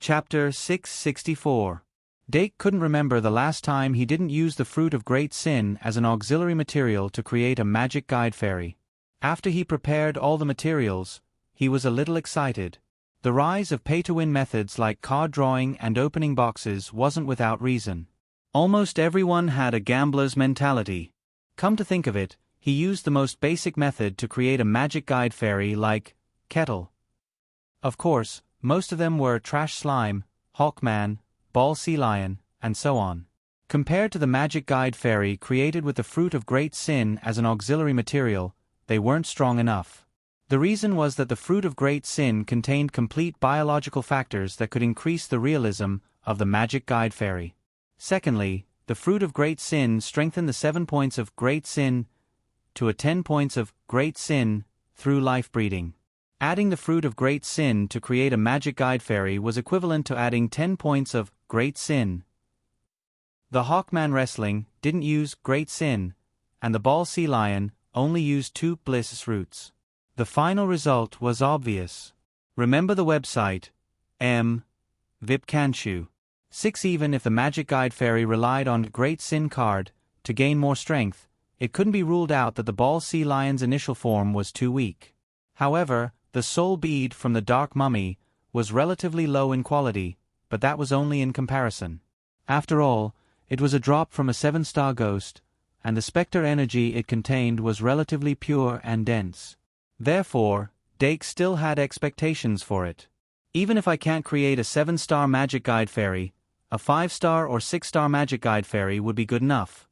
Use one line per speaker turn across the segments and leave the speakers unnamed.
Chapter 664. Dake couldn't remember the last time he didn't use the fruit of great sin as an auxiliary material to create a magic guide fairy. After he prepared all the materials, he was a little excited. The rise of pay-to-win methods like card drawing and opening boxes wasn't without reason. Almost everyone had a gambler's mentality. Come to think of it, he used the most basic method to create a magic guide fairy like Kettle. Of course, most of them were Trash Slime, Hawkman, Ball Sea Lion, and so on. Compared to the magic guide fairy created with the fruit of great sin as an auxiliary material, they weren't strong enough. The reason was that the fruit of great sin contained complete biological factors that could increase the realism of the magic guide fairy. Secondly, the fruit of great sin strengthened the 7 points of great sin to a 10 points of great sin through life breeding. Adding the fruit of great sin to create a magic guide fairy was equivalent to adding 10 points of great sin. The Hawkman wrestling didn't use great sin, and the Ball Sea Lion only used 2 bliss roots. The final result was obvious. Remember the website, Vipkanshu. 6. Even if the magic guide fairy relied on great sin card to gain more strength, it couldn't be ruled out that the Ball Sea Lion's initial form was too weak. However, the soul bead from the Dark Mummy was relatively low in quality, but that was only in comparison. After all, it was a drop from a 7-star ghost, and the specter energy it contained was relatively pure and dense. Therefore, Dake still had expectations for it. Even if I can't create a 7-star magic guide fairy, a 5-star or 6-star magic guide fairy would be good enough.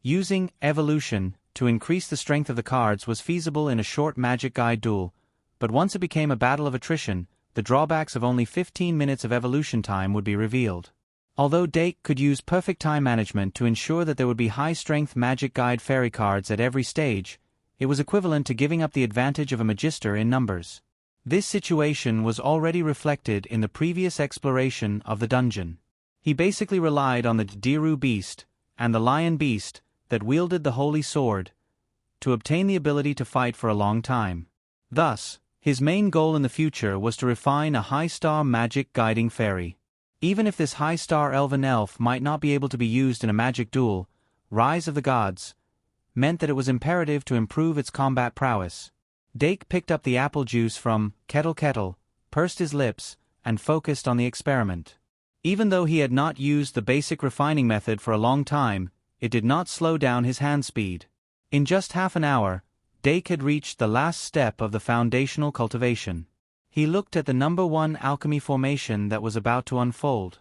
Using evolution to increase the strength of the cards was feasible in a short magic guide duel, but once it became a battle of attrition, the drawbacks of only 15 minutes of evolution time would be revealed. Although Dake could use perfect time management to ensure that there would be high-strength magic guide fairy cards at every stage, it was equivalent to giving up the advantage of a magister in numbers. This situation was already reflected in the previous exploration of the dungeon. He basically relied on the Diru beast and the lion beast that wielded the holy sword to obtain the ability to fight for a long time. Thus, his main goal in the future was to refine a high-star magic guiding fairy. Even if this high-star elven elf might not be able to be used in a magic duel, Rise of the Gods meant that it was imperative to improve its combat prowess. Dake picked up the apple juice from Kettle, pursed his lips, and focused on the experiment. Even though he had not used the basic refining method for a long time, it did not slow down his hand speed. In just half an hour, Dake had reached the last step of the foundational cultivation. He looked at the number 1 alchemy formation that was about to unfold.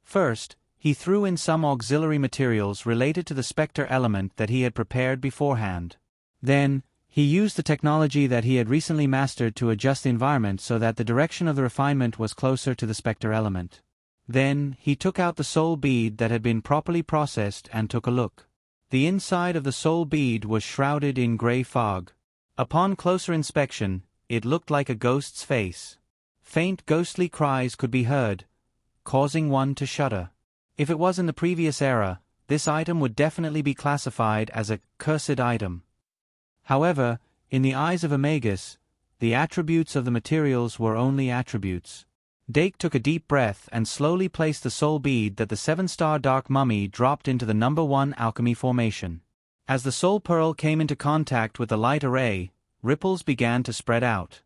First, he threw in some auxiliary materials related to the specter element that he had prepared beforehand. Then, he used the technology that he had recently mastered to adjust the environment so that the direction of the refinement was closer to the specter element. Then, he took out the soul bead that had been properly processed and took a look. The inside of the soul bead was shrouded in gray fog. Upon closer inspection, it looked like a ghost's face. Faint ghostly cries could be heard, causing one to shudder. If it was in the previous era, this item would definitely be classified as a cursed item. However, in the eyes of Amagus, the attributes of the materials were only attributes. Dake took a deep breath and slowly placed the soul bead that the 7-star Dark Mummy dropped into the number 1 alchemy formation. As the soul pearl came into contact with the light array, ripples began to spread out.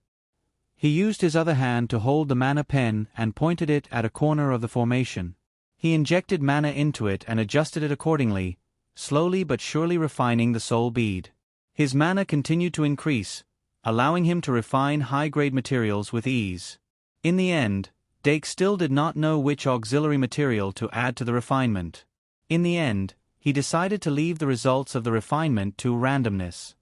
He used his other hand to hold the mana pen and pointed it at a corner of the formation. He injected mana into it and adjusted it accordingly, slowly but surely refining the soul bead. His mana continued to increase, allowing him to refine high-grade materials with ease. In the end, Dake still did not know which auxiliary material to add to the refinement. In the end, he decided to leave the results of the refinement to randomness.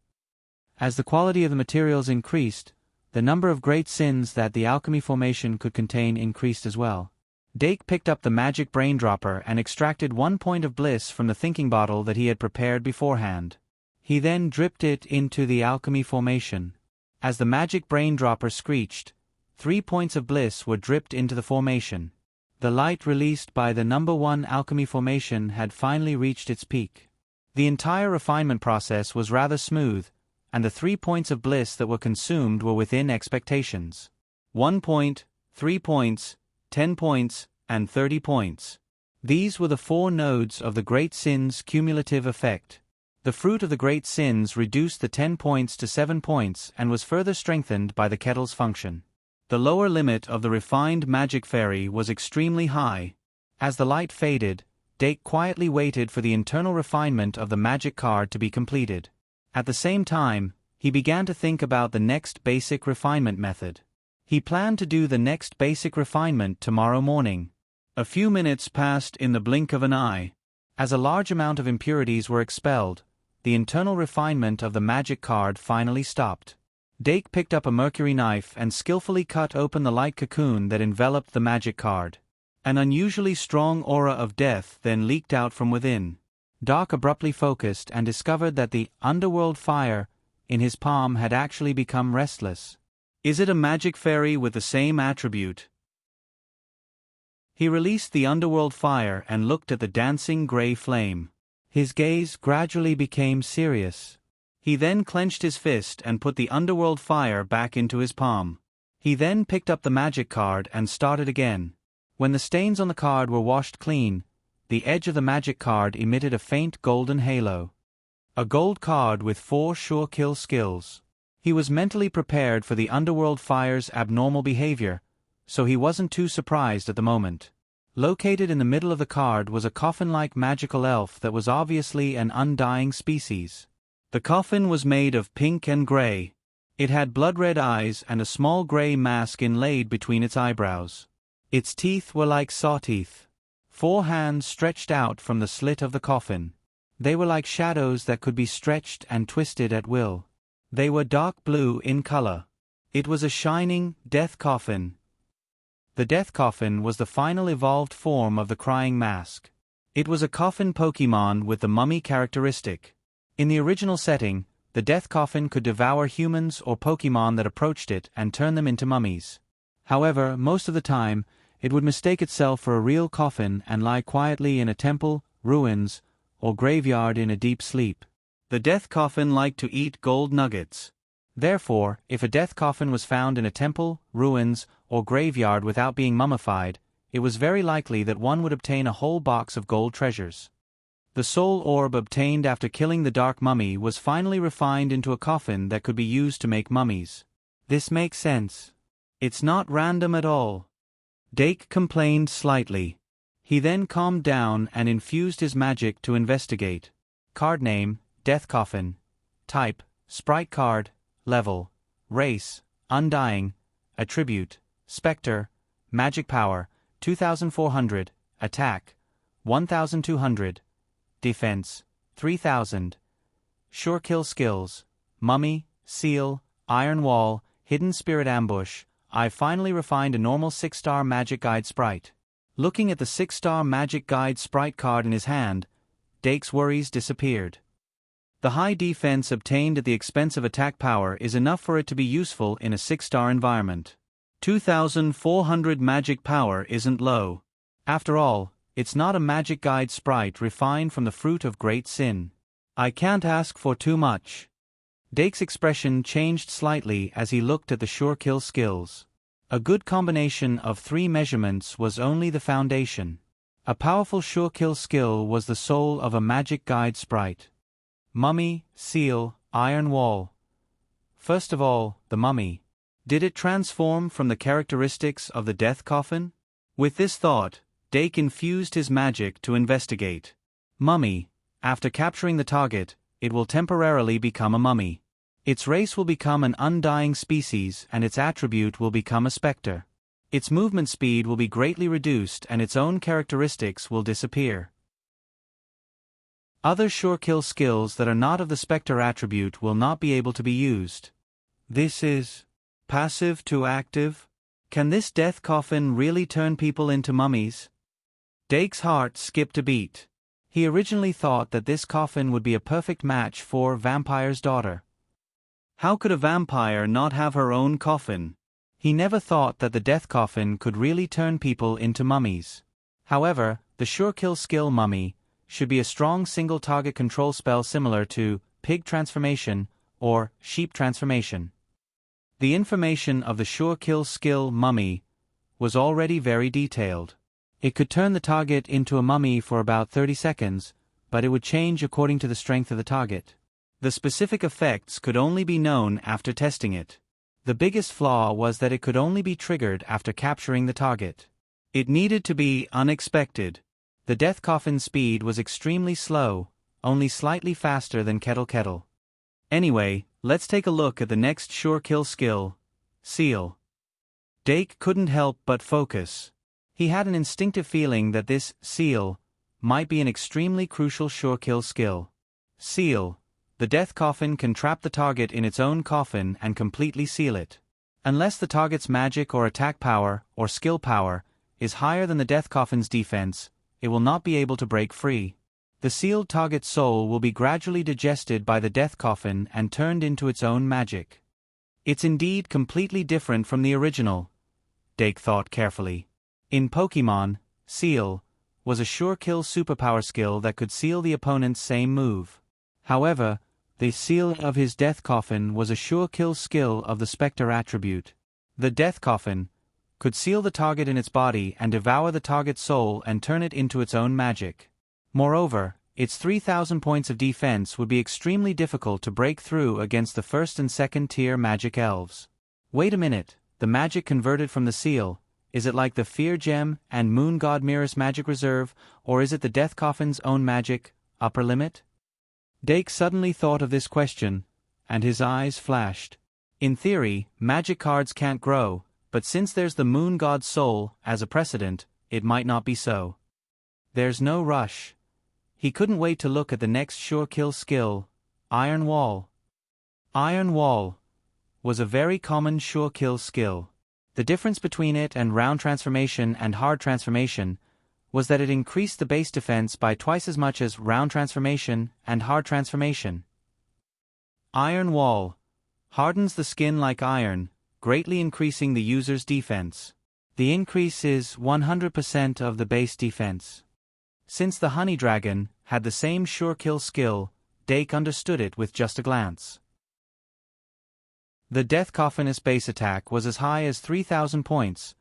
As the quality of the materials increased, the number of great sins that the alchemy formation could contain increased as well. Dake picked up the magic brain dropper and extracted 1 point of bliss from the thinking bottle that he had prepared beforehand. He then dripped it into the alchemy formation. As the magic brain dropper screeched, 3 points of bliss were dripped into the formation. The light released by the number 1 alchemy formation had finally reached its peak. The entire refinement process was rather smooth, and the 3 points of bliss that were consumed were within expectations. 1 point, 3 points, 10 points, and 30 points. These were the 4 nodes of the Great Sin's cumulative effect. The fruit of the Great Sins reduced the 10 points to 7 points and was further strengthened by the kettle's function. The lower limit of the refined magic fairy was extremely high. As the light faded, Dake quietly waited for the internal refinement of the magic card to be completed. At the same time, he began to think about the next basic refinement method. He planned to do the next basic refinement tomorrow morning. A few minutes passed in the blink of an eye. As a large amount of impurities were expelled, the internal refinement of the magic card finally stopped. Dake picked up a mercury knife and skillfully cut open the light cocoon that enveloped the magic card. An unusually strong aura of death then leaked out from within. Dake abruptly focused and discovered that the underworld fire in his palm had actually become restless. Is it a magic fairy with the same attribute? He released the underworld fire and looked at the dancing gray flame. His gaze gradually became serious. He then clenched his fist and put the underworld fire back into his palm. He then picked up the magic card and started again. When the stains on the card were washed clean, the edge of the magic card emitted a faint golden halo. A gold card with 4 sure kill skills. He was mentally prepared for the underworld fire's abnormal behavior, so he wasn't too surprised at the moment. Located in the middle of the card was a coffin-like magical elf that was obviously an undying species. The coffin was made of pink and gray. It had blood-red eyes and a small gray mask inlaid between its eyebrows. Its teeth were like saw teeth. 4 hands stretched out from the slit of the coffin. They were like shadows that could be stretched and twisted at will. They were dark blue in color. It was a shining, death coffin. The death coffin was the final evolved form of the crying mask. It was a coffin Pokemon with the mummy characteristic. In the original setting, the death coffin could devour humans or Pokemon that approached it and turn them into mummies. However, most of the time, it would mistake itself for a real coffin and lie quietly in a temple, ruins, or graveyard in a deep sleep. The death coffin liked to eat gold nuggets. Therefore, if a death coffin was found in a temple, ruins, or graveyard without being mummified, it was very likely that one would obtain a whole box of gold treasures. The soul orb obtained after killing the dark mummy was finally refined into a coffin that could be used to make mummies. This makes sense. It's not random at all. Dake complained slightly. He then calmed down and infused his magic to investigate. Card name, Death Coffin. Type, Sprite card. Level, Race, Undying. Attribute, Spectre. Magic Power, 2400. Attack, 1200. Defense, 3000. Sure Kill Skills, Mummy, Seal, Iron Wall, Hidden Spirit Ambush. I finally refined a normal 6-star Magic Guide Sprite. Looking at the 6-star Magic Guide Sprite card in his hand, Dake's worries disappeared. The high defense obtained at the expense of attack power is enough for it to be useful in a 6-star environment. 2400 magic power isn't low. After all, it's not a Magic Guide Sprite refined from the fruit of great sin. I can't ask for too much. Dake's expression changed slightly as he looked at the sure kill skills. A good combination of 3 measurements was only the foundation. A powerful sure kill skill was the soul of a Magic Guide Sprite. Mummy, Seal, Iron Wall. First of all, the mummy. Did it transform from the characteristics of the death coffin? With this thought, Dake infused his magic to investigate. Mummy. After capturing the target, it will temporarily become a mummy. Its race will become an undying species and its attribute will become a specter. Its movement speed will be greatly reduced and its own characteristics will disappear. Other sure kill skills that are not of the specter attribute will not be able to be used. This is passive to active. Can this death coffin really turn people into mummies? Dake's heart skipped a beat. He originally thought that this coffin would be a perfect match for Vampire's daughter. How could a vampire not have her own coffin? He never thought that the death coffin could really turn people into mummies. However, the sure kill skill mummy should be a strong single-target control spell similar to Pig Transformation or Sheep Transformation. The information of the sure kill skill mummy was already very detailed. It could turn the target into a mummy for about 30 seconds, but it would change according to the strength of the target. The specific effects could only be known after testing it. The biggest flaw was that it could only be triggered after capturing the target. It needed to be unexpected. The death coffin's speed was extremely slow, only slightly faster than Kettle Kettle. Anyway, let's take a look at the next sure kill skill, Seal. Dake couldn't help but focus. He had an instinctive feeling that this Seal might be an extremely crucial sure kill skill. Seal. The death coffin can trap the target in its own coffin and completely seal it. Unless the target's magic or attack power, or skill power, is higher than the death coffin's defense, it will not be able to break free. The sealed target's soul will be gradually digested by the death coffin and turned into its own magic. It's indeed completely different from the original, Dake thought carefully. In Pokemon, Seal was a sure kill superpower skill that could seal the opponent's same move. However, the seal of his death coffin was a sure kill skill of the Spectre attribute. The death coffin could seal the target in its body and devour the target's soul and turn it into its own magic. Moreover, its 3,000 points of defense would be extremely difficult to break through against the first and second tier magic elves. Wait a minute, the magic converted from the seal, is it like the Fear Gem and Moon God Mirror's magic reserve, or is it the death coffin's own magic, upper limit? Dake suddenly thought of this question, and his eyes flashed. In theory, magic cards can't grow, but since there's the Moon God's soul as a precedent, it might not be so. There's no rush. He couldn't wait to look at the next sure kill skill, Iron Wall. Iron Wall was a very common sure kill skill. The difference between it and round transformation and hard transformation was that it increased the base defense by twice as much as round transformation and hard transformation. Iron Wall hardens the skin like iron, greatly increasing the user's defense. The increase is 100% of the base defense. Since the Honey Dragon had the same sure kill skill, Dake understood it with just a glance. The Death Coffin's base attack was as high as 3,000 points,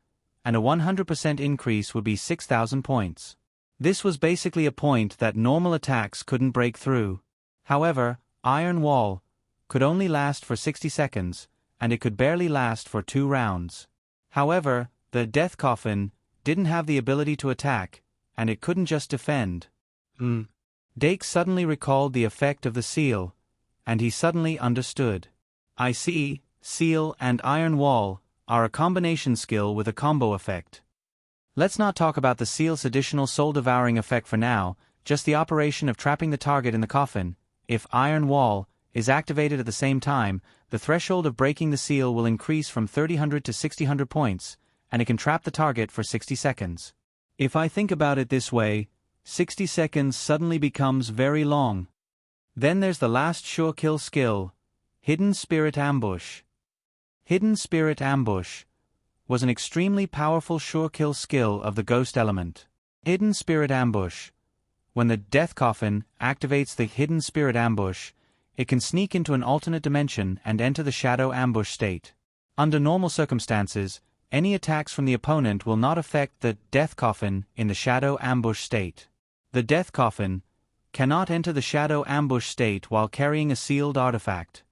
and a 100% increase would be 6,000 points. This was basically a point that normal attacks couldn't break through. However, Iron Wall could only last for 60 seconds, and it could barely last for 2 rounds. However, the Death Coffin didn't have the ability to attack, and it couldn't just defend. Dake suddenly recalled the effect of the seal, and he suddenly understood. I see, Seal and Iron Wall are a combination skill with a combo effect. Let's not talk about the seal's additional soul-devouring effect for now, just the operation of trapping the target in the coffin. If Iron Wall is activated at the same time, the threshold of breaking the seal will increase from 3,000 to 6,000 points, and it can trap the target for 60 seconds. If I think about it this way, 60 seconds suddenly becomes very long. Then there's the last sure kill skill, Hidden Spirit Ambush. Hidden Spirit Ambush was an extremely powerful sure kill skill of the ghost element. Hidden Spirit Ambush. When the Death Coffin activates the Hidden Spirit Ambush, it can sneak into an alternate dimension and enter the Shadow Ambush state. Under normal circumstances, any attacks from the opponent will not affect the Death Coffin in the Shadow Ambush state. The Death Coffin cannot enter the Shadow Ambush state while carrying a sealed artifact.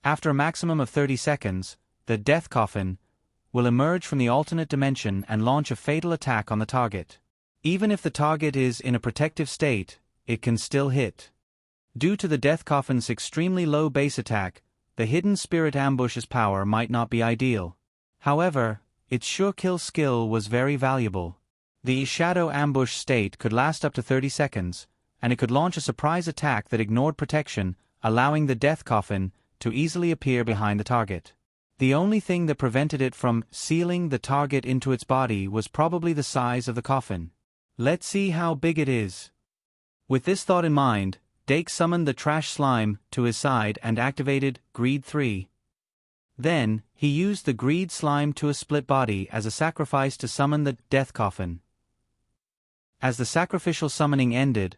After a maximum of 30 seconds, the Death Coffin will emerge from the alternate dimension and launch a fatal attack on the target. Even if the target is in a protective state, it can still hit. Due to the Death Coffin's extremely low base attack, the Hidden Spirit Ambush's power might not be ideal. However, its sure kill skill was very valuable. The Shadow Ambush state could last up to 30 seconds, and it could launch a surprise attack that ignored protection, allowing the Death Coffin to easily appear behind the target. The only thing that prevented it from sealing the target into its body was probably the size of the coffin. Let's see how big it is. With this thought in mind, Dake summoned the Trash Slime to his side and activated Greed 3. Then, he used the Greed Slime to a split body as a sacrifice to summon the Death Coffin. As the sacrificial summoning ended,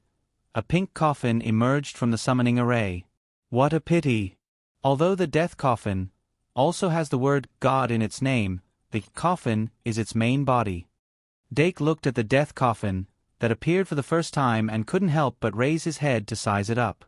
a pink coffin emerged from the summoning array. What a pity! Although the Death Coffin also has the word God in its name, The coffin is its main body. Dake looked at the death coffin that appeared for the first time and couldn't help but raise his head to size it up.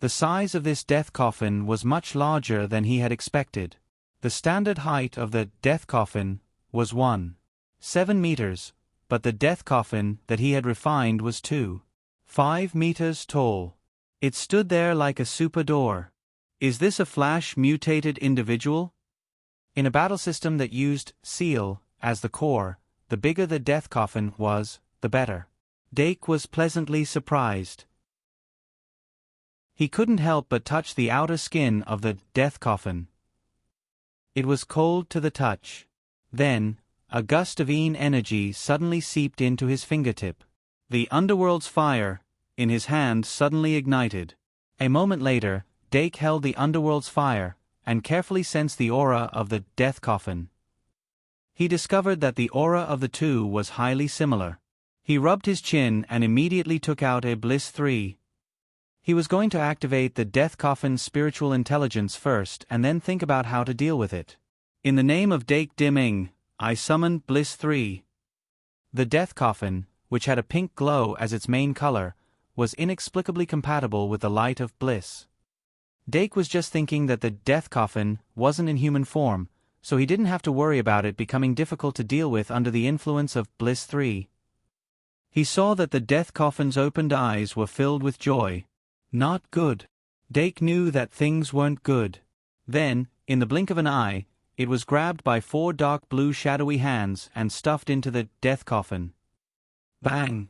The size of this death coffin was much larger than he had expected. The standard height of the death coffin was 1.7 meters, but the death coffin that he had refined was 2.5 meters tall. It stood there like a super door. Is this a flash mutated individual? In a battle system that used SEAL as the core, the bigger the death coffin was, the better. Dake was pleasantly surprised. He couldn't help but touch the outer skin of the death coffin. It was cold to the touch. Then, a gust of energy suddenly seeped into his fingertip. The underworld's fire in his hand suddenly ignited. A moment later, Dake held the underworld's fire and carefully sensed the aura of the death coffin. He discovered that the aura of the two was highly similar. He rubbed his chin and immediately took out a Bliss 3. He was going to activate the death coffin's spiritual intelligence first and then think about how to deal with it. In the name of Dake Dimming, I summoned Bliss 3. The death coffin, which had a pink glow as its main color, was inexplicably compatible with the light of bliss. Dake was just thinking that the death coffin wasn't in human form, so he didn't have to worry about it becoming difficult to deal with under the influence of Bliss 3. He saw that the death coffin's opened eyes were filled with joy. Not good. Dake knew that things weren't good. Then, in the blink of an eye, it was grabbed by 4 dark blue shadowy hands and stuffed into the death coffin. Bang!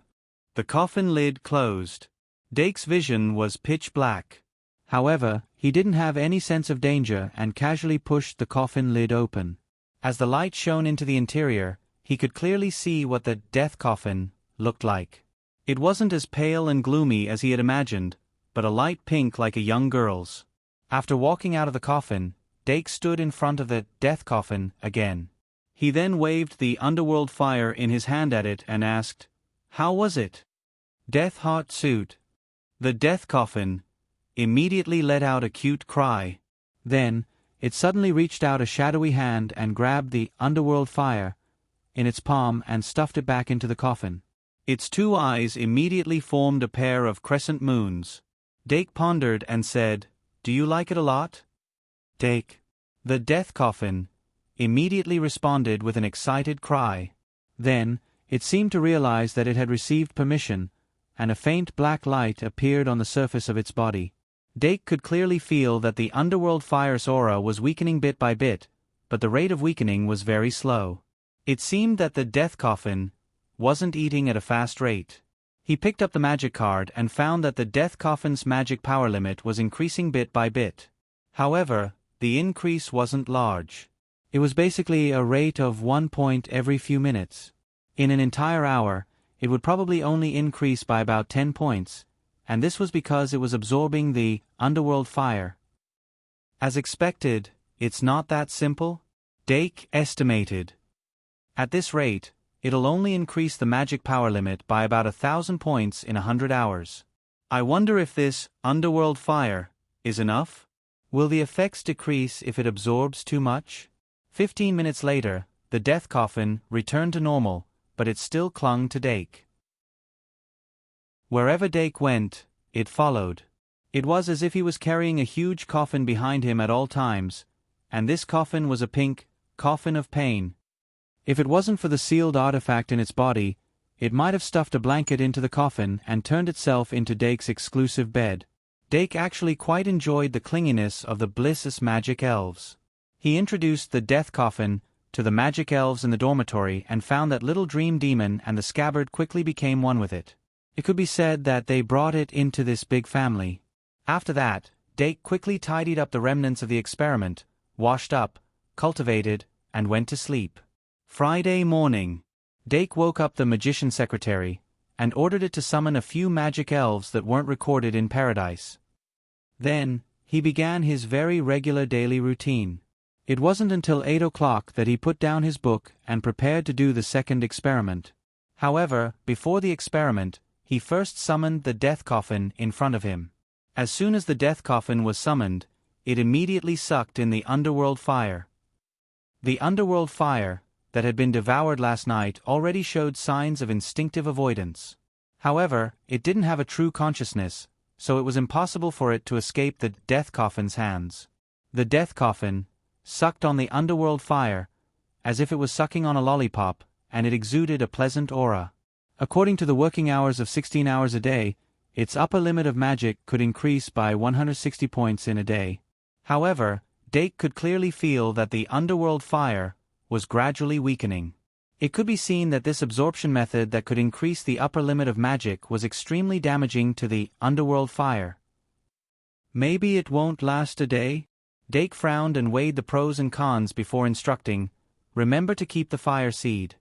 The coffin lid closed. Dake's vision was pitch black. However, he didn't have any sense of danger and casually pushed the coffin lid open. As the light shone into the interior, he could clearly see what the death coffin looked like. It wasn't as pale and gloomy as he had imagined, but a light pink like a young girl's. After walking out of the coffin, Dake stood in front of the death coffin again. He then waved the underworld fire in his hand at it and asked, "How was it?" Death heart suit. The death coffin immediately let out a cute cry. Then, it suddenly reached out a shadowy hand and grabbed the underworld fire in its palm and stuffed it back into the coffin. Its 2 eyes immediately formed a pair of crescent moons. Dake pondered and said, "Do you like it a lot?" Dake. The death coffin immediately responded with an excited cry. Then, it seemed to realize that it had received permission, and a faint black light appeared on the surface of its body. Dake could clearly feel that the underworld fire's aura was weakening bit by bit, but the rate of weakening was very slow. It seemed that the death coffin wasn't eating at a fast rate. He picked up the magic card and found that the death coffin's magic power limit was increasing bit by bit. However, the increase wasn't large. It was basically a rate of 1 point every few minutes. In an entire hour, it would probably only increase by about 10 points, and this was because it was absorbing the underworld fire. As expected, it's not that simple, Dake estimated. At this rate, it'll only increase the magic power limit by about 1,000 points in 100 hours. I wonder if this underworld fire is enough? Will the effects decrease if it absorbs too much? 15 minutes later, the death coffin returned to normal, but it still clung to Dake. Wherever Dake went, it followed. It was as if he was carrying a huge coffin behind him at all times, and this coffin was a pink coffin of pain. If it wasn't for the sealed artifact in its body, it might have stuffed a blanket into the coffin and turned itself into Dake's exclusive bed. Dake actually quite enjoyed the clinginess of the Bliss's magic elves. He introduced the death coffin to the magic elves in the dormitory and found that Little Dream Demon and the scabbard quickly became one with it. It could be said that they brought it into this big family. After that, Dake quickly tidied up the remnants of the experiment, washed up, cultivated, and went to sleep. Friday morning. Dake woke up the magician's secretary and ordered it to summon a few magic elves that weren't recorded in paradise. Then, he began his very regular daily routine. It wasn't until 8 o'clock that he put down his book and prepared to do the second experiment. However, before the experiment, he first summoned the death coffin in front of him. As soon as the death coffin was summoned, it immediately sucked in the underworld fire. The underworld fire that had been devoured last night already showed signs of instinctive avoidance. However, it didn't have a true consciousness, so it was impossible for it to escape the death coffin's hands. The death coffin sucked on the underworld fire, as if it was sucking on a lollipop, and it exuded a pleasant aura. According to the working hours of 16 hours a day, its upper limit of magic could increase by 160 points in a day. However, Dake could clearly feel that the underworld fire was gradually weakening. It could be seen that this absorption method that could increase the upper limit of magic was extremely damaging to the underworld fire. Maybe it won't last a day? Dake frowned and weighed the pros and cons before instructing, "Remember to keep the fire seed."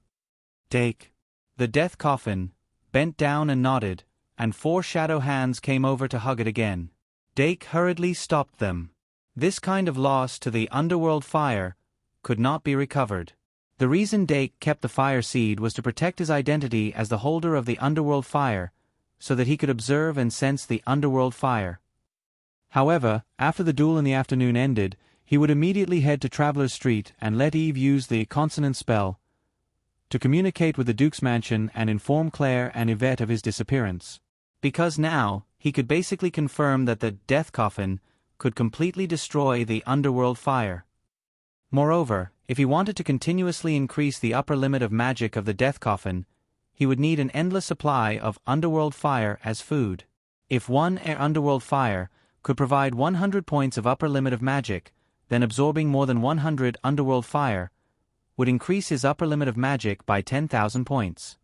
Dake. The death coffin bent down and nodded, and 4 shadow hands came over to hug it again. Dake hurriedly stopped them. This kind of loss to the underworld fire could not be recovered. The reason Dake kept the fire seed was to protect his identity as the holder of the underworld fire, so that he could observe and sense the underworld fire. However, after the duel in the afternoon ended, he would immediately head to Traveler's Street and let Eve use the consonant spell to communicate with the Duke's mansion and inform Claire and Yvette of his disappearance. Because now, he could basically confirm that the death coffin could completely destroy the underworld fire. Moreover, if he wanted to continuously increase the upper limit of magic of the death coffin, he would need an endless supply of underworld fire as food. If one underworld fire could provide 100 points of upper limit of magic, then absorbing more than 100 underworld fire would increase his upper limit of magic by 10,000 points.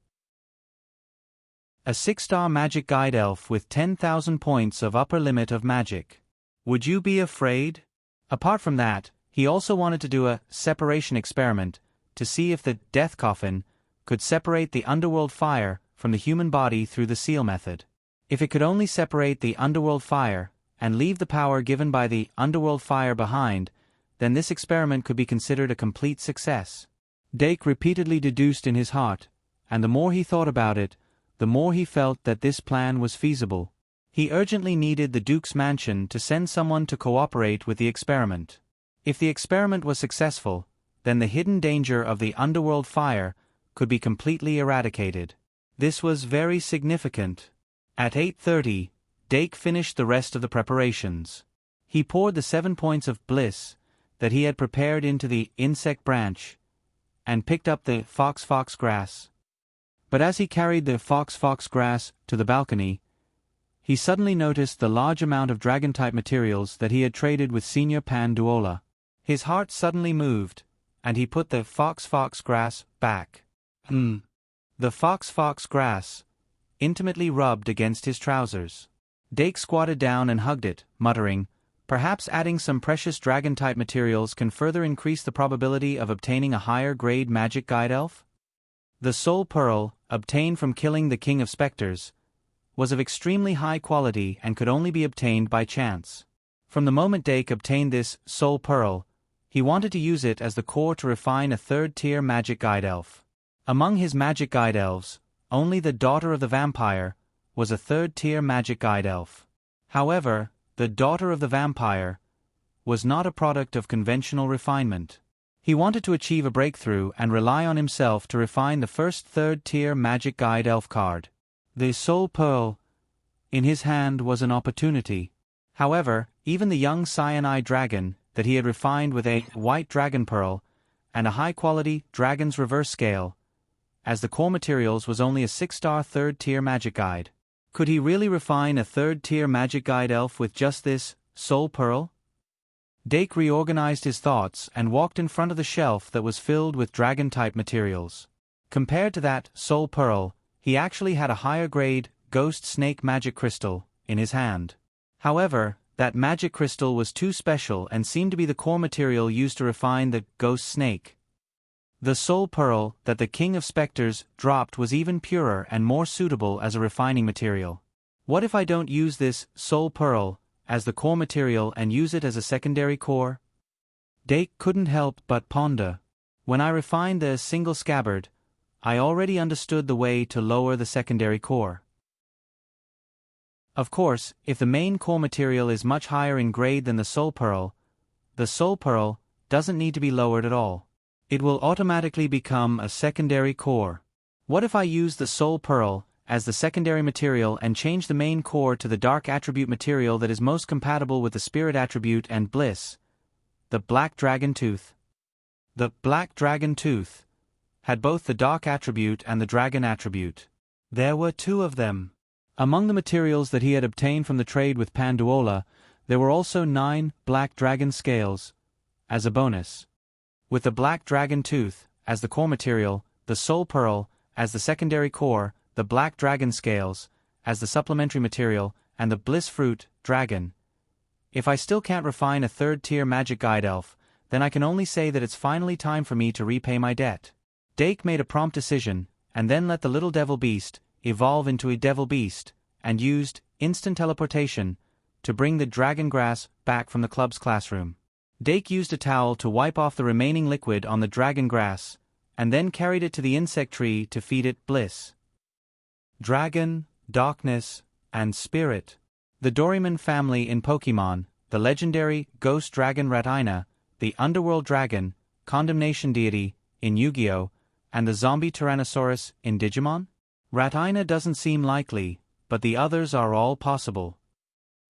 A 6-star magic guide elf with 10,000 points of upper limit of magic. Would you be afraid? Apart from that, he also wanted to do a separation experiment to see if the death coffin could separate the underworld fire from the human body through the seal method. If it could only separate the underworld fire and leave the power given by the underworld fire behind, then this experiment could be considered a complete success. Dake repeatedly deduced in his heart, and the more he thought about it, the more he felt that this plan was feasible. He urgently needed the Duke's mansion to send someone to cooperate with the experiment. If the experiment was successful, then the hidden danger of the underworld fire could be completely eradicated. This was very significant. At 8:30, Dake finished the rest of the preparations. He poured the 7 points of bliss that he had prepared into the insect branch, and picked up the fox grass. But as he carried the fox grass to the balcony, he suddenly noticed the large amount of dragon-type materials that he had traded with Senior Pan Duola. His heart suddenly moved, and he put the fox grass back. The fox grass intimately rubbed against his trousers. Dake squatted down and hugged it, muttering, "Perhaps adding some precious dragon-type materials can further increase the probability of obtaining a higher-grade magic guide elf?" The soul pearl, obtained from killing the King of Spectres, was of extremely high quality and could only be obtained by chance. From the moment Dake obtained this soul pearl, he wanted to use it as the core to refine a 3rd-tier magic guide elf. Among his magic guide elves, only the daughter of the vampire was a 3rd-tier magic guide elf. However, the daughter of the vampire was not a product of conventional refinement. He wanted to achieve a breakthrough and rely on himself to refine the first 3rd-tier magic guide elf card. The soul pearl in his hand was an opportunity. However, even the young cyanide dragon that he had refined with a white dragon pearl and a high-quality dragon's reverse scale, as the core materials, was only a 6-star 3rd-tier magic guide. Could he really refine a 3rd-tier magic guide elf with just this soul pearl? Dake reorganized his thoughts and walked in front of the shelf that was filled with dragon-type materials. Compared to that soul pearl, he actually had a higher-grade ghost snake magic crystal in his hand. However, that magic crystal was too special and seemed to be the core material used to refine the ghost snake. The soul pearl that the King of Spectres dropped was even purer and more suitable as a refining material. What if I don't use this soul pearl as the core material and use it as a secondary core? Dake couldn't help but ponder. When I refined the single scabbard, I already understood the way to lower the secondary core. Of course, if the main core material is much higher in grade than the soul pearl doesn't need to be lowered at all. It will automatically become a secondary core. What if I use the soul pearl as the secondary material and change the main core to the dark attribute material that is most compatible with the spirit attribute and bliss? The black dragon tooth. The black dragon tooth had both the dark attribute and the dragon attribute. There were 2 of them. Among the materials that he had obtained from the trade with Panduola, there were also 9 black dragon scales as a bonus. With the black dragon tooth as the core material, the soul pearl as the secondary core, the black dragon scales as the supplementary material, and the bliss fruit dragon. If I still can't refine a 3rd-tier magic guide elf, then I can only say that it's finally time for me to repay my debt. Dake made a prompt decision, and then let the little devil beast evolve into a devil beast, and used instant teleportation to bring the dragon grass back from the club's classroom. Dake used a towel to wipe off the remaining liquid on the dragon grass, and then carried it to the insect tree to feed it bliss, dragon, darkness, and spirit. The Doraemon family in Pokemon, the legendary ghost dragon Ratina, the underworld dragon, condemnation deity, in Yu-Gi-Oh!, and the zombie Tyrannosaurus in Digimon? Ratina doesn't seem likely, but the others are all possible.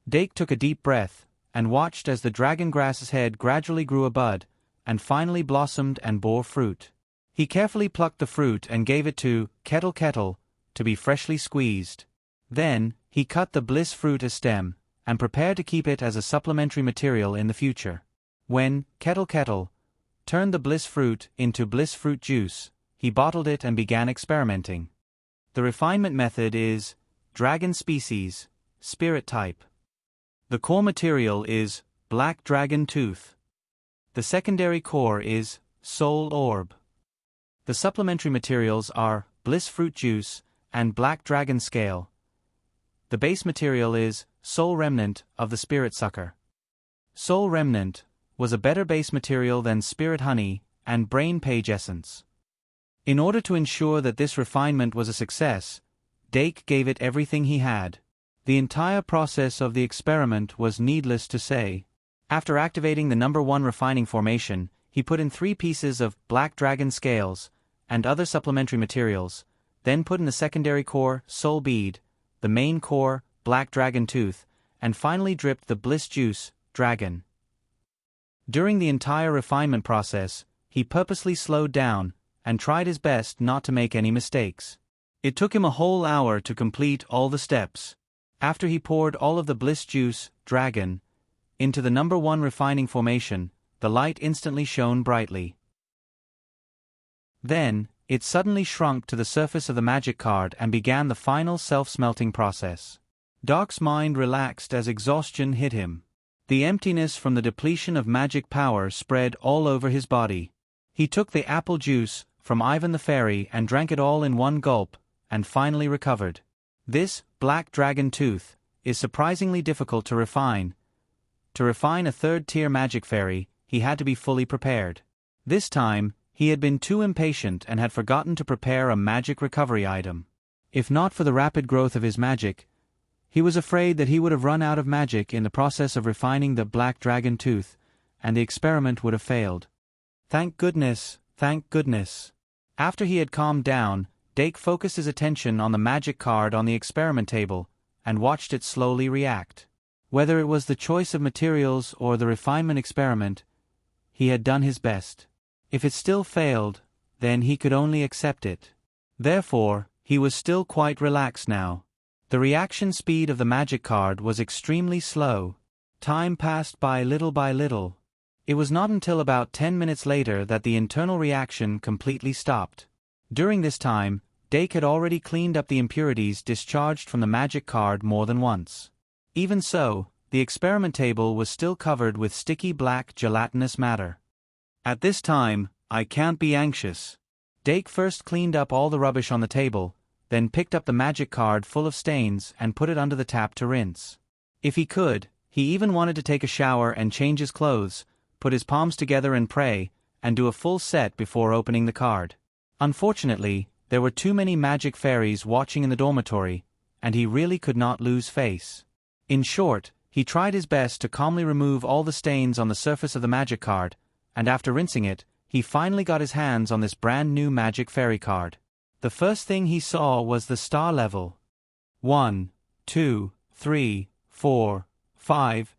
Dake took a deep breath, and watched as the dragon grass's head gradually grew a bud, and finally blossomed and bore fruit. He carefully plucked the fruit and gave it to Kettle Kettle to be freshly squeezed. Then, he cut the bliss fruit a stem, and prepared to keep it as a supplementary material in the future. When Kettle Kettle turned the bliss fruit into bliss fruit juice, he bottled it and began experimenting. The refinement method is dragon species, spirit type. The core material is black dragon tooth. The secondary core is soul orb. The supplementary materials are bliss fruit juice and black dragon scale. The base material is soul remnant of the spirit sucker. Soul remnant was a better base material than spirit honey and brain page essence. In order to ensure that this refinement was a success, Dake gave it everything he had. The entire process of the experiment was needless to say. After activating the number 1 refining formation, he put in 3 pieces of black dragon scales and other supplementary materials, then put in the secondary core soul bead, the main core black dragon tooth, and finally dripped the bliss juice dragon. During the entire refinement process, he purposely slowed down and tried his best not to make any mistakes. It took him a whole hour to complete all the steps. After he poured all of the bliss juice dragon into the number 1 refining formation, the light instantly shone brightly. Then, it suddenly shrunk to the surface of the magic card and began the final self-smelting process. Dark's mind relaxed as exhaustion hit him. The emptiness from the depletion of magic power spread all over his body. He took the apple juice from Ivan the Fairy and drank it all in one gulp, and finally recovered. This black dragon tooth is surprisingly difficult to refine. To refine a 3rd-tier magic fairy, he had to be fully prepared. This time, he had been too impatient and had forgotten to prepare a magic recovery item. If not for the rapid growth of his magic, he was afraid that he would have run out of magic in the process of refining the black dragon tooth, and the experiment would have failed. Thank goodness, thank goodness. After he had calmed down, Dake focused his attention on the magic card on the experiment table, and watched it slowly react. Whether it was the choice of materials or the refinement experiment, he had done his best. If it still failed, then he could only accept it. Therefore, he was still quite relaxed now. The reaction speed of the magic card was extremely slow. Time passed by little. It was not until about 10 minutes later that the internal reaction completely stopped. During this time, Dake had already cleaned up the impurities discharged from the magic card more than once. Even so, the experiment table was still covered with sticky black gelatinous matter. At this time, I can't be anxious. Dake first cleaned up all the rubbish on the table, then picked up the magic card full of stains and put it under the tap to rinse. If he could, he even wanted to take a shower and change his clothes, put his palms together and pray, and do a full set before opening the card. Unfortunately, there were too many magic fairies watching in the dormitory, and he really could not lose face. In short, he tried his best to calmly remove all the stains on the surface of the magic card, and after rinsing it, he he finally got his hands on this brand new magic fairy card. The first thing he saw was the star level. 1, 2, 3, 4, 5,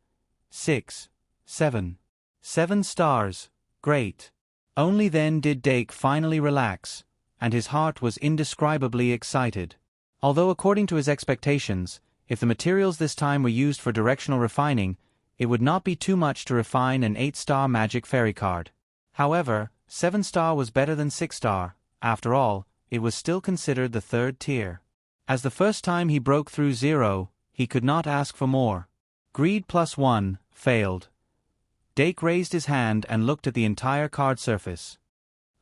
6, 7. 7 stars, great. Only then did Dake finally relax, and his heart was indescribably excited. Although according to his expectations, if the materials this time were used for directional refining, it would not be too much to refine an 8-star magic fairy card. However, 7-star was better than 6-star. After all, it was still considered the third tier. As the first time he broke through 0, he could not ask for more. Greed +1, failed. Dake raised his hand and looked at the entire card surface.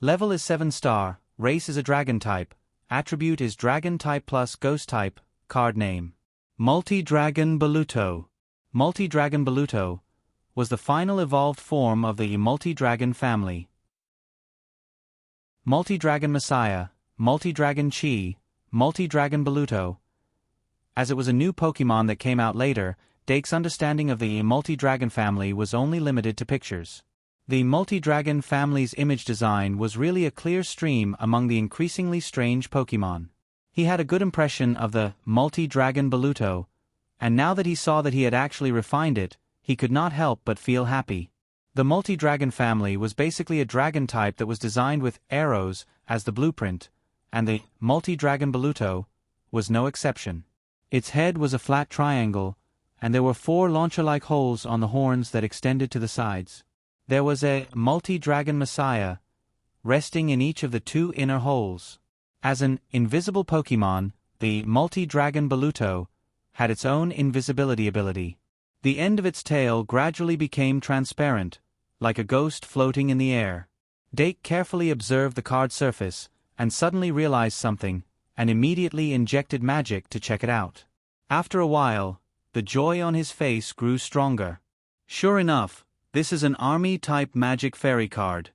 Level is 7-star, race is a dragon type, attribute is dragon type plus ghost type, card name. Multi-Dragon Baluto. Multi-Dragon Baluto was the final evolved form of the Multi-Dragon family. Multi-Dragon Messiah, Multi-Dragon Chi, Multi-Dragon Baluto. As it was a new Pokemon that came out later, Dake's understanding of the Multi-Dragon family was only limited to pictures. The Multi-Dragon family's image design was really a clear stream among the increasingly strange Pokemon. He had a good impression of the Multi-Dragon Baluto, and now that he saw that he had actually refined it, he could not help but feel happy. The Multi-Dragon family was basically a dragon type that was designed with arrows as the blueprint, and the Multi-Dragon Baluto was no exception. Its head was a flat triangle, and there were 4 launcher-like holes on the horns that extended to the sides. There was a Multi-Dragon Messiah, resting in each of the 2 inner holes. As an invisible Pokemon, the Multi-Dragon Baluto had its own invisibility ability. The end of its tail gradually became transparent, like a ghost floating in the air. Dake carefully observed the card surface, and suddenly realized something, and immediately injected magic to check it out. After a while, the joy on his face grew stronger. Sure enough, this is an Army-type magic fairy card.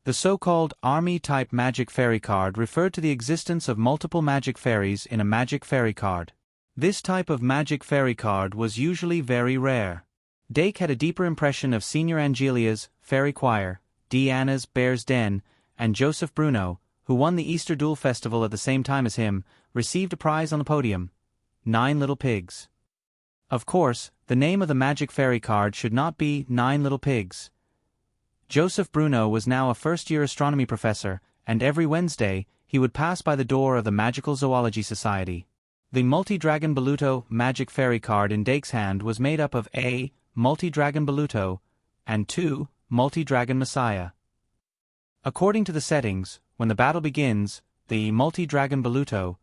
The so-called Army-type magic fairy card referred to the existence of multiple magic fairies in a magic fairy card. This type of magic fairy card was usually very rare. Dake had a deeper impression of Senior Angelia's Fairy Choir, Deanna's Bear's Den, and Joseph Bruno, who won the Easter Duel Festival at the same time as him, received a prize on the podium: 9 Little Pigs. Of course, the name of the magic fairy card should not be 9 Little Pigs. Joseph Bruno was now a first-year astronomy professor, and every Wednesday, he would pass by the door of the Magical Zoology Society. The Multi-Dragon Baluto magic fairy card in Dake's hand was made up of A. Multi-Dragon Baluto, and 2. Multi-Dragon Messiah. According to the settings, when the battle begins, the Multi-Dragon Baluto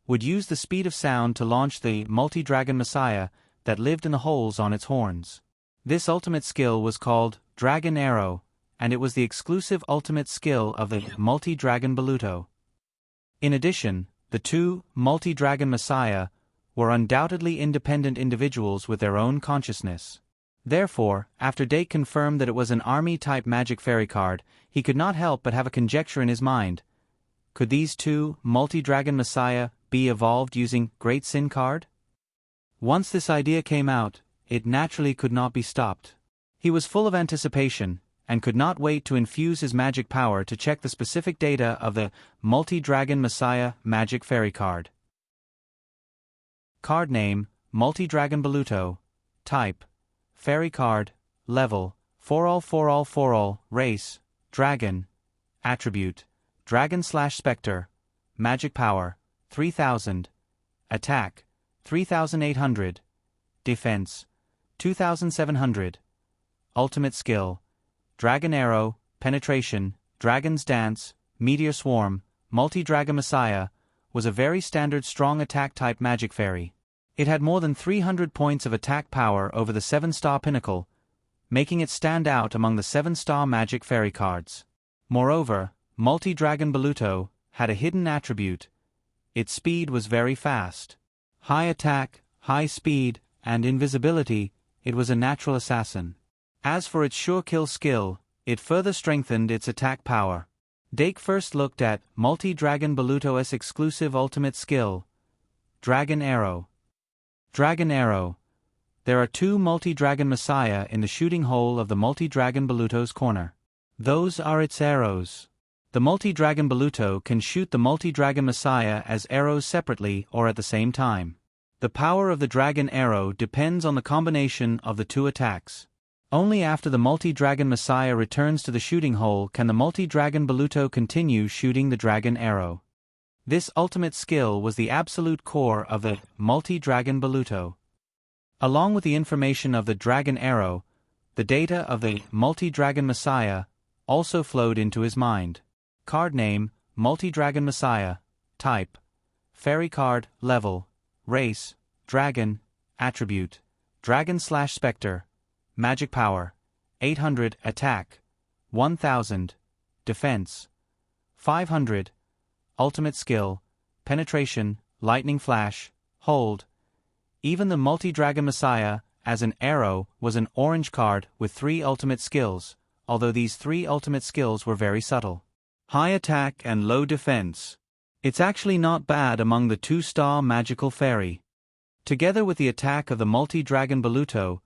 would use the speed of sound to launch the Multi-Dragon Messiah that lived in the holes on its horns. This ultimate skill was called Dragon Arrow, and it was the exclusive ultimate skill of the Multi-Dragon Baluto. In addition, the 2 Multi-Dragon Messiah were undoubtedly independent individuals with their own consciousness. Therefore, after Dake confirmed that it was an Army-type magic fairy card, he could not help but have a conjecture in his mind. Could these 2 Multi-Dragon Messiah be evolved using Great Sin card? Once this idea came out, it naturally could not be stopped. He was full of anticipation, and could not wait to infuse his magic power to check the specific data of the Multi-Dragon Messiah magic fairy card. Card name: Multi-Dragon Baluto. Type: Fairy card. Level: 4all. Race: Dragon. Attribute: Dragon/Spectre. Magic power: 3000. Attack: 3800. Defense: 2700. Ultimate skill: Dragon Arrow, Penetration, Dragon's Dance, Meteor Swarm. Multi-Dragon Messiah was a very standard strong attack-type magic fairy. It had more than 300 points of attack power over the 7-star pinnacle, making it stand out among the 7-star magic fairy cards. Moreover, Multi-Dragon Baluto had a hidden attribute. Its speed was very fast. High attack, high speed, and invisibility, it was a natural assassin. As for its sure kill skill, it further strengthened its attack power. Dake first looked at Multi-Dragon Baluto's exclusive ultimate skill, Dragon Arrow. Dragon Arrow. There are 2 Multi-Dragon Messiah in the shooting hole of the Multi-Dragon Baluto's corner. Those are its arrows. The multi-dragon Baluto can shoot the multi-dragon Messiah as arrows separately or at the same time. The power of the dragon arrow depends on the combination of the two attacks. Only after the multi-dragon Messiah returns to the shooting hole can the multi-dragon Baluto continue shooting the dragon arrow. This ultimate skill was the absolute core of the multi-dragon Baluto. Along with the information of the dragon arrow, the data of the multi-dragon Messiah also flowed into his mind. Card name, Multi-Dragon Messiah. Type, Fairy card. Level, Race, Dragon. Attribute, Dragon/Spectre. Magic power, 800. Attack, 1000. Defense, 500. Ultimate skill, Penetration, Lightning Flash, Hold. Even the Multi-Dragon Messiah, as an arrow, was an orange card with 3 ultimate skills, although these 3 ultimate skills were very subtle. High attack and low defense. It's actually not bad among the 2-star magical fairy. Together with the attack of the multi-dragon Baluto,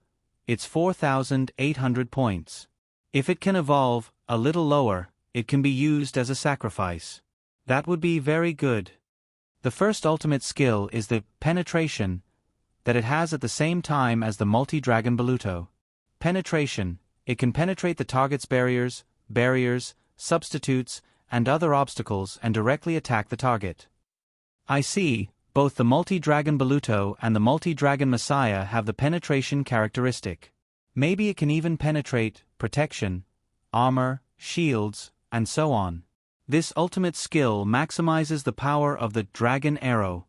it's 4,800 points. If it can evolve a little lower, it can be used as a sacrifice. That would be very good. The first ultimate skill is the penetration that it has at the same time as the multi-dragon Baluto. Penetration. It can penetrate the target's barriers, substitutes, and other obstacles and directly attack the target. I see, both the multi-dragon Baluto and the multi-dragon Messiah have the penetration characteristic. Maybe it can even penetrate protection, armor, shields, and so on. This ultimate skill maximizes the power of the dragon arrow.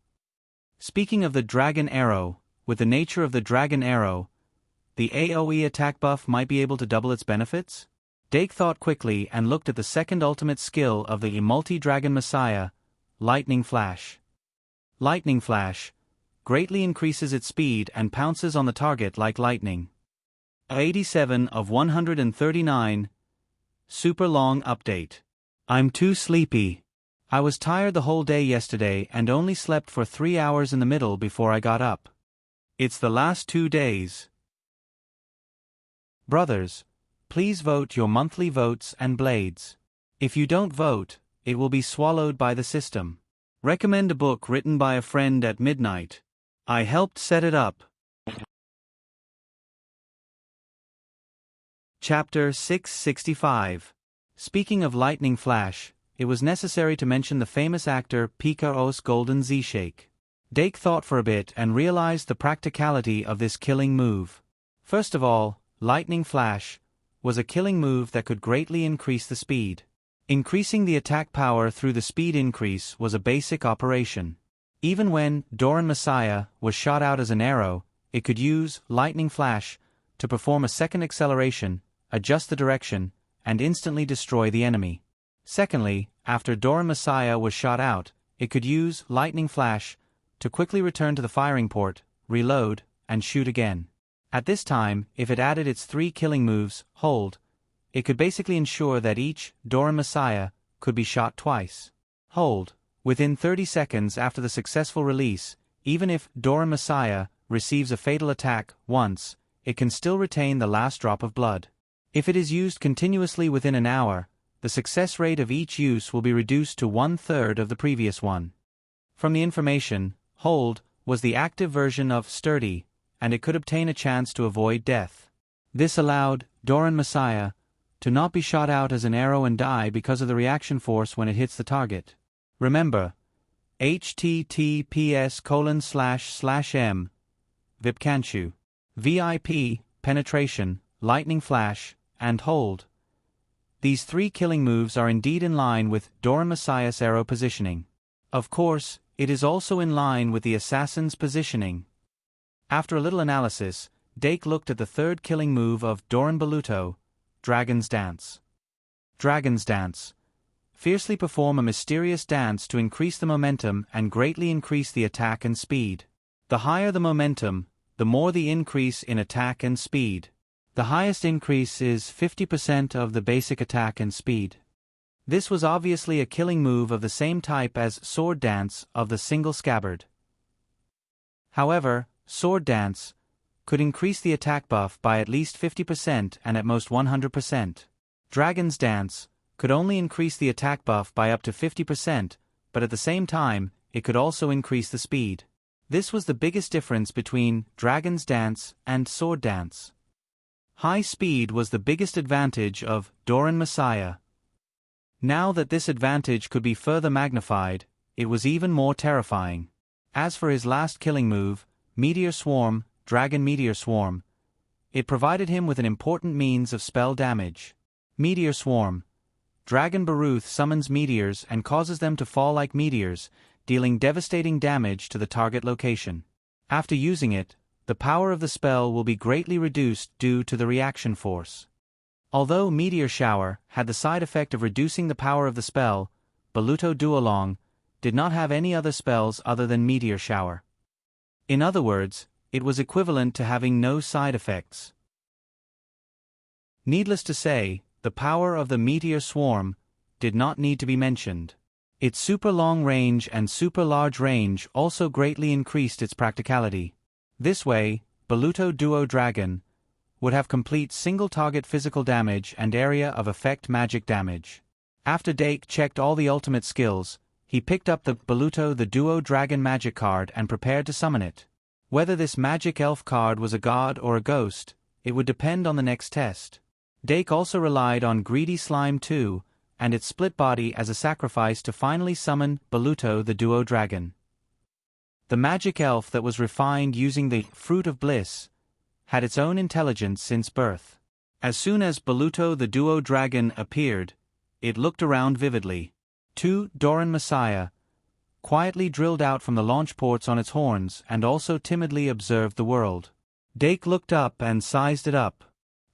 Speaking of the dragon arrow, with the nature of the dragon arrow, the AoE attack buff might be able to double its benefits? Dake thought quickly and looked at the second ultimate skill of the multi-dragon Messiah, Lightning Flash. Lightning Flash greatly increases its speed and pounces on the target like lightning. 87 of 139. Super long update. I'm too sleepy. I was tired the whole day yesterday and only slept for 3 hours in the middle before I got up. It's the last 2 days. Brothers, please vote your monthly votes and blades. If you don't vote, it will be swallowed by the system. Recommend a book written by a friend at midnight. I helped set it up. Chapter 665. Speaking of Lightning Flash, it was necessary to mention the famous actor Pika's Golden Z-Shake. Dake thought for a bit and realized the practicality of this killing move. First of all, Lightning Flash was a killing move that could greatly increase the speed. Increasing the attack power through the speed increase was a basic operation. Even when Doran Messiah was shot out as an arrow, it could use Lightning Flash to perform a second acceleration, adjust the direction, and instantly destroy the enemy. Secondly, after Doran Messiah was shot out, it could use Lightning Flash to quickly return to the firing port, reload, and shoot again. At this time, if it added its 3 killing moves, Hold, it could basically ensure that each Doran Messiah could be shot twice. Hold, within 30 seconds after the successful release, even if Doran Messiah receives a fatal attack once, it can still retain the last drop of blood. If it is used continuously within an hour, the success rate of each use will be reduced to 1/3 of the previous one. From the information, Hold was the active version of Sturdy, and it could obtain a chance to avoid death. This allowed Doran Messiah to not be shot out as an arrow and die because of the reaction force when it hits the target. Remember, https://m Vipkanchu. VIP, Penetration, Lightning Flash, and Hold. These 3 killing moves are indeed in line with Doran Messiah's arrow positioning. Of course, it is also in line with the assassin's positioning. After a little analysis, Dake looked at the third killing move of Doran Baluto, Dragon's Dance. Dragon's Dance. Fiercely perform a mysterious dance to increase the momentum and greatly increase the attack and speed. The higher the momentum, the more the increase in attack and speed. The highest increase is 50% of the basic attack and speed. This was obviously a killing move of the same type as Sword Dance of the single scabbard. However, Sword Dance could increase the attack buff by at least 50% and at most 100%. Dragon's Dance, could only increase the attack buff by up to 50%, but at the same time, it could also increase the speed. This was the biggest difference between Dragon's Dance and Sword Dance. High speed was the biggest advantage of Doran Messiah. Now that this advantage could be further magnified, it was even more terrifying. As for his last killing move, Meteor Swarm, Dragon Meteor Swarm, it provided him with an important means of spell damage. Meteor Swarm. Dragon Baruth summons meteors and causes them to fall like meteors, dealing devastating damage to the target location. After using it, the power of the spell will be greatly reduced due to the reaction force. Although Meteor Shower had the side effect of reducing the power of the spell, Baluto Duolong did not have any other spells other than Meteor Shower. In other words, it was equivalent to having no side effects. Needless to say, the power of the Meteor Swarm did not need to be mentioned. Its super long range and super large range also greatly increased its practicality. This way, Baluto Duo Dragon would have complete single-target physical damage and area of effect magic damage. After Dake checked all the ultimate skills, he picked up the Baluto the Duo Dragon magic card and prepared to summon it. Whether this magic elf card was a god or a ghost, it would depend on the next test. Dake also relied on Greedy Slime 2 and its split body as a sacrifice to finally summon Baluto the Duo Dragon. The magic elf that was refined using the Fruit of Bliss had its own intelligence since birth. As soon as Baluto the Duo Dragon appeared, it looked around vividly. 2 Doran Messiah quietly drilled out from the launch ports on its horns and also timidly observed the world. Dake looked up and sized it up.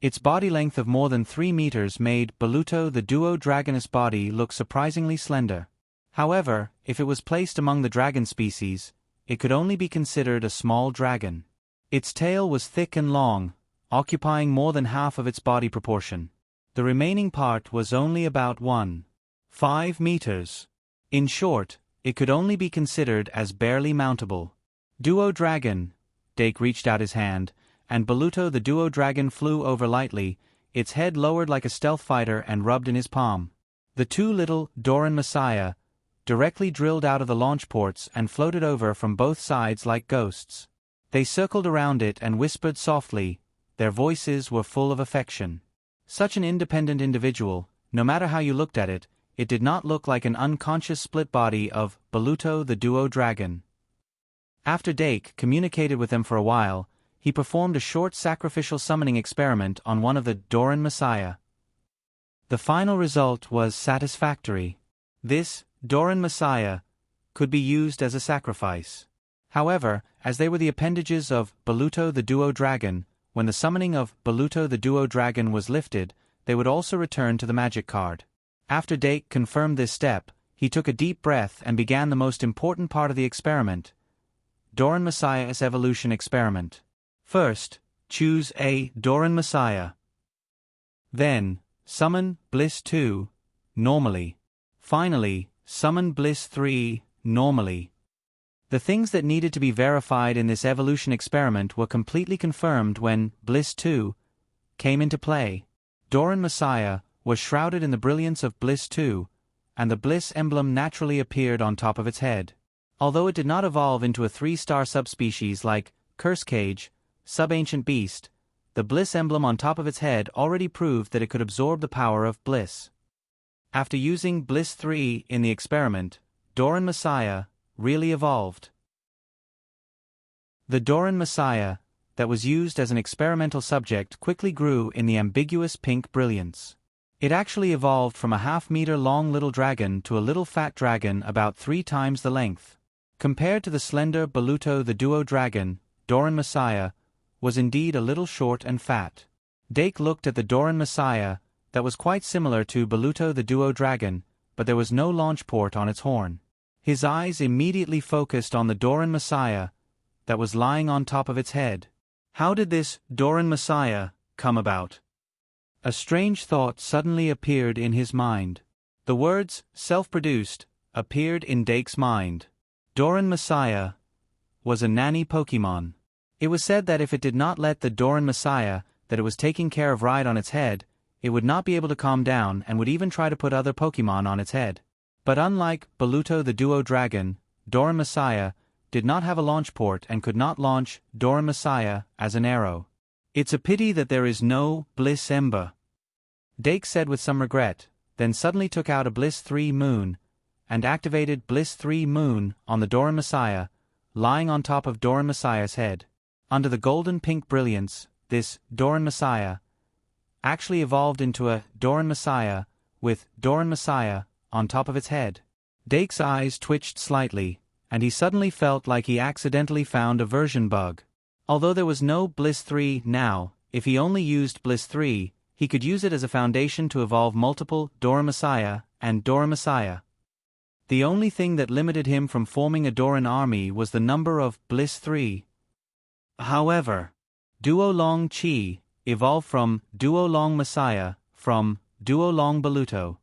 Its body length of more than 3 meters made Baluto the Duo Dragon's body look surprisingly slender. However, if it was placed among the dragon species, it could only be considered a small dragon. Its tail was thick and long, occupying more than half of its body proportion. The remaining part was only about 1.5 meters. In short, it could only be considered as barely mountable. Duo Dragon. Dake reached out his hand, and Baluto the Duo Dragon flew over lightly, its head lowered like a stealth fighter and rubbed in his palm. The 2 little Doran Messiah directly drilled out of the launch ports and floated over from both sides like ghosts. They circled around it and whispered softly. Their voices were full of affection. Such an independent individual, no matter how you looked at it, it did not look like an unconscious split body of Baluto the Duo Dragon. After Dake communicated with them for a while, he performed a short sacrificial summoning experiment on one of the Doran Messiah. The final result was satisfactory. This Doran Messiah could be used as a sacrifice. However, as they were the appendages of Baluto the Duo Dragon, when the summoning of Baluto the Duo Dragon was lifted, they would also return to the magic card. After Dake confirmed this step, he took a deep breath and began the most important part of the experiment. Doran Messiah's evolution experiment. First, choose a Doran Messiah. Then, summon Bliss 2, normally. Finally, summon Bliss 3, normally. The things that needed to be verified in this evolution experiment were completely confirmed when Bliss 2 came into play. Doran Messiah was shrouded in the brilliance of Bliss 2, and the Bliss emblem naturally appeared on top of its head. Although it did not evolve into a 3-star subspecies like Curse Cage, Sub-Ancient Beast, the Bliss emblem on top of its head already proved that it could absorb the power of Bliss. After using Bliss 3 in the experiment, Doran Messiah really evolved. The Doran Messiah that was used as an experimental subject quickly grew in the ambiguous pink brilliance. It actually evolved from a half-meter-long little dragon to a little fat dragon about 3 times the length. Compared to the slender Baluto the Duo Dragon, Doran Messiah was indeed a little short and fat. Dake looked at the Doran Messiah that was quite similar to Baluto the Duo Dragon, but there was no launch port on its horn. His eyes immediately focused on the Doran Messiah that was lying on top of its head. How did this Doran Messiah come about? A strange thought suddenly appeared in his mind. The words, self-produced, appeared in Dake's mind. Doran Messiah was a nanny Pokemon. It was said that if it did not let the Doran Messiah that it was taking care of ride on its head, it would not be able to calm down and would even try to put other Pokemon on its head. But unlike Baluto the Duo Dragon, Doran Messiah did not have a launch port and could not launch Doran Messiah as an arrow. "It's a pity that there is no Bliss Ember," Dake said with some regret, then suddenly took out a Bliss 3 Moon and activated Bliss 3 Moon on the Doran Messiah, lying on top of Doran Messiah's head. Under the golden pink brilliance, this Doran Messiah actually evolved into a Doran Messiah with Doran Messiah on top of its head. Dake's eyes twitched slightly, and he suddenly felt like he accidentally found a version bug. Although there was no Bliss 3 now, if he only used Bliss 3, he could use it as a foundation to evolve multiple Doran Messiah and Doran Messiah. The only thing that limited him from forming a Doran army was the number of Bliss 3. However, Duo Long Chi evolved from Duo Long Messiah from Duo Long Baluto.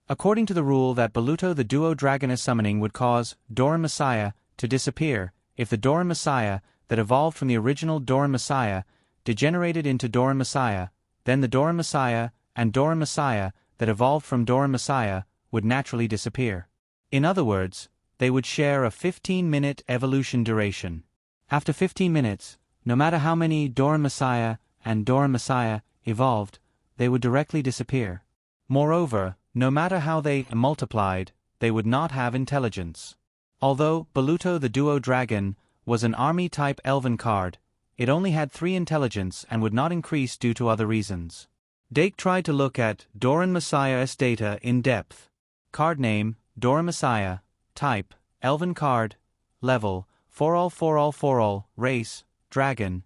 According to the rule that Baluto the Duo Dragoness summoning would cause Doran Messiah to disappear, if the Doran Messiah that evolved from the original Doran Messiah degenerated into Doran Messiah, then the Doran Messiah and Doran Messiah that evolved from Doran Messiah would naturally disappear. In other words, they would share a 15-minute evolution duration. After 15 minutes, no matter how many Doran Messiah and Doran Messiah evolved, they would directly disappear. Moreover, no matter how they multiplied, they would not have intelligence. Although Baluto the Duo Dragon was an army-type elven card, it only had 3 intelligence and would not increase due to other reasons. Dake tried to look at Doran Messiah's data in depth. Card name, Doran Messiah. Type, elven card. Level, 4all. Race, dragon.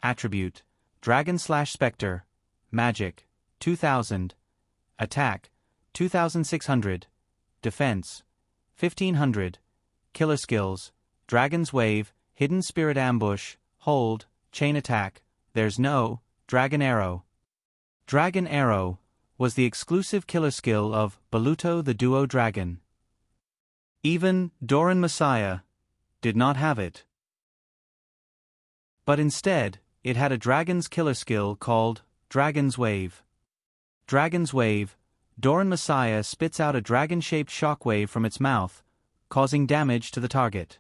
Attribute, dragon/specter. Magic, 2000. Attack, 2600. Defense, 1500. Killer skills, Dragon's Wave, Hidden Spirit Ambush, Hold, Chain Attack. There's no Dragon Arrow. Dragon Arrow was the exclusive killer skill of Baluto the Duo Dragon. Even Doran Messiah did not have it. But instead, it had a dragon's killer skill called Dragon's Wave. Dragon's Wave, Doran Messiah spits out a dragon-shaped shockwave from its mouth, causing damage to the target.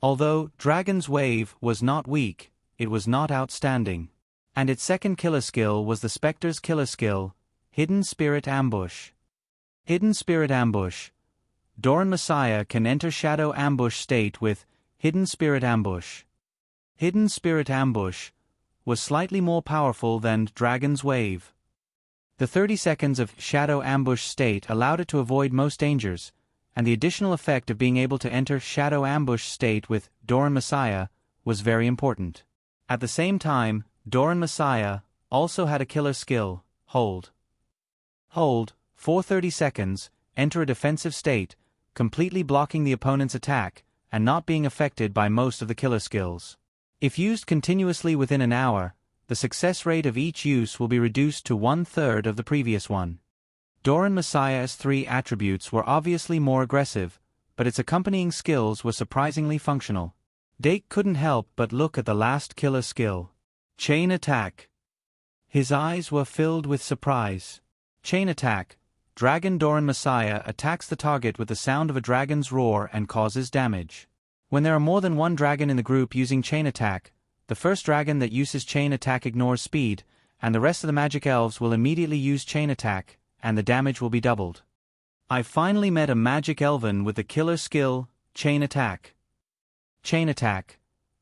Although Dragon's Wave was not weak, it was not outstanding. And its second killer skill was the Spectre's killer skill, Hidden Spirit Ambush. Hidden Spirit Ambush. Doran Messiah can enter Shadow Ambush state with Hidden Spirit Ambush. Hidden Spirit Ambush was slightly more powerful than Dragon's Wave. The 30 seconds of Shadow Ambush state allowed it to avoid most dangers, and the additional effect of being able to enter Shadow Ambush state with Doran Messiah was very important. At the same time, Doran Messiah also had a killer skill, Hold. Hold, for 30 seconds, enter a defensive state, completely blocking the opponent's attack, and not being affected by most of the killer skills. If used continuously within an hour, the success rate of each use will be reduced to 1/3 of the previous one. Doran Messiah's 3 attributes were obviously more aggressive, but its accompanying skills were surprisingly functional. Dake couldn't help but look at the last killer skill, Chain Attack. His eyes were filled with surprise. Chain Attack. Dragon Doran Messiah attacks the target with the sound of a dragon's roar and causes damage. When there are more than one dragon in the group using Chain Attack, the first dragon that uses Chain Attack ignores speed, and the rest of the magic elves will immediately use Chain Attack, and the damage will be doubled. I finally met a magic elven with the killer skill, Chain Attack. Chain Attack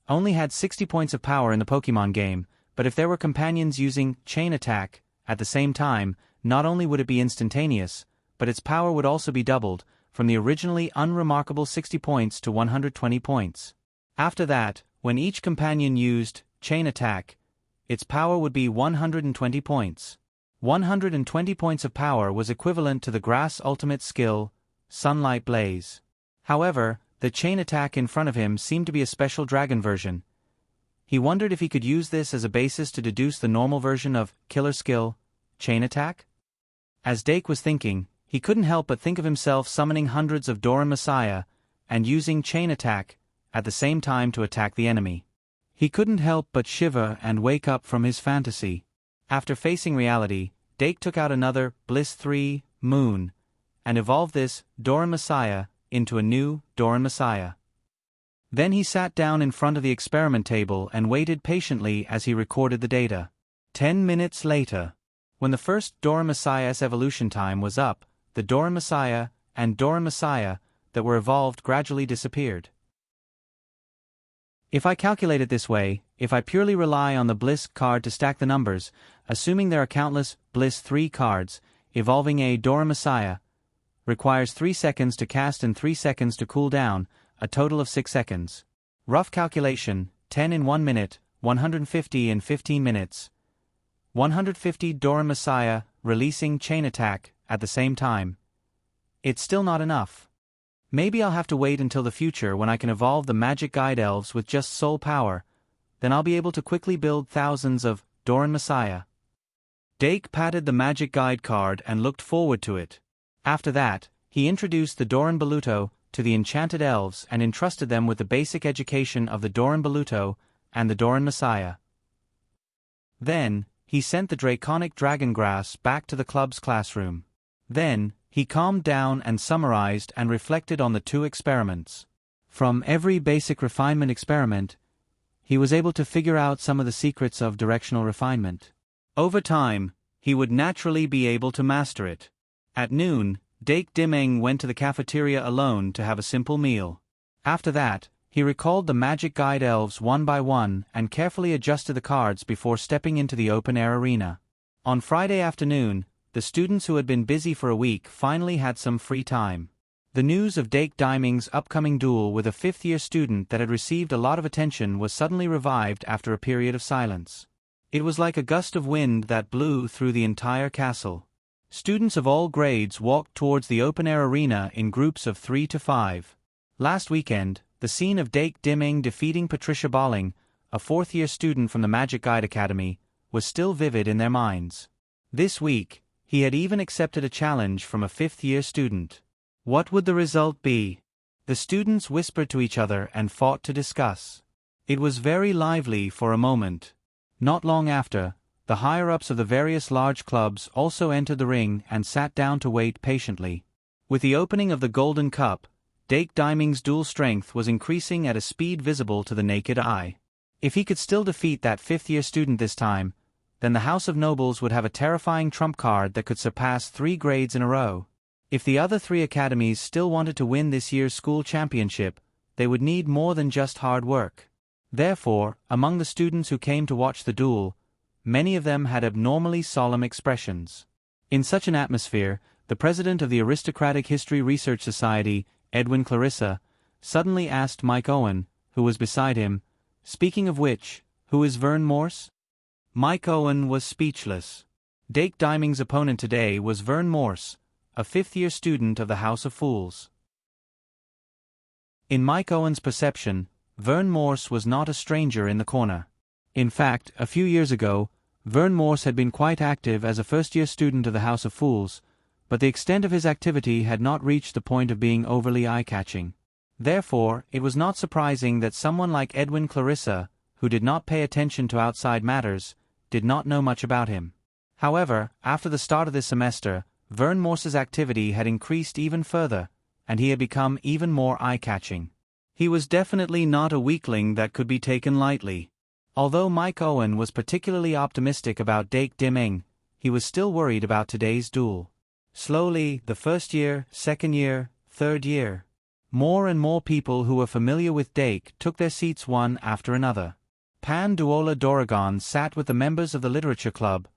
only had 60 points of power in the Pokemon game, but if there were companions using Chain Attack at the same time, not only would it be instantaneous, but its power would also be doubled, from the originally unremarkable 60 points to 120 points. After that, when each companion used Chain Attack, its power would be 120 points. 120 points of power was equivalent to the Grass ultimate skill, Sunlight Blaze. However, the Chain Attack in front of him seemed to be a special dragon version. He wondered if he could use this as a basis to deduce the normal version of killer skill, Chain Attack? As Dake was thinking, he couldn't help but think of himself summoning hundreds of Doran Messiah and using Chain Attack at the same time to attack the enemy. He couldn't help but shiver and wake up from his fantasy. After facing reality, Dake took out another Bliss 3 Moon and evolved this Doran Messiah into a new Doran Messiah. Then he sat down in front of the experiment table and waited patiently as he recorded the data. 10 minutes later, when the first Doran Messiah's evolution time was up, the Doran Messiah and Doran Messiah that were evolved gradually disappeared. If I calculate it this way, if I purely rely on the Bliss card to stack the numbers, assuming there are countless Bliss 3 cards, evolving a Doran Messiah requires 3 seconds to cast and 3 seconds to cool down, a total of 6 seconds. Rough calculation, 10 in 1 minute, 150 in 15 minutes. 150 Doran Messiah releasing chain attack at the same time. It's still not enough. Maybe I'll have to wait until the future when I can evolve the magic guide elves with just soul power, then I'll be able to quickly build thousands of Doran Messiah. Dake patted the magic guide card and looked forward to it. After that, he introduced the Doran Baluto to the enchanted elves and entrusted them with the basic education of the Doran Baluto and the Doran Messiah. Then, he sent the draconic dragon grass back to the club's classroom. Then, he calmed down and summarized and reflected on the 2 experiments. From every basic refinement experiment, he was able to figure out some of the secrets of directional refinement. Over time, he would naturally be able to master it. At noon, Dake Dimeng went to the cafeteria alone to have a simple meal. After that, he recalled the magic guide elves one by one and carefully adjusted the cards before stepping into the open-air arena. On Friday afternoon, the students who had been busy for a week finally had some free time. The news of Dake Dimeng's upcoming duel with a 5th-year student that had received a lot of attention was suddenly revived after a period of silence. It was like a gust of wind that blew through the entire castle. Students of all grades walked towards the open-air arena in groups of 3 to 5. Last weekend, the scene of Dake Dimeng defeating Patricia Bolling, a 4th-year student from the Magic Guide Academy, was still vivid in their minds. This week, he had even accepted a challenge from a 5th-year student. What would the result be? The students whispered to each other and fought to discuss. It was very lively for a moment. Not long after, the higher-ups of the various large clubs also entered the ring and sat down to wait patiently. With the opening of the Golden Cup, Dake Dimeng's dual strength was increasing at a speed visible to the naked eye. If he could still defeat that 5th-year student this time, then the House of Nobles would have a terrifying trump card that could surpass 3 grades in a row. If the other 3 academies still wanted to win this year's school championship, they would need more than just hard work. Therefore, among the students who came to watch the duel, many of them had abnormally solemn expressions. In such an atmosphere, the president of the Aristocratic History Research Society, Edwin Clarissa, suddenly asked Mike Owen, who was beside him, "Speaking of which, who is Vern Morse?" Mike Owen was speechless. Dake Dimeng's opponent today was Vern Morse, a 5th-year student of the House of Fools. In Mike Owen's perception, Vern Morse was not a stranger in the corner. In fact, a few years ago, Vern Morse had been quite active as a 1st-year student of the House of Fools, but the extent of his activity had not reached the point of being overly eye-catching. Therefore, it was not surprising that someone like Edwin Clarissa, who did not pay attention to outside matters, did not know much about him. However, after the start of this semester, Vern Morse's activity had increased even further, and he had become even more eye-catching. He was definitely not a weakling that could be taken lightly. Although Mike Owen was particularly optimistic about Dake Dimeng, he was still worried about today's duel. Slowly, the 1st year, 2nd year, 3rd year. More and more people who were familiar with Dake took their seats one after another. Pan Duola Doragon sat with the members of the Literature Club,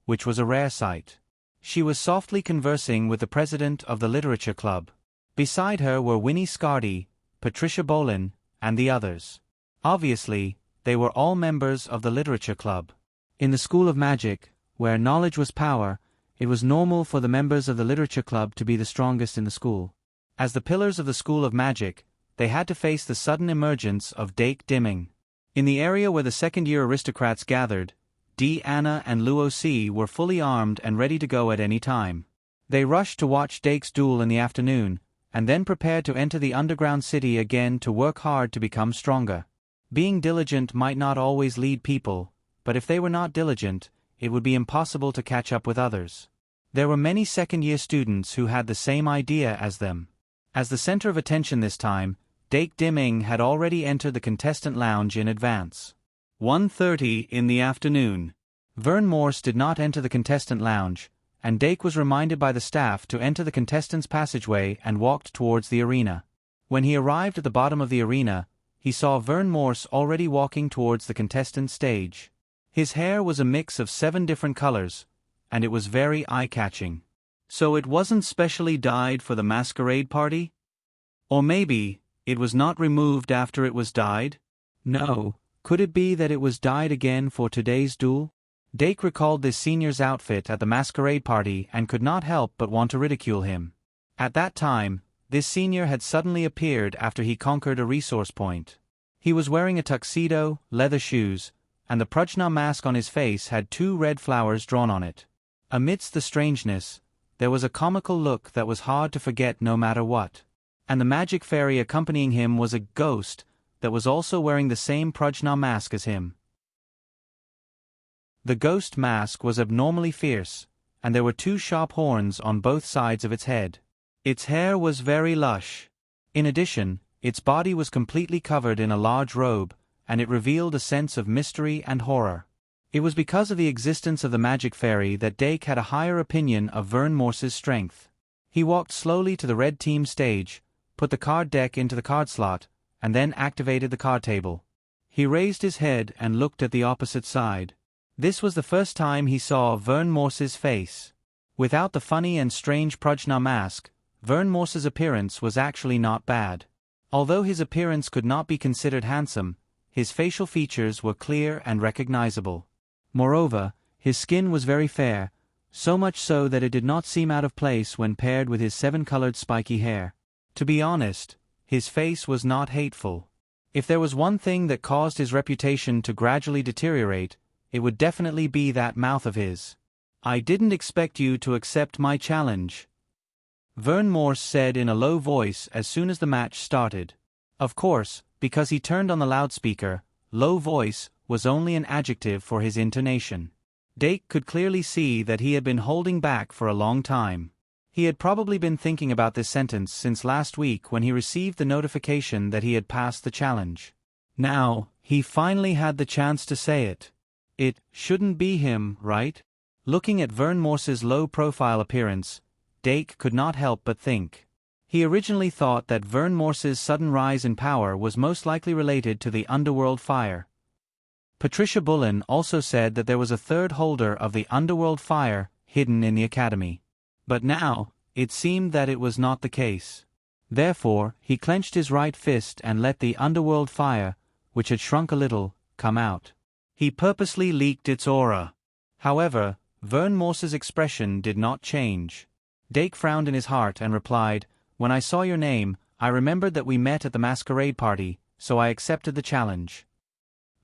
which was a rare sight. She was softly conversing with the president of the Literature Club. Beside her were Winnie Scardy, Patricia Bolin, and the others. Obviously, they were all members of the Literature Club. In the School of Magic, where knowledge was power, it was normal for the members of the Literature Club to be the strongest in the school. As the pillars of the School of Magic, they had to face the sudden emergence of Dake Dimeng. In the area where the 2nd-year aristocrats gathered, Dee Anna and Luo Si were fully armed and ready to go at any time. They rushed to watch Dake's duel in the afternoon, and then prepared to enter the underground city again to work hard to become stronger. Being diligent might not always lead people, but if they were not diligent, it would be impossible to catch up with others. There were many second-year students who had the same idea as them. As the center of attention this time, Dake Dimming had already entered the contestant lounge in advance. 1:30 in the afternoon. Vern Morse did not enter the contestant lounge, and Dake was reminded by the staff to enter the contestants' passageway and walked towards the arena. When he arrived at the bottom of the arena, he saw Vern Morse already walking towards the contestant stage. His hair was a mix of 7 different colors, and it was very eye-catching. So it wasn't specially dyed for the masquerade party? Or maybe, it was not removed after it was dyed? No, could it be that it was dyed again for today's duel? Dake recalled this senior's outfit at the masquerade party and could not help but want to ridicule him. At that time, this senior had suddenly appeared after he conquered a resource point. He was wearing a tuxedo, leather shoes, and the Prajna mask on his face had 2 red flowers drawn on it. Amidst the strangeness, there was a comical look that was hard to forget no matter what. And the magic fairy accompanying him was a ghost that was also wearing the same Prajna mask as him. The ghost mask was abnormally fierce, and there were 2 sharp horns on both sides of its head. Its hair was very lush. In addition, its body was completely covered in a large robe, and it revealed a sense of mystery and horror. It was because of the existence of the magic fairy that Dake had a higher opinion of Vern Morse's strength. He walked slowly to the red team stage, put the card deck into the card slot, and then activated the card table. He raised his head and looked at the opposite side. This was the first time he saw Vern Morse's face. Without the funny and strange Prajna mask, Vern Morse's appearance was actually not bad. Although his appearance could not be considered handsome, his facial features were clear and recognizable. Moreover, his skin was very fair, so much so that it did not seem out of place when paired with his 7-colored spiky hair. To be honest, his face was not hateful. If there was one thing that caused his reputation to gradually deteriorate, it would definitely be that mouth of his. "I didn't expect you to accept my challenge," Vern Morse said in a low voice as soon as the match started. Of course, because he turned on the loudspeaker, low voice was only an adjective for his intonation. Dake could clearly see that he had been holding back for a long time. He had probably been thinking about this sentence since last week when he received the notification that he had passed the challenge. Now, he finally had the chance to say it. It shouldn't be him, right? Looking at Vern Morse's low-profile appearance, Dake could not help but think. He originally thought that Vern Morse's sudden rise in power was most likely related to the underworld fire. Patricia Bullen also said that there was a 3rd holder of the underworld fire hidden in the academy. But now, it seemed that it was not the case. Therefore, he clenched his right fist and let the underworld fire, which had shrunk a little, come out. He purposely leaked its aura. However, Vern Morse's expression did not change. Dake frowned in his heart and replied, "When I saw your name, I remembered that we met at the masquerade party, so I accepted the challenge."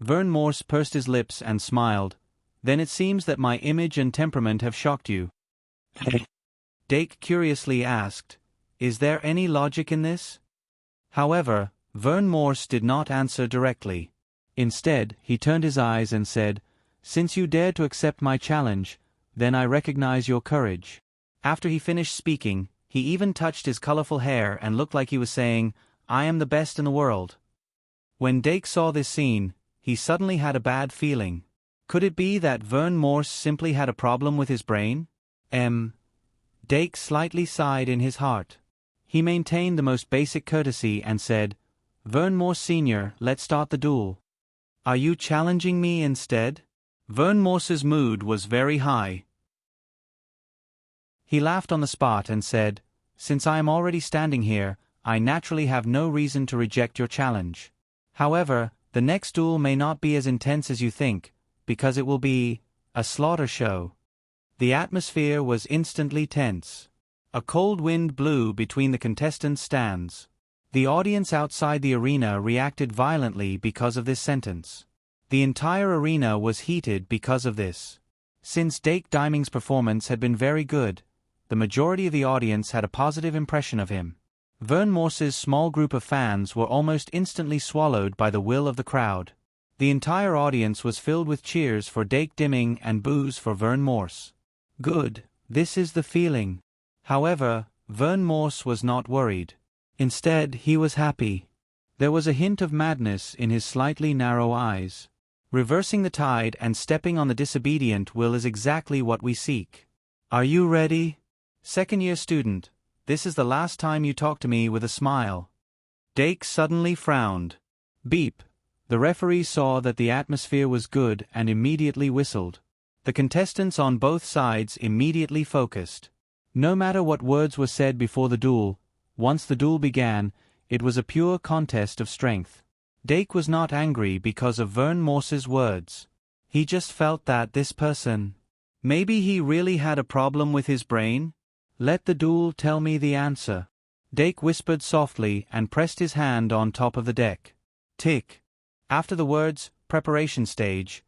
Vern Morse pursed his lips and smiled. "Then it seems that my image and temperament have shocked you." Dake curiously asked, "Is there any logic in this?" However, Vern Morse did not answer directly. Instead, he turned his eyes and said, "Since you dared to accept my challenge, then I recognize your courage." After he finished speaking, he even touched his colorful hair and looked like he was saying, "I am the best in the world." When Dake saw this scene, he suddenly had a bad feeling. Could it be that Vern Morse simply had a problem with his brain? Dake slightly sighed in his heart. He maintained the most basic courtesy and said, "Vern Morse Sr., let's start the duel." "Are you challenging me instead?" Vern Morse's mood was very high. He laughed on the spot and said, "Since I am already standing here, I naturally have no reason to reject your challenge. However, the next duel may not be as intense as you think, because it will be a slaughter show." The atmosphere was instantly tense. A cold wind blew between the contestants' stands. The audience outside the arena reacted violently because of this sentence. The entire arena was heated because of this. Since Dake Diming's performance had been very good, the majority of the audience had a positive impression of him. Vern Morse's small group of fans were almost instantly swallowed by the will of the crowd. The entire audience was filled with cheers for Dake Dimming and boos for Vern Morse. Good, this is the feeling. However, Vern Morse was not worried. Instead, he was happy. There was a hint of madness in his slightly narrow eyes. Reversing the tide and stepping on the disobedient will is exactly what we seek. Are you ready? Second-year student, this is the last time you talk to me with a smile. Dake suddenly frowned. Beep. The referee saw that the atmosphere was good and immediately whistled. The contestants on both sides immediately focused. No matter what words were said before the duel, once the duel began, it was a pure contest of strength. Dake was not angry because of Vern Morse's words. He just felt that this person, maybe he really had a problem with his brain? Let the duel tell me the answer. Dake whispered softly and pressed his hand on top of the deck. Tick. After the words, preparation stage,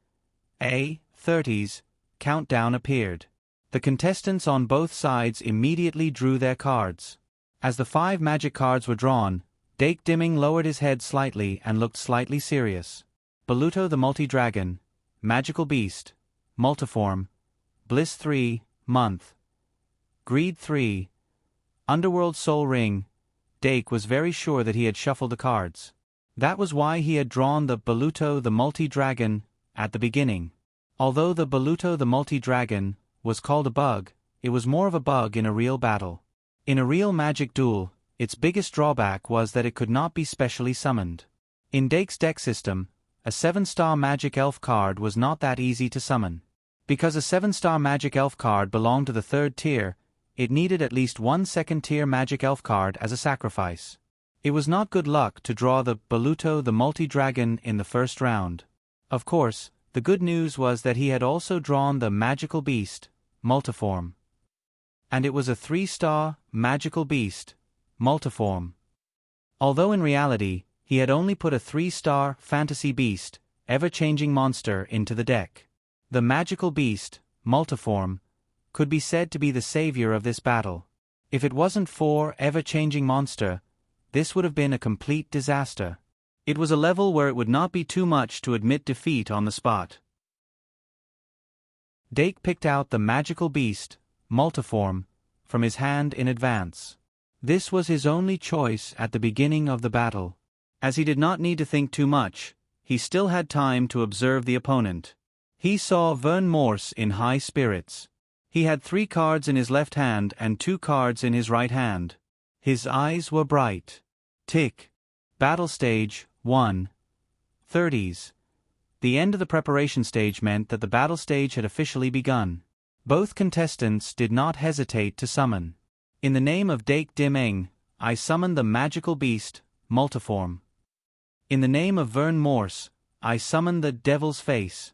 A30's, countdown appeared. The contestants on both sides immediately drew their cards. As the 5 magic cards were drawn, Dake Dimming lowered his head slightly and looked slightly serious. Baluto the Multi-Dragon, Magical Beast, Multiform, Bliss 3, Month, Greed 3, Underworld Soul Ring. Dake was very sure that he had shuffled the cards. That was why he had drawn the Baluto the Multi-Dragon at the beginning. Although the Baluto the Multi-Dragon was called a bug, it was more of a bug in a real battle. In a real magic duel, its biggest drawback was that it could not be specially summoned. In Dake's deck system, a 7-star Magic Elf card was not that easy to summon. Because a 7-star Magic Elf card belonged to the 3rd tier, it needed at least one 2nd-tier Magic Elf card as a sacrifice. It was not good luck to draw the Baluto the Multi-Dragon in the first round. Of course, the good news was that he had also drawn the Magical Beast, Multiform. And it was a 3-star Magical Beast, Multiform. Although in reality, he had only put a 3-star Fantasy Beast, ever-changing monster into the deck. The Magical Beast, Multiform, could be said to be the savior of this battle. If it wasn't for ever-changing monster, this would have been a complete disaster. It was a level where it would not be too much to admit defeat on the spot. Dake picked out the Magical Beast, Multiform, from his hand in advance. This was his only choice at the beginning of the battle. As he did not need to think too much, he still had time to observe the opponent. He saw Vern Morse in high spirits. He had 3 cards in his left hand and 2 cards in his right hand. His eyes were bright. Tick. Battle stage 1. 30's. The end of the preparation stage meant that the battle stage had officially begun. Both contestants did not hesitate to summon. In the name of Dake Dimming, I summon the Magical Beast, Multiform. In the name of Vern Morse, I summon the Devil's Face.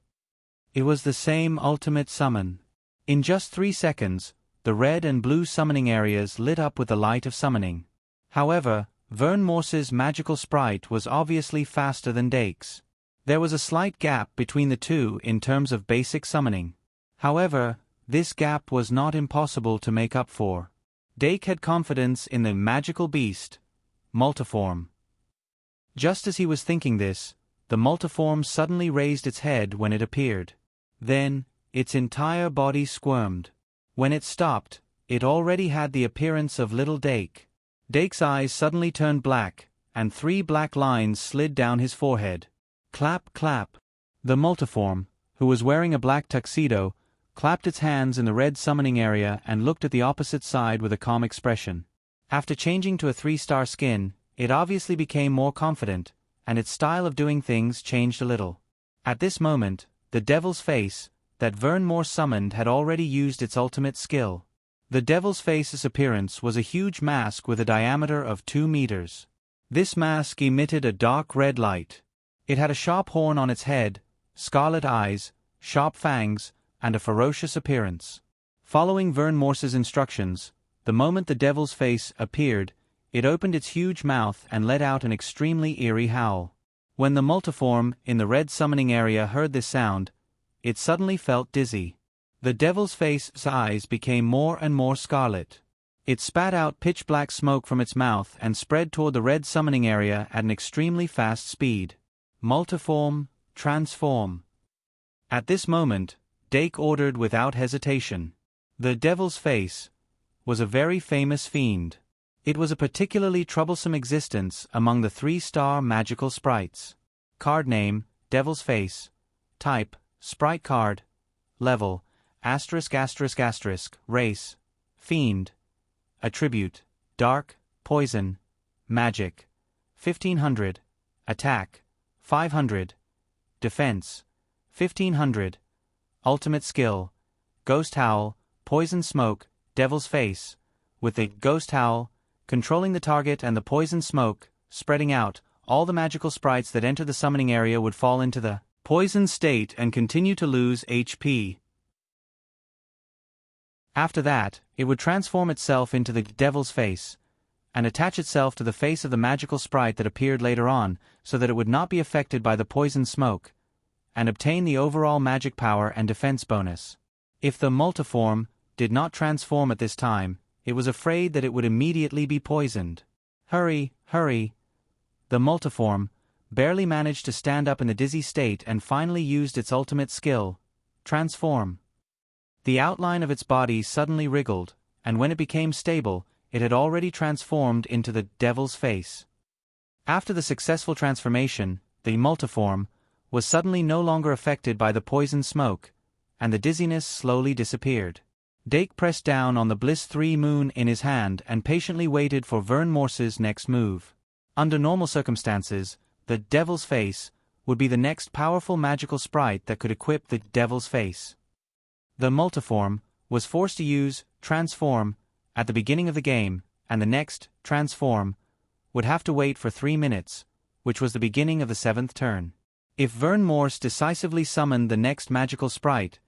It was the same ultimate summon. In just 3 seconds, the red and blue summoning areas lit up with the light of summoning. However, Vern Morse's magical sprite was obviously faster than Dake's. There was a slight gap between the two in terms of basic summoning. However, this gap was not impossible to make up for. Dake had confidence in the Magical Beast, Multiform. Just as he was thinking this, the Multiform suddenly raised its head when it appeared. Then, its entire body squirmed. When it stopped, it already had the appearance of little Dake. Dake's eyes suddenly turned black, and 3 black lines slid down his forehead. Clap, clap. The Multiform, who was wearing a black tuxedo, clapped its hands in the red summoning area and looked at the opposite side with a calm expression. After changing to a 3-star skin, it obviously became more confident, and its style of doing things changed a little. At this moment, the Devil's Face, that Vern Morse summoned, had already used its ultimate skill. The Devil's Face's appearance was a huge mask with a diameter of 2 meters. This mask emitted a dark red light. It had a sharp horn on its head, scarlet eyes, sharp fangs, and a ferocious appearance. Following Vern Morse's instructions, the moment the Devil's Face appeared, it opened its huge mouth and let out an extremely eerie howl. When the Multiform in the red summoning area heard this sound, it suddenly felt dizzy. The Devil's Face's eyes became more and more scarlet. It spat out pitch-black smoke from its mouth and spread toward the red summoning area at an extremely fast speed. Multiform, transform. At this moment, Dake ordered without hesitation. The Devil's Face was a very famous fiend. It was a particularly troublesome existence among the 3-star magical sprites. Card name, Devil's Face. Type, Sprite card. Level, ****. Race, Fiend. Attribute, Dark, Poison. Magic, 1500. Attack, 500. Defense, 1500. Ultimate skill, Ghost Howl, Poison Smoke, Devil's Face, with the Ghost Howl controlling the target and the poison smoke spreading out. All the magical sprites that enter the summoning area would fall into the poison state and continue to lose HP. After that, it would transform itself into the Devil's Face and attach itself to the face of the magical sprite that appeared later on, so that it would not be affected by the poison smoke, and obtain the overall magic power and defense bonus. If the multiform did not transform at this time, it was afraid that it would immediately be poisoned. Hurry, hurry! The multiform barely managed to stand up in the dizzy state and finally used its ultimate skill, transform. The outline of its body suddenly wriggled, and when it became stable, it had already transformed into the Devil's Face. After the successful transformation, the multiform was suddenly no longer affected by the poison smoke, and the dizziness slowly disappeared. Dake pressed down on the Bliss 3 moon in his hand and patiently waited for Vern Morse's next move. Under normal circumstances, the Devil's Face would be the next powerful magical sprite that could equip the Devil's Face. The multiform was forced to use transform at the beginning of the game, and the next transform would have to wait for 3 minutes, which was the beginning of the 7th turn. If Vern Morse decisively summoned the next magical sprite,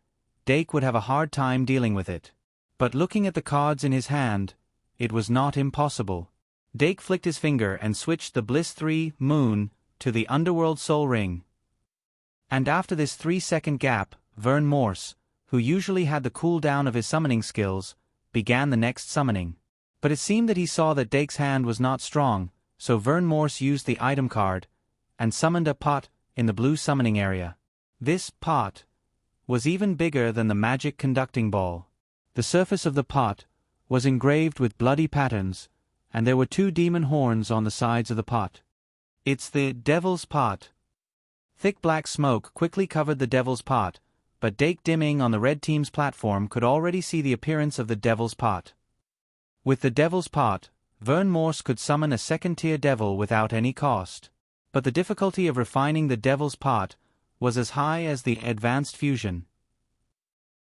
Dake would have a hard time dealing with it. But looking at the cards in his hand, it was not impossible. Dake flicked his finger and switched the Bliss 3 moon to the Underworld Soul Ring. And after this 3-second gap, Vern Morse, who usually had the cooldown of his summoning skills, began the next summoning. But it seemed that he saw that Dake's hand was not strong, so Vern Morse used the item card and summoned a pot in the blue summoning area. This pot was even bigger than the magic conducting ball. The surface of the pot was engraved with bloody patterns, and there were 2 demon horns on the sides of the pot. It's the Devil's Pot. Thick black smoke quickly covered the Devil's Pot, but Dake, dimming on the red team's platform, could already see the appearance of the Devil's Pot. With the Devil's Pot, Vern Morse could summon a 2nd-tier devil without any cost. But the difficulty of refining the Devil's Pot was as high as the Advanced Fusion.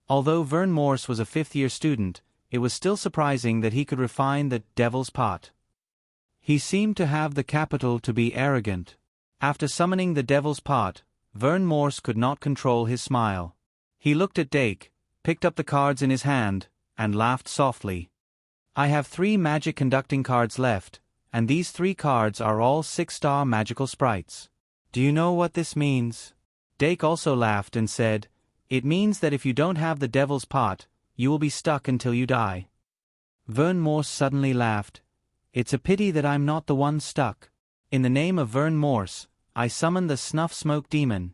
Although Vern Morse was a 5th-year student, it was still surprising that he could refine the Devil's Pot. He seemed to have the capital to be arrogant. After summoning the Devil's Pot, Vern Morse could not control his smile. He looked at Dake, picked up the cards in his hand, and laughed softly. I have 3 magic conducting cards left, and these 3 cards are all 6-star magical sprites. Do you know what this means? Dake also laughed and said, It means that if you don't have the Devil's Pot, you will be stuck until you die. Vern Morse suddenly laughed. It's a pity that I'm not the one stuck. In the name of Vern Morse, I summon the Snuff Smoke Demon.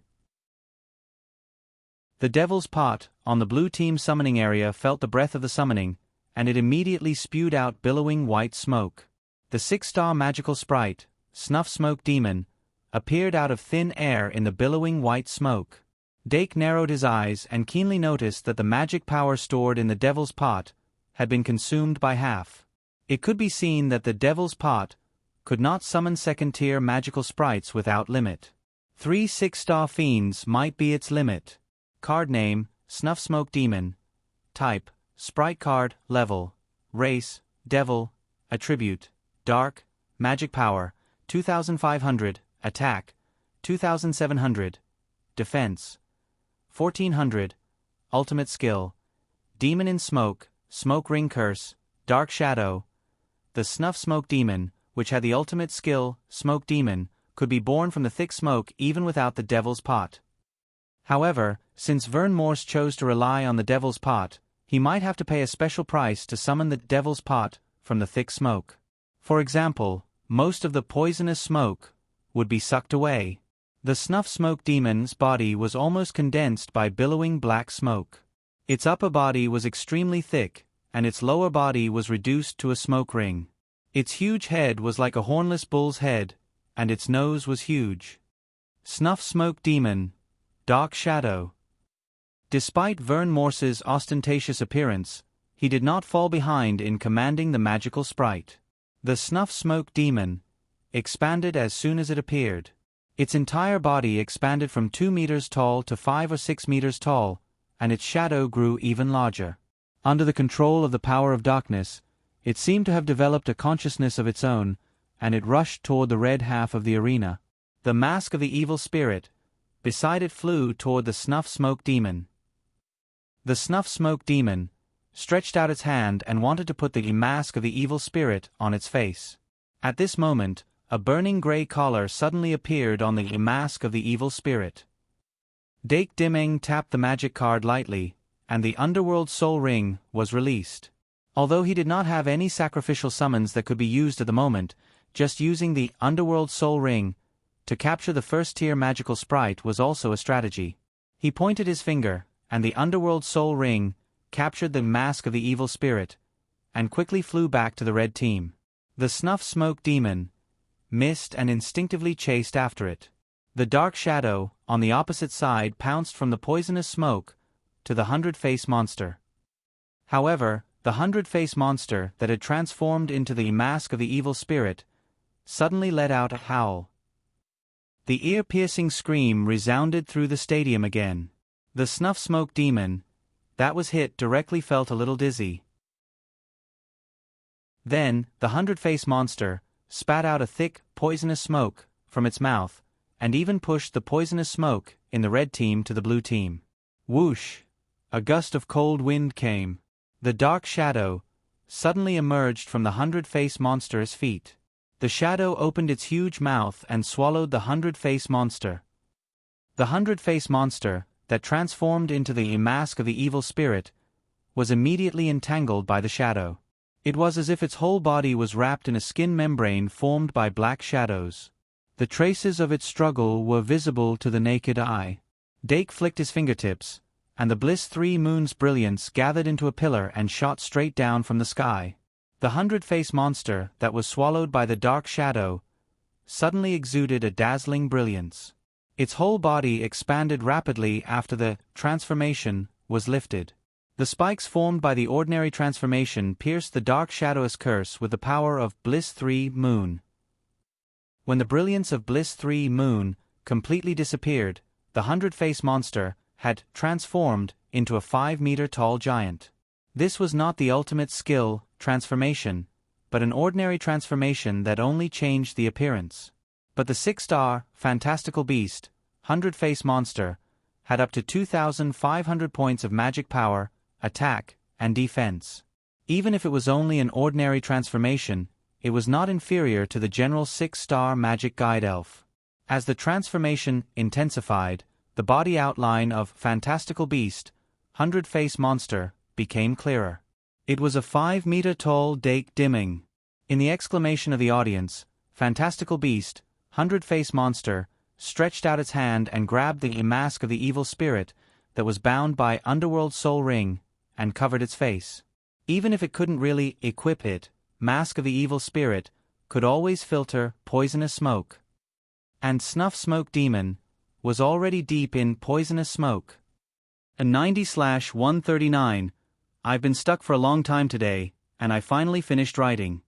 The Devil's Pot, on the blue team summoning area, felt the breath of the summoning, and it immediately spewed out billowing white smoke. The 6-star magical sprite, Snuff Smoke Demon, appeared out of thin air in the billowing white smoke. Dake narrowed his eyes and keenly noticed that the magic power stored in the Devil's Pot had been consumed by half. It could be seen that the Devil's Pot could not summon 2nd-tier magical sprites without limit. 3 6-star fiends might be its limit. Card name, Snuff Smoke Demon. Type, Sprite card. Level, Race, Devil. Attribute, Dark. Magic power, 2500. Attack, 2700. Defense, 1400. Ultimate skill, Demon in Smoke, Smoke Ring Curse, Dark Shadow. The Snuff Smoke Demon, which had the ultimate skill, Smoke Demon, could be born from the thick smoke even without the Devil's Pot. However, since Vern Morse chose to rely on the Devil's Pot, he might have to pay a special price to summon the Devil's Pot from the thick smoke. For example, most of the poisonous smoke would be sucked away. The snuff smoke demon's body was almost condensed by billowing black smoke. Its upper body was extremely thick, and its lower body was reduced to a smoke ring. Its huge head was like a hornless bull's head, and its nose was huge. Snuff smoke demon, dark shadow. Despite Vern Morse's ostentatious appearance, he did not fall behind in commanding the magical sprite. The snuff smoke demon expanded as soon as it appeared. Its entire body expanded from 2 meters tall to 5 or 6 meters tall, and its shadow grew even larger. Under the control of the power of darkness, it seemed to have developed a consciousness of its own, and it rushed toward the red half of the arena. The mask of the evil spirit, beside it, flew toward the snuff smoke demon. The snuff smoke demon stretched out its hand and wanted to put the mask of the evil spirit on its face. At this moment, a burning gray collar suddenly appeared on the mask of the evil spirit. Dake Dimming tapped the magic card lightly, and the underworld soul ring was released. Although he did not have any sacrificial summons that could be used at the moment, just using the underworld soul ring to capture the first-tier magical sprite was also a strategy. He pointed his finger, and the underworld soul ring captured the mask of the evil spirit, and quickly flew back to the red team. The snuff smoke demon missed and instinctively chased after it. The dark shadow, on the opposite side, pounced from the poisonous smoke to the 100-face monster. However, the 100-face monster that had transformed into the mask of the evil spirit suddenly let out a howl. The ear-piercing scream resounded through the stadium again. The snuff smoke demon that was hit directly felt a little dizzy. Then, the 100-face monster spat out a thick, poisonous smoke from its mouth, and even pushed the poisonous smoke in the red team to the blue team. Whoosh! A gust of cold wind came. The dark shadow suddenly emerged from the 100-face monster's feet. The shadow opened its huge mouth and swallowed the 100-face monster. The 100-face monster, that transformed into the mask of the evil spirit, was immediately entangled by the shadow. It was as if its whole body was wrapped in a skin membrane formed by black shadows. The traces of its struggle were visible to the naked eye. Dake flicked his fingertips, and the Bliss 3 moon's brilliance gathered into a pillar and shot straight down from the sky. The 100-face monster that was swallowed by the dark shadow suddenly exuded a dazzling brilliance. Its whole body expanded rapidly after the transformation was lifted. The spikes formed by the ordinary transformation pierced the dark shadow's curse with the power of Bliss 3 moon. When the brilliance of Bliss 3 moon completely disappeared, the 100-face monster had transformed into a 5-meter-tall giant. This was not the ultimate skill transformation, but an ordinary transformation that only changed the appearance. But the 6-star, fantastical beast, 100-face monster, had up to 2,500 points of magic power, attack, and defense. Even if it was only an ordinary transformation, it was not inferior to the general 6-star magic guide elf. As the transformation intensified, the body outline of fantastical beast, 100-face monster, became clearer. It was a 5-meter-tall Dake Dimming. In the exclamation of the audience, fantastical beast, 100-face monster, stretched out its hand and grabbed the mask of the evil spirit that was bound by underworld soul ring and covered its face. Even if it couldn't really equip it, mask of the evil spirit could always filter poisonous smoke. And snuff smoke demon was already deep in poisonous smoke. A 90/139. I've been stuck for a long time today, and I finally finished writing.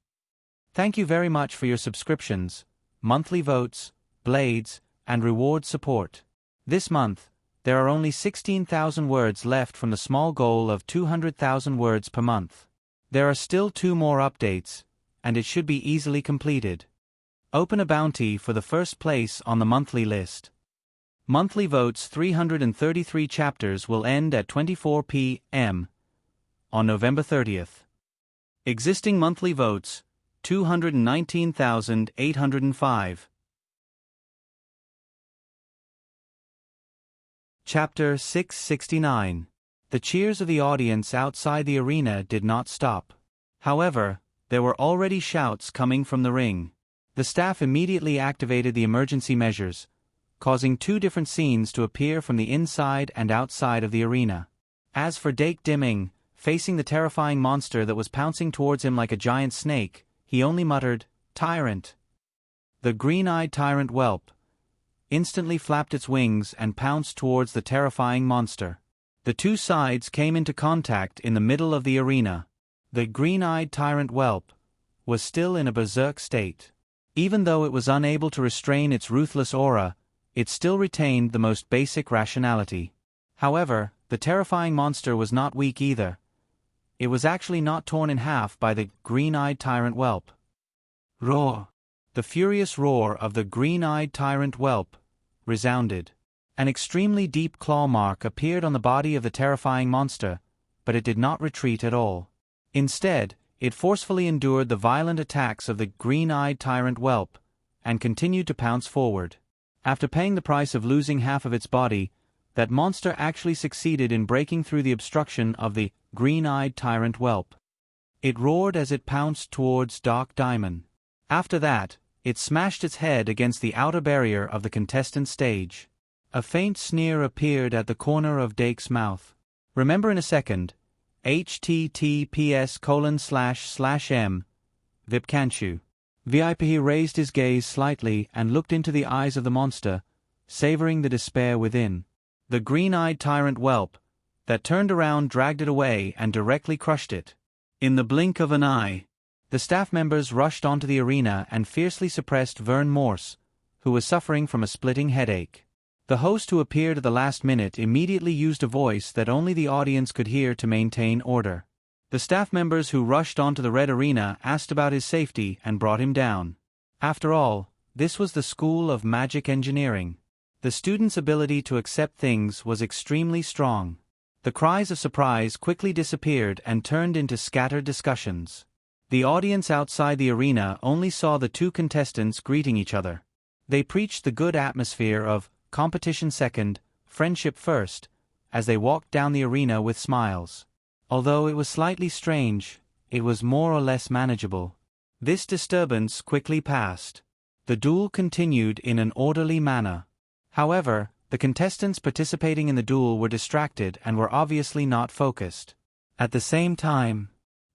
Thank you very much for your subscriptions, monthly votes, blades, and reward support. This month, there are only 16,000 words left from the small goal of 200,000 words per month. There are still 2 more updates, and it should be easily completed. Open a bounty for the first place on the monthly list. Monthly votes 333 chapters will end at 24 p.m. on November 30th. Existing monthly votes 219,805. Chapter 669. The cheers of the audience outside the arena did not stop. However, there were already shouts coming from the ring. The staff immediately activated the emergency measures, causing two different scenes to appear from the inside and outside of the arena. As for Dake Dimming, facing the terrifying monster that was pouncing towards him like a giant snake, he only muttered, "Tyrant!" The green-eyed tyrant whelp instantly flapped its wings and pounced towards the terrifying monster. The two sides came into contact in the middle of the arena. The green-eyed tyrant whelp was still in a berserk state. Even though it was unable to restrain its ruthless aura, it still retained the most basic rationality. However, the terrifying monster was not weak either. It was actually not torn in half by the green-eyed tyrant whelp. Roar! The furious roar of the green-eyed tyrant whelp resounded. An extremely deep claw mark appeared on the body of the terrifying monster, but it did not retreat at all. Instead, it forcefully endured the violent attacks of the green-eyed tyrant whelp, and continued to pounce forward. After paying the price of losing half of its body, that monster actually succeeded in breaking through the obstruction of the green-eyed tyrant whelp. It roared as it pounced towards Dark Diamond. After that, it smashed its head against the outer barrier of the contestant stage. A faint sneer appeared at the corner of Dake's mouth. "Remember in a second. https://m. VIP can't you?" VIP raised his gaze slightly and looked into the eyes of the monster, savoring the despair within. The green-eyed tyrant whelp that turned around dragged it away and directly crushed it. In the blink of an eye, the staff members rushed onto the arena and fiercely suppressed Vern Morse, who was suffering from a splitting headache. The host, who appeared at the last minute, immediately used a voice that only the audience could hear to maintain order. The staff members who rushed onto the red arena asked about his safety and brought him down. After all, this was the School of Magic Engineering. The students' ability to accept things was extremely strong. The cries of surprise quickly disappeared and turned into scattered discussions. The audience outside the arena only saw the two contestants greeting each other. They preached the good atmosphere of competition second, friendship first, as they walked down the arena with smiles. Although it was slightly strange, it was more or less manageable. This disturbance quickly passed. The duel continued in an orderly manner. However, the contestants participating in the duel were distracted and were obviously not focused. At the same time,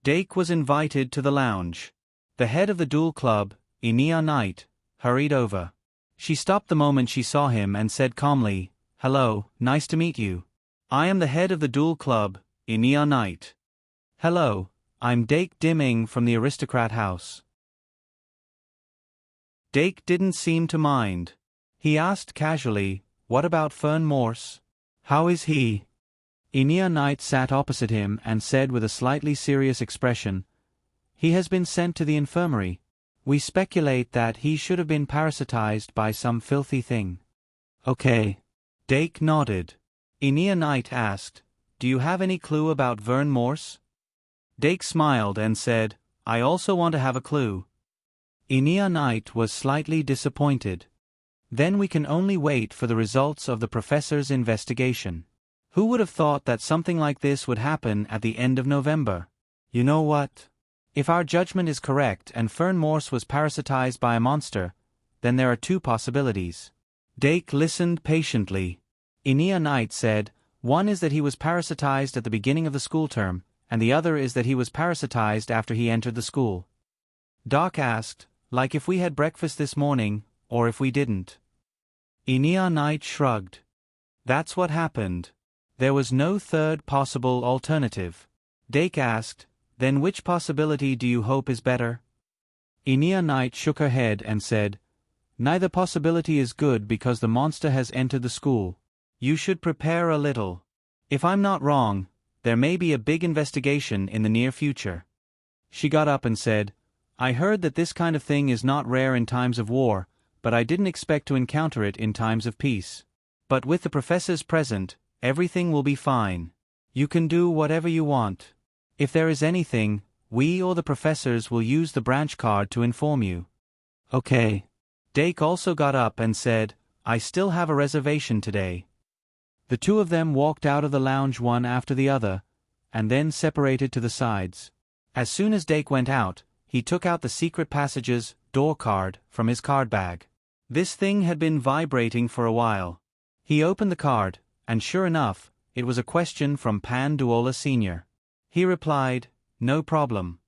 Dake was invited to the lounge. The head of the duel club, Enia Knight, hurried over. She stopped the moment she saw him and said calmly, "Hello, nice to meet you. I am the head of the duel club, Enia Knight." "Hello, I'm Dake Dimming from the Aristocrat House." Dake didn't seem to mind. He asked casually, "What about Fern Morse? How is he?" Enia Knight sat opposite him and said with a slightly serious expression, "He has been sent to the infirmary. We speculate that he should have been parasitized by some filthy thing." "Okay." Dake nodded. Enia Knight asked, "Do you have any clue about Vern Morse?" Dake smiled and said, "I also want to have a clue." Enia Knight was slightly disappointed. "Then we can only wait for the results of the professor's investigation." Who would have thought that something like this would happen at the end of November? You know what? If our judgment is correct and Fern Morse was parasitized by a monster, then there are two possibilities. Dake listened patiently. Enia Knight said, "One is that he was parasitized at the beginning of the school term, and the other is that he was parasitized after he entered the school." Doc asked, "Like if we had breakfast this morning, or if we didn't?" Enia Knight shrugged. "That's what happened. There was no third possible alternative." Dake asked, "Then which possibility do you hope is better?" Enia Knight shook her head and said, "Neither possibility is good because the monster has entered the school. You should prepare a little. If I'm not wrong, there may be a big investigation in the near future." She got up and said, "I heard that this kind of thing is not rare in times of war, but I didn't expect to encounter it in times of peace. But with the professors present, everything will be fine. You can do whatever you want. If there is anything, we or the professors will use the branch card to inform you." "Okay." Dake also got up and said, "I still have a reservation today." The two of them walked out of the lounge one after the other, and then separated to the sides. As soon as Dake went out, he took out the secret passage's door card from his card bag. This thing had been vibrating for a while. He opened the card, and sure enough, it was a question from Pan Duola Sr. He replied, "No problem."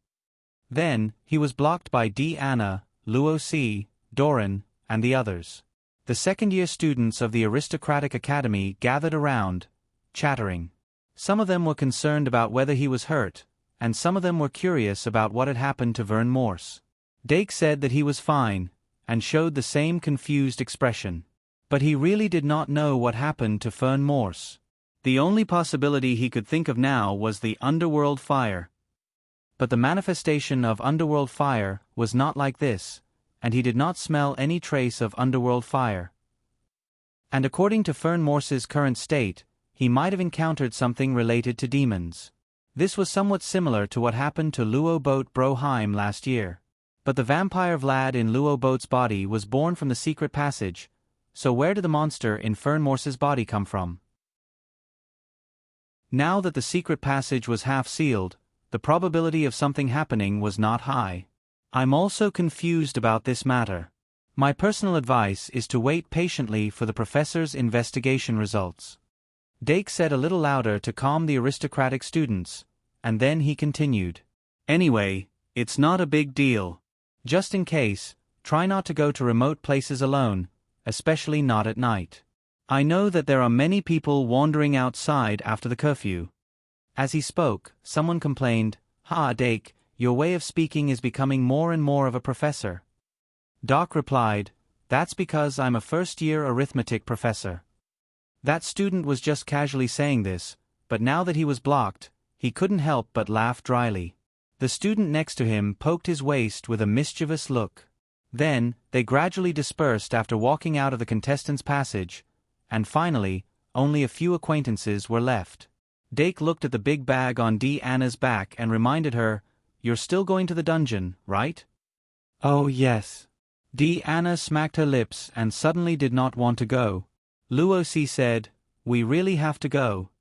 Then, he was blocked by D. Anna, Luo C., Doran, and the others. The second-year students of the aristocratic academy gathered around, chattering. Some of them were concerned about whether he was hurt, and some of them were curious about what had happened to Vern Morse. Dake said that he was fine, and showed the same confused expression. But he really did not know what happened to Vern Morse. The only possibility he could think of now was the underworld fire. But the manifestation of underworld fire was not like this, and he did not smell any trace of underworld fire. And according to Vern Morse's current state, he might have encountered something related to demons. This was somewhat similar to what happened to Luo Boat Broheim last year. But the vampire Vlad in Luo Boat's body was born from the secret passage, so where did the monster in Vern Morse's body come from? Now that the secret passage was half sealed, the probability of something happening was not high. I'm also confused about this matter. My personal advice is to wait patiently for the professor's investigation results. Dake said a little louder to calm the aristocratic students, and then he continued. Anyway, it's not a big deal. Just in case, try not to go to remote places alone, especially not at night. I know that there are many people wandering outside after the curfew. As he spoke, someone complained, "Ha, Dake, your way of speaking is becoming more and more of a professor." Doc replied, "That's because I'm a first-year arithmetic professor." That student was just casually saying this, but now that he was blocked, he couldn't help but laugh dryly. The student next to him poked his waist with a mischievous look. Then, they gradually dispersed after walking out of the contestants' passage, and finally, only a few acquaintances were left. Dake looked at the big bag on D. Anna's back and reminded her, "You're still going to the dungeon, right?" "Oh yes." D. Anna smacked her lips and suddenly did not want to go. Luo C. said, "We really have to go."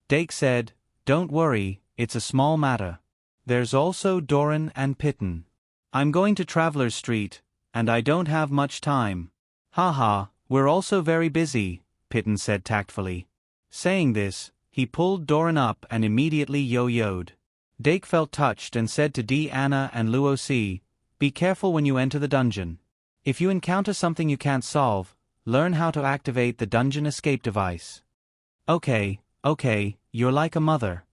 Dake said, "Don't worry, it's a small matter. There's also Doran and Pitten. I'm going to Travelers Street, and I don't have much time." "Ha, we're also very busy," Pitten said tactfully. Saying this, he pulled Doran up and immediately yo-yoed. Dake felt touched and said to D. Anna and Luo C., "Be careful when you enter the dungeon. If you encounter something you can't solve, learn how to activate the dungeon escape device." Okay, you're like a mother."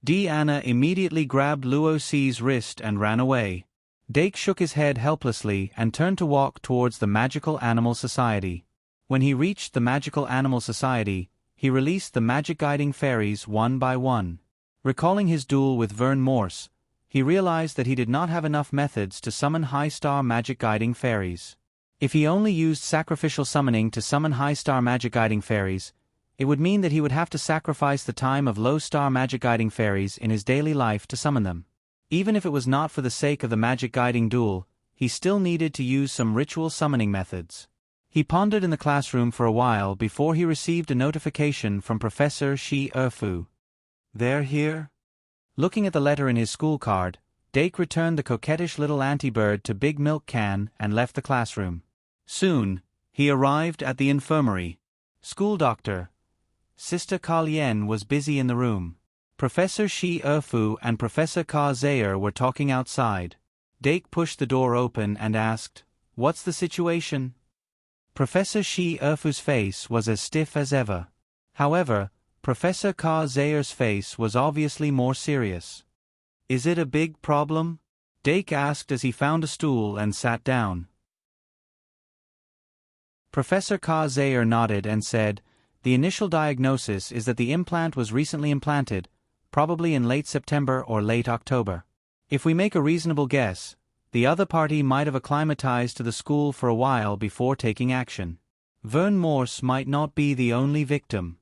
D. Anna immediately grabbed Luo C.'s wrist and ran away. Dake shook his head helplessly and turned to walk towards the Magical Animal Society. When he reached the Magical Animal Society, he released the magic guiding fairies one by one. Recalling his duel with Vern Morse, he realized that he did not have enough methods to summon high-star magic guiding fairies. If he only used sacrificial summoning to summon high-star magic guiding fairies, it would mean that he would have to sacrifice the time of low-star magic guiding fairies in his daily life to summon them. Even if it was not for the sake of the magic guiding duel, he still needed to use some ritual summoning methods. He pondered in the classroom for a while before he received a notification from Professor Shi Erfu. "They're here?" Looking at the letter in his school card, Dake returned the coquettish little antibird to Big Milk Can and left the classroom. Soon, he arrived at the infirmary. School doctor Sister Ka-Lien was busy in the room. Professor Shi Erfu and Professor Ka Zayer were talking outside. Dake pushed the door open and asked, "What's the situation?" Professor Shi Erfu's face was as stiff as ever. However, Professor Ka Zayer's face was obviously more serious. "Is it a big problem?" Dake asked as he found a stool and sat down. Professor Ka Zayer nodded and said, "The initial diagnosis is that the implant was recently implanted, probably in late September or late October. If we make a reasonable guess, the other party might have acclimatized to the school for a while before taking action. Vern Morse might not be the only victim."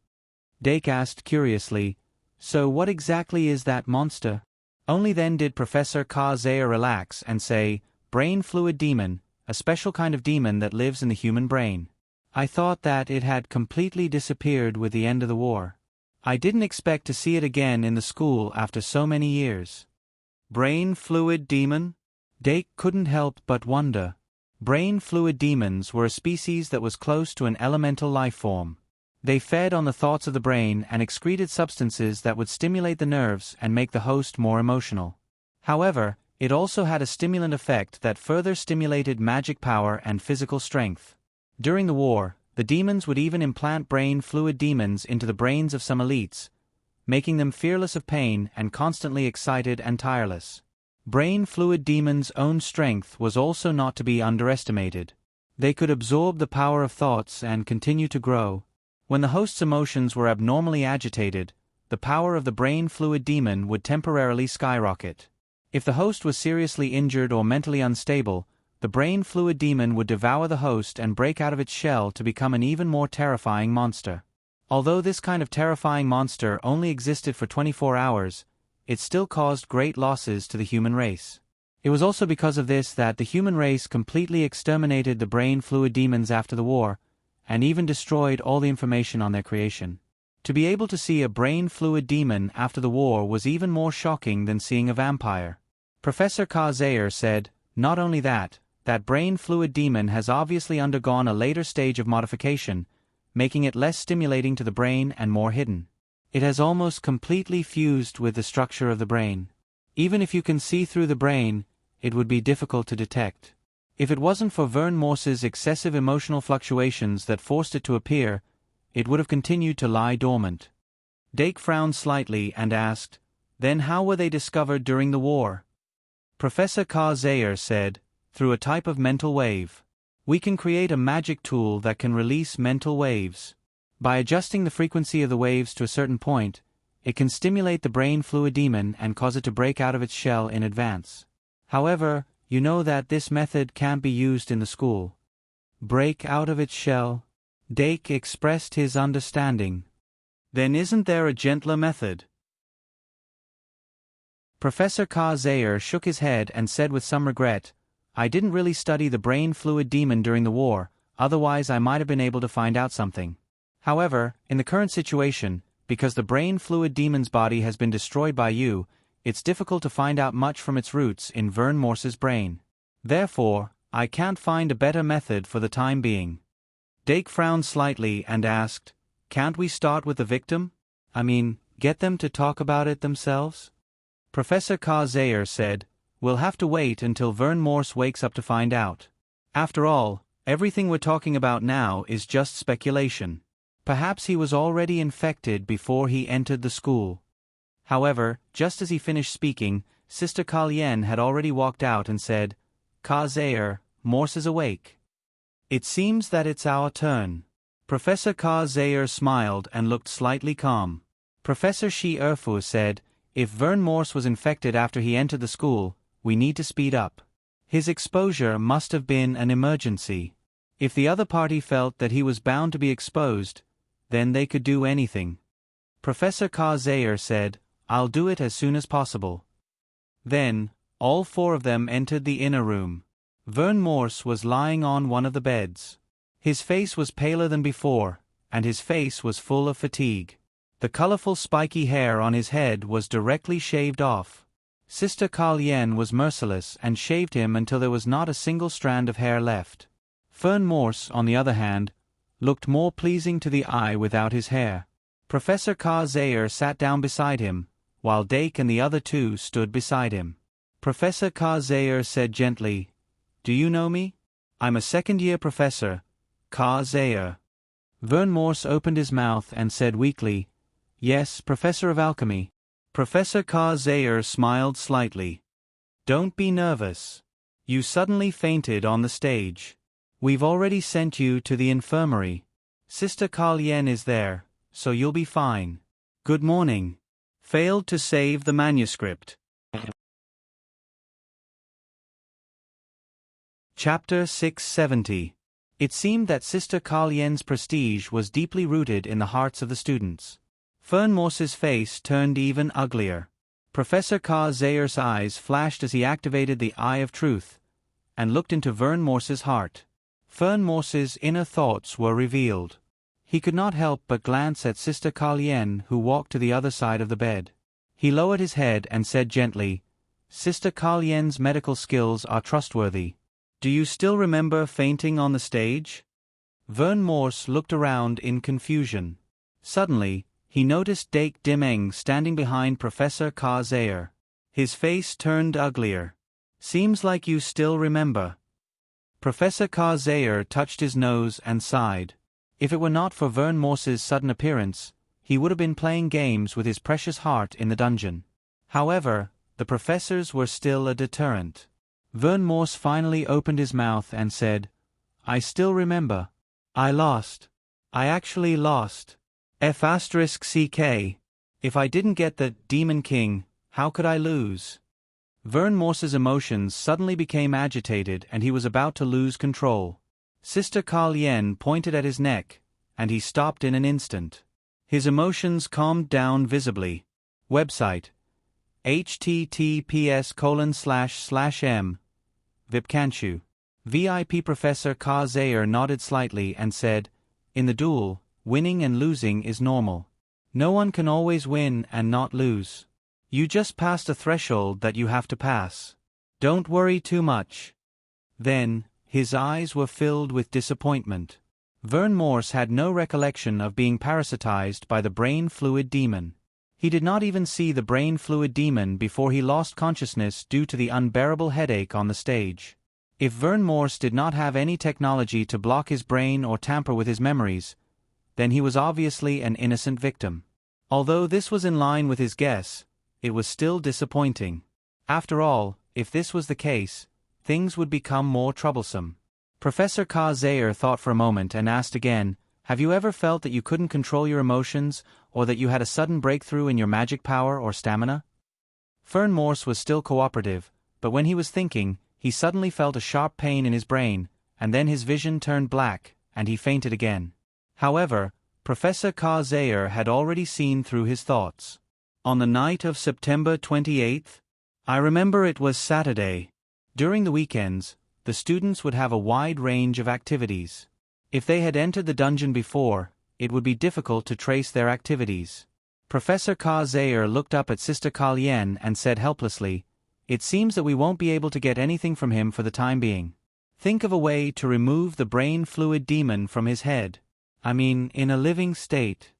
Dake asked curiously, "So what exactly is that monster?" Only then did Professor Ka Zayer relax and say, "Brain fluid demon, a special kind of demon that lives in the human brain. I thought that it had completely disappeared with the end of the war. I didn't expect to see it again in the school after so many years." Brain fluid demon? Dake couldn't help but wonder. Brain fluid demons were a species that was close to an elemental life form. They fed on the thoughts of the brain and excreted substances that would stimulate the nerves and make the host more emotional. However, it also had a stimulant effect that further stimulated magic power and physical strength. During the war, the demons would even implant brain fluid demons into the brains of some elites, making them fearless of pain and constantly excited and tireless. Brain fluid demons' own strength was also not to be underestimated. They could absorb the power of thoughts and continue to grow. When the host's emotions were abnormally agitated, the power of the brain fluid demon would temporarily skyrocket. If the host was seriously injured or mentally unstable, the brain fluid demon would devour the host and break out of its shell to become an even more terrifying monster. Although this kind of terrifying monster only existed for 24 hours, it still caused great losses to the human race. It was also because of this that the human race completely exterminated the brain fluid demons after the war, and even destroyed all the information on their creation. To be able to see a brain fluid demon after the war was even more shocking than seeing a vampire. Professor K. Zayer said, "Not only that brain fluid demon has obviously undergone a later stage of modification, making it less stimulating to the brain and more hidden. It has almost completely fused with the structure of the brain. Even if you can see through the brain, it would be difficult to detect. If it wasn't for Vern Morse's excessive emotional fluctuations that forced it to appear, it would have continued to lie dormant." Dake frowned slightly and asked, "Then how were they discovered during the war?" Professor K. Zayer said, "Through a type of mental wave. We can create a magic tool that can release mental waves. By adjusting the frequency of the waves to a certain point, it can stimulate the brain fluid demon and cause it to break out of its shell in advance. However, you know that this method can't be used in the school." "Break out of its shell?" Dake expressed his understanding. "Then isn't there a gentler method?" Professor K. Zayer shook his head and said with some regret, "I didn't really study the brain fluid demon during the war, otherwise I might have been able to find out something. However, in the current situation, because the brain fluid demon's body has been destroyed by you, it's difficult to find out much from its roots in Vern Morse's brain. Therefore, I can't find a better method for the time being." Dake frowned slightly and asked, "Can't we start with the victim? I mean, get them to talk about it themselves?" Professor K. Zayer said, "We'll have to wait until Vern Morse wakes up to find out. After all, everything we're talking about now is just speculation. Perhaps he was already infected before he entered the school." However, just as he finished speaking, Sister Kalyen had already walked out and said, "K. Zayer, Morse is awake. It seems that it's our turn." Professor K. Zayer smiled and looked slightly calm. Professor Shi Erfu said, "If Vern Morse was infected after he entered the school, we need to speed up. His exposure must have been an emergency. If the other party felt that he was bound to be exposed, then they could do anything." Professor K. Zayer said, "I'll do it as soon as possible." Then, all four of them entered the inner room. Vern Morse was lying on one of the beds. His face was paler than before, and his face was full of fatigue. The colorful spiky hair on his head was directly shaved off. Sister Kalyen was merciless and shaved him until there was not a single strand of hair left. Vern Morse, on the other hand, looked more pleasing to the eye without his hair. Professor K. Zayer sat down beside him, while Dake and the other two stood beside him. Professor K. Zayer said gently, "Do you know me? I'm a second-year professor, K. Zayer." Vern Morse opened his mouth and said weakly, "Yes, Professor of Alchemy." Professor K. Zayer smiled slightly. "Don't be nervous. You suddenly fainted on the stage. We've already sent you to the infirmary. Sister Kalyen is there, so you'll be fine. Good morning. Failed to save the manuscript." Chapter 670. It seemed that Sister Kalyen's prestige was deeply rooted in the hearts of the students. Vern Morse's face turned even uglier. Professor K. Zayer's eyes flashed as he activated the Eye of Truth, and looked into Vern Morse's heart. Vern Morse's inner thoughts were revealed. He could not help but glance at Sister Kalyen, who walked to the other side of the bed. He lowered his head and said gently, "Sister Kalyen's medical skills are trustworthy. Do you still remember fainting on the stage? Vern Morse looked around in confusion. Suddenly, he noticed Dake Dimeng standing behind Professor Ka Zayer. His face turned uglier. Seems like you still remember. Professor Ka Zayer touched his nose and sighed. If it were not for Vern Morse's sudden appearance, he would have been playing games with his precious heart in the dungeon. However, the professors were still a deterrent. Vern Morse finally opened his mouth and said, I still remember. I lost. I actually lost. F***CK. If I didn't get the Demon King, how could I lose? Vern Morse's emotions suddenly became agitated and he was about to lose control. Sister Ka Lien pointed at his neck, and he stopped in an instant. His emotions calmed down visibly. Website https://m. Vipkanchu. VIP Professor Ka Zayer nodded slightly and said, in the duel, winning and losing is normal. No one can always win and not lose. You just passed a threshold that you have to pass. Don't worry too much. Then, his eyes were filled with disappointment. Vern Morse had no recollection of being parasitized by the brain fluid demon. He did not even see the brain fluid demon before he lost consciousness due to the unbearable headache on the stage. If Vern Morse did not have any technology to block his brain or tamper with his memories, then he was obviously an innocent victim. Although this was in line with his guess, it was still disappointing. After all, if this was the case, things would become more troublesome. Professor Ka Zayer thought for a moment and asked again, have you ever felt that you couldn't control your emotions, or that you had a sudden breakthrough in your magic power or stamina? Vern Morse was still cooperative, but when he was thinking, he suddenly felt a sharp pain in his brain, and then his vision turned black, and he fainted again. However, Professor Ka Zayer had already seen through his thoughts. On the night of September 28th, I remember it was Saturday. During the weekends, the students would have a wide range of activities. If they had entered the dungeon before, it would be difficult to trace their activities. Professor Ka Zayer looked up at Sister Ka Lien and said helplessly, it seems that we won't be able to get anything from him for the time being. Think of a way to remove the brain fluid demon from his head. I mean, in a living state.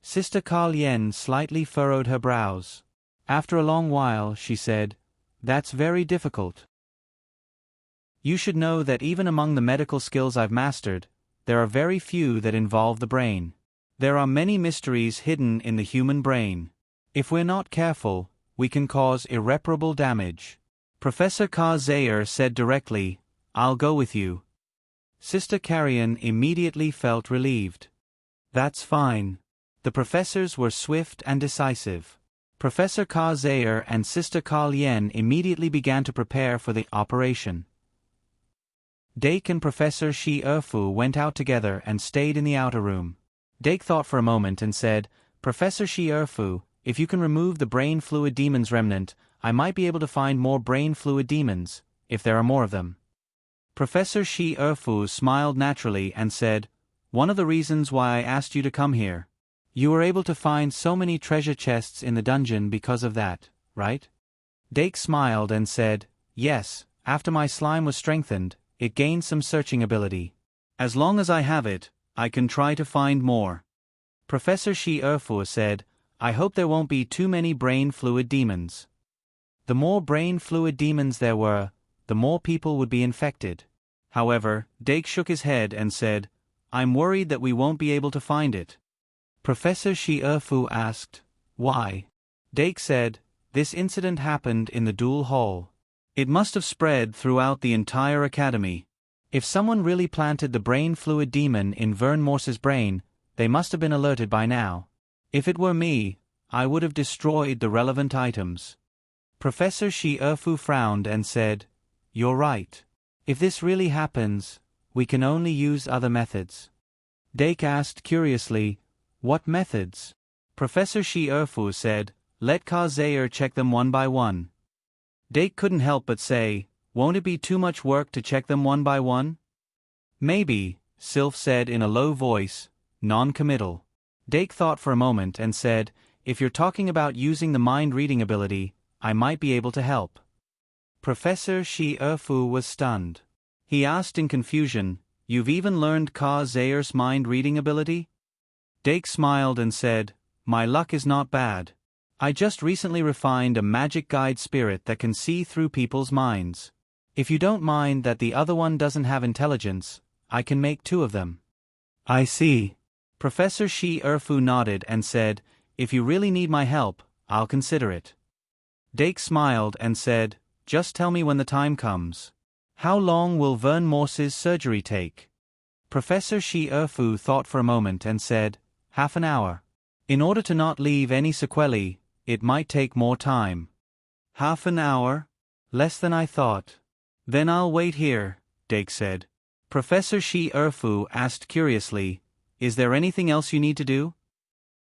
Sister Ka Lien slightly furrowed her brows. After a long while, she said, that's very difficult. You should know that even among the medical skills I've mastered, there are very few that involve the brain. There are many mysteries hidden in the human brain. If we're not careful, we can cause irreparable damage. Professor Ka Zayer said directly, I'll go with you. Sister Carrion immediately felt relieved. That's fine. The professors were swift and decisive. Professor Ka Zayer and Sister Ka Lien immediately began to prepare for the operation. Dake and Professor Shi Erfu went out together and stayed in the outer room. Dake thought for a moment and said, Professor Shi Erfu, if you can remove the brain fluid demon's remnant, I might be able to find more brain fluid demons, if there are more of them. Professor Shi Erfu smiled naturally and said, one of the reasons why I asked you to come here. You were able to find so many treasure chests in the dungeon because of that, right? Dake smiled and said, yes, after my slime was strengthened, it gained some searching ability. As long as I have it, I can try to find more. Professor Shi Erfu said, I hope there won't be too many brain fluid demons. The more brain fluid demons there were, the more people would be infected. However, Dake shook his head and said, I'm worried that we won't be able to find it. Professor Shi Erfu asked, why? Dake said, this incident happened in the duel hall. It must have spread throughout the entire academy. If someone really planted the brain fluid demon in Vern Morse's brain, they must have been alerted by now. If it were me, I would have destroyed the relevant items. Professor Shi Erfu frowned and said, you're right. If this really happens, we can only use other methods. Dake asked curiously, what methods? Professor Shi Erfu said, let Ka Zayer check them one by one. Dake couldn't help but say, won't it be too much work to check them one by one? Maybe, Sylph said in a low voice, non-committal. Dake thought for a moment and said, if you're talking about using the mind-reading ability, I might be able to help. Professor Shi Erfu was stunned. he asked in confusion. You've even learned Ka Zayer's mind-reading ability? Dake smiled and said, my luck is not bad. I just recently refined a magic guide spirit that can see through people's minds. If you don't mind that the other one doesn't have intelligence, I can make 2 of them. I see. Professor Shi Erfu nodded and said, if you really need my help, I'll consider it. Dake smiled and said, just tell me when the time comes. How long will Vern Morse's surgery take? Professor Shi Erfu thought for a moment and said, half an hour. In order to not leave any sequelae, it might take more time. Half an hour? Less than I thought. Then I'll wait here, Dake said. Professor Shi Erfu asked curiously, is there anything else you need to do?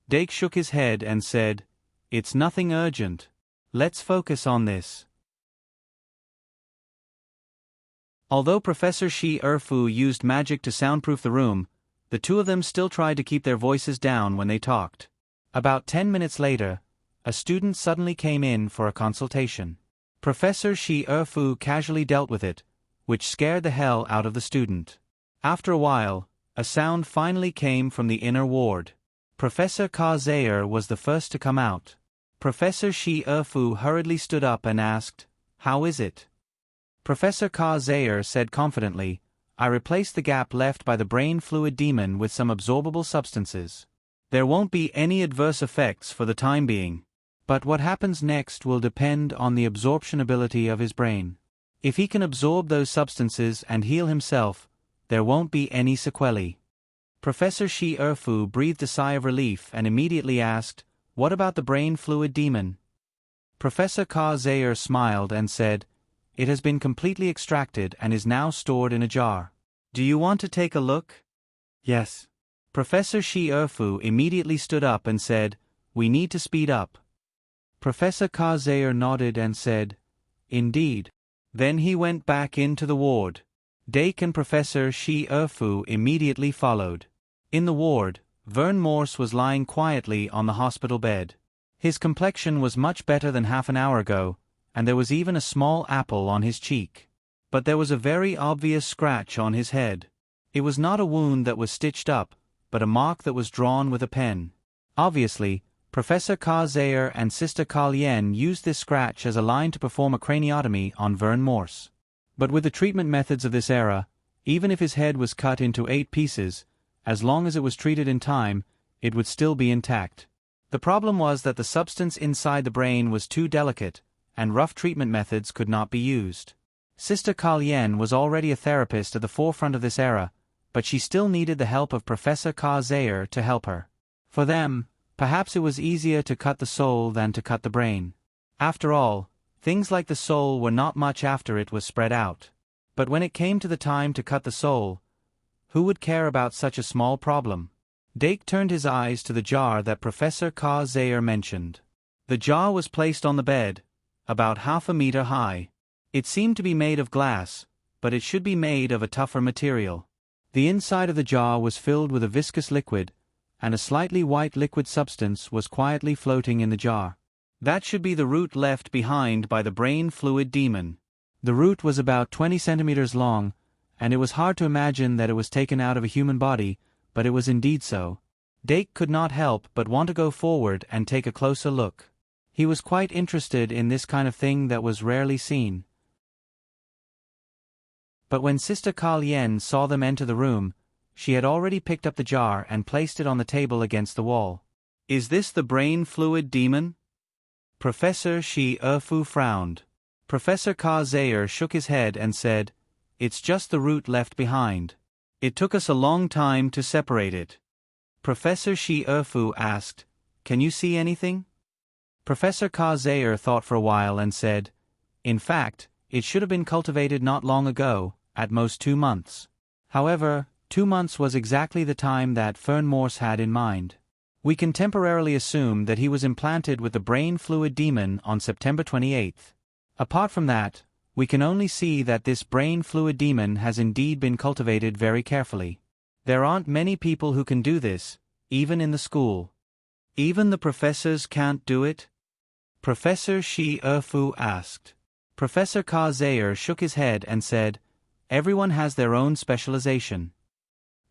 Dake shook his head and said, it's nothing urgent. Let's focus on this. Although Professor Shi Erfu used magic to soundproof the room, the 2 of them still tried to keep their voices down when they talked. About 10 minutes later, a student suddenly came in for a consultation. Professor Shi Erfu casually dealt with it, which scared the hell out of the student. After a while, a sound finally came from the inner ward. Professor Ka Zayer was the first to come out. Professor Shi Erfu hurriedly stood up and asked, how is it? Professor Ka Zayer said confidently, I replaced the gap left by the brain fluid demon with some absorbable substances. There won't be any adverse effects for the time being. But what happens next will depend on the absorption ability of his brain. If he can absorb those substances and heal himself, there won't be any sequelae. Professor Shi Erfu breathed a sigh of relief and immediately asked, what about the brain fluid demon? Professor Ka Zayer smiled and said, it has been completely extracted and is now stored in a jar. Do you want to take a look? Yes. Professor Shi Erfu immediately stood up and said, we need to speed up. Professor Ka Zayer nodded and said, indeed. Then he went back into the ward. Dake and Professor Shi Erfu immediately followed. In the ward, Vern Morse was lying quietly on the hospital bed. His complexion was much better than half an hour ago, and there was even a small apple on his cheek. But there was a very obvious scratch on his head. It was not a wound that was stitched up, but a mark that was drawn with a pen. Obviously, Professor Ka Zayer and Sister Ka Lien used this scratch as a line to perform a craniotomy on Vern Morse. But with the treatment methods of this era, even if his head was cut into 8 pieces, as long as it was treated in time, it would still be intact. The problem was that the substance inside the brain was too delicate, and rough treatment methods could not be used. Sister Ka Lien was already a therapist at the forefront of this era, but she still needed the help of Professor Ka Zayer to help her. For them, perhaps it was easier to cut the soul than to cut the brain. After all, things like the soul were not much after it was spread out. But when it came to the time to cut the soul, who would care about such a small problem? Dake turned his eyes to the jar that Professor Ka Zayer mentioned. The jar was placed on the bed, about half a meter high. It seemed to be made of glass, but it should be made of a tougher material. The inside of the jar was filled with a viscous liquid, and a slightly white liquid substance was quietly floating in the jar. That should be the root left behind by the brain fluid demon. The root was about 20 centimeters long, and it was hard to imagine that it was taken out of a human body, but it was indeed so. Dake could not help but want to go forward and take a closer look. He was quite interested in this kind of thing that was rarely seen. But when Sister Ka Lien saw them enter the room, she had already picked up the jar and placed it on the table against the wall. Is this the brain fluid demon? Professor Shi Erfu frowned. Professor Ka Zayer shook his head and said, it's just the root left behind. It took us a long time to separate it. Professor Shi Erfu asked, can you see anything? Professor Ka Zayer thought for a while and said, in fact, it should have been cultivated not long ago, at most 2 months. However, 2 months was exactly the time that Vern Morse had in mind. We can temporarily assume that he was implanted with the brain fluid demon on September 28th. Apart from that, we can only see that this brain fluid demon has indeed been cultivated very carefully. There aren't many people who can do this, even in the school. Even the professors can't do it? Professor Shi Erfu asked. Professor Ka Zayer shook his head and said, Everyone has their own specialization.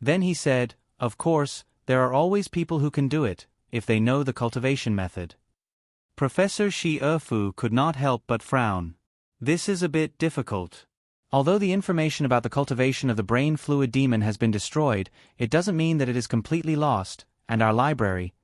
Then he said, of course, there are always people who can do it, if they know the cultivation method. Professor Shi Erfu could not help but frown. This is a bit difficult. Although the information about the cultivation of the brain fluid demon has been destroyed, it doesn't mean that it is completely lost, and our library.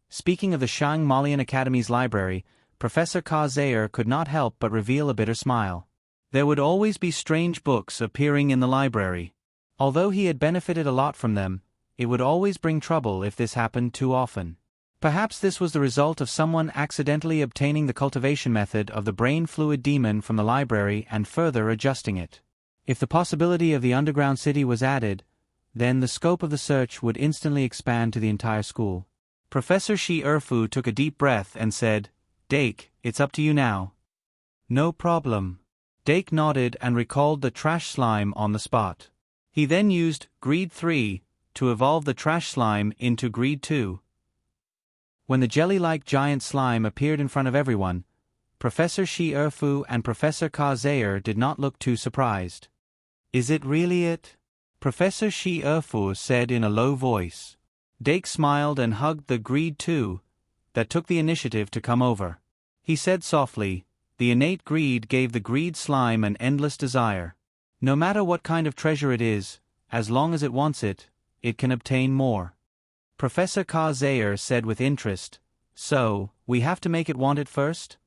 Speaking of the Shang Malian Academy's library, Professor Ka Zayer could not help but reveal a bitter smile. There would always be strange books appearing in the library. Although he had benefited a lot from them, it would always bring trouble if this happened too often. Perhaps this was the result of someone accidentally obtaining the cultivation method of the brain fluid demon from the library and further adjusting it. If the possibility of the underground city was added, then the scope of the search would instantly expand to the entire school. Professor Shi Erfu took a deep breath and said, Dake, it's up to you now. No problem. Dake nodded and recalled the trash slime on the spot. He then used Greed 3 to evolve the trash slime into Greed 2. When the jelly-like giant slime appeared in front of everyone, Professor Shi Erfu and Professor Ka Zayer did not look too surprised. Is it really it? Professor Shi Erfu said in a low voice. Dake smiled and hugged the Greed 2 that took the initiative to come over. He said softly, the innate greed gave the greed slime an endless desire. No matter what kind of treasure it is, as long as it wants it, it can obtain more. Professor Ka Zayer said with interest, so, we have to make it want it first?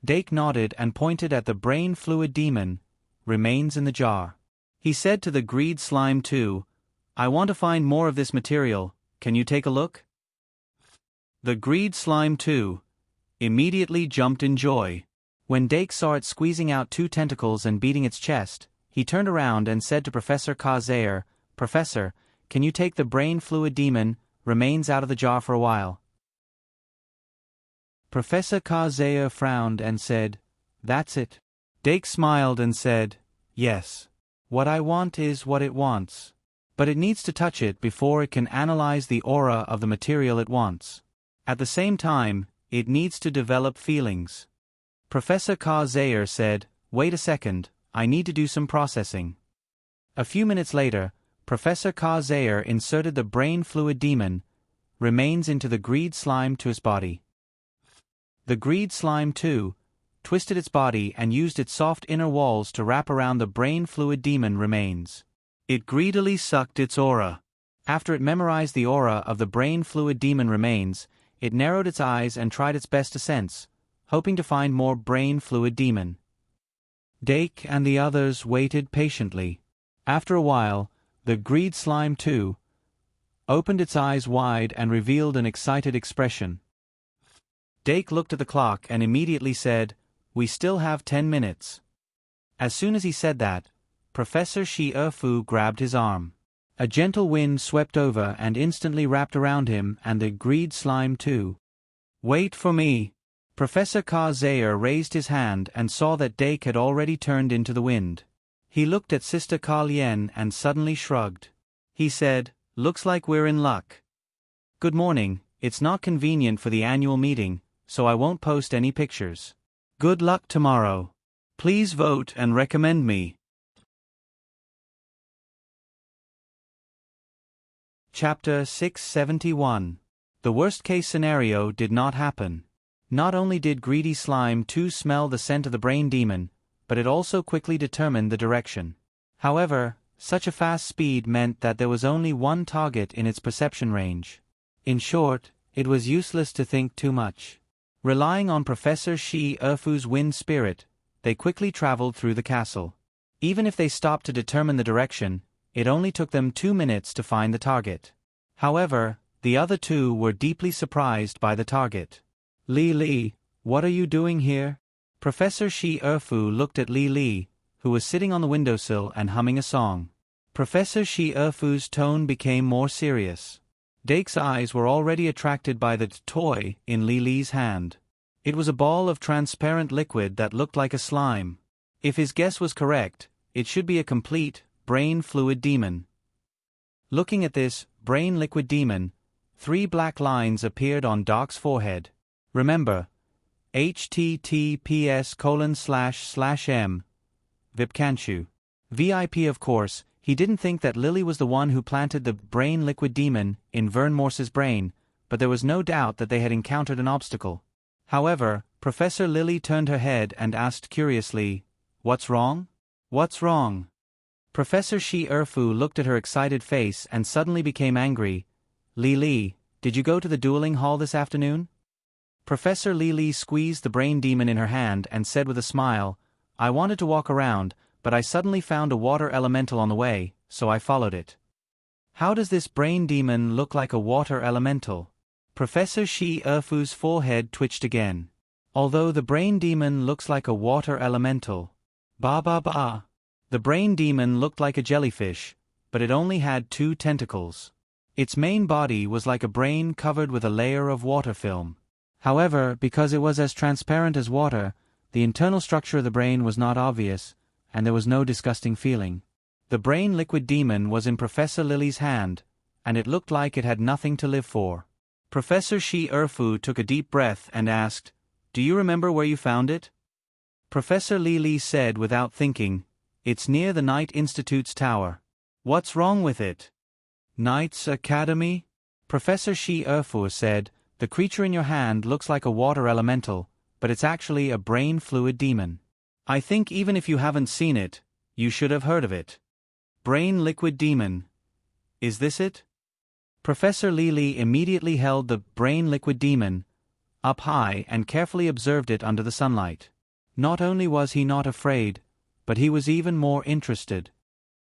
Dake nodded and pointed at the brain fluid demon, remains in the jar. He said to the greed slime 2, I want to find more of this material, can you take a look? The greed slime 2 immediately jumped in joy. When Dake saw it squeezing out 2 tentacles and beating its chest, he turned around and said to Professor Ka Zayer, Professor, can you take the brain fluid demon, remains out of the jar for a while? Professor Ka Zayer frowned and said, that's it. Dake smiled and said, yes. What I want is what it wants. But it needs to touch it before it can analyze the aura of the material it wants. At the same time, it needs to develop feelings. Professor Ka Zayer said, wait a second, I need to do some processing. A few minutes later, Professor Ka Zayer inserted the brain fluid demon, remains into the greed slime to his body. The greed slime 2 twisted its body and used its soft inner walls to wrap around the brain fluid demon remains. It greedily sucked its aura. After it memorized the aura of the brain fluid demon remains, it narrowed its eyes and tried its best to sense, hoping to find more brain fluid demon. Dake and the others waited patiently. After a while, the greed slime 2 opened its eyes wide and revealed an excited expression. Dake looked at the clock and immediately said, we still have 10 minutes. As soon as he said that, Professor Shi Erfu grabbed his arm. A gentle wind swept over and instantly wrapped around him and the greed slime 2. Wait for me. Professor Ka Zayer raised his hand and saw that Dake had already turned into the wind. He looked at Sister Ka Lien and suddenly shrugged. He said, looks like we're in luck. Good morning, it's not convenient for the annual meeting, so I won't post any pictures. Good luck tomorrow. Please vote and recommend me. Chapter 671. The worst-case scenario did not happen. Not only did Greedy Slime 2 smell the scent of the brain demon, but it also quickly determined the direction. However, such a fast speed meant that there was only one target in its perception range. In short, it was useless to think too much. Relying on Professor Shi Erfu's wind spirit, they quickly traveled through the castle. Even if they stopped to determine the direction, it only took them 2 minutes to find the target. However, the other 2 were deeply surprised by the target. Li Li, what are you doing here? Professor Shi Erfu looked at Li Li, who was sitting on the windowsill and humming a song. Professor Shi Erfu's tone became more serious. Dake's eyes were already attracted by the toy in Li Li's hand. It was a ball of transparent liquid that looked like a slime. If his guess was correct, it should be a complete brain fluid demon. Looking at this brain liquid demon, 3 black lines appeared on Doc's forehead. Remember, https://m Vipkanchu. VIP of course, he didn't think that Lily was the one who planted the brain liquid demon in Vern Morse's brain, but there was no doubt that they had encountered an obstacle. However, Professor Lily turned her head and asked curiously, "What's wrong? What's wrong?" Professor Shi Erfu looked at her excited face and suddenly became angry. "Li, did you go to the dueling hall this afternoon?" Professor Li squeezed the brain demon in her hand and said with a smile, "I wanted to walk around, but I suddenly found a water elemental on the way, so I followed it." "How does this brain demon look like a water elemental?" Professor Shi Erfu's forehead twitched again. "Although the brain demon looks like a water elemental." Ba. The brain demon looked like a jellyfish, but it only had 2 tentacles. Its main body was like a brain covered with a layer of water film. However, because it was as transparent as water, the internal structure of the brain was not obvious, and there was no disgusting feeling. The brain liquid demon was in Professor Lily's hand, and it looked like it had nothing to live for. Professor Shi Erfu took a deep breath and asked, "Do you remember where you found it?" Professor Li said without thinking, "It's near the Knight Institute's tower." "What's wrong with it?" "Knight's Academy?" Professor Shi Erfu said, "The creature in your hand looks like a water elemental, but it's actually a brain fluid demon. I think even if you haven't seen it, you should have heard of it." Brain liquid demon. Is this it? Professor Li immediately held the brain liquid demon up high and carefully observed it under the sunlight. Not only was he not afraid, but he was even more interested.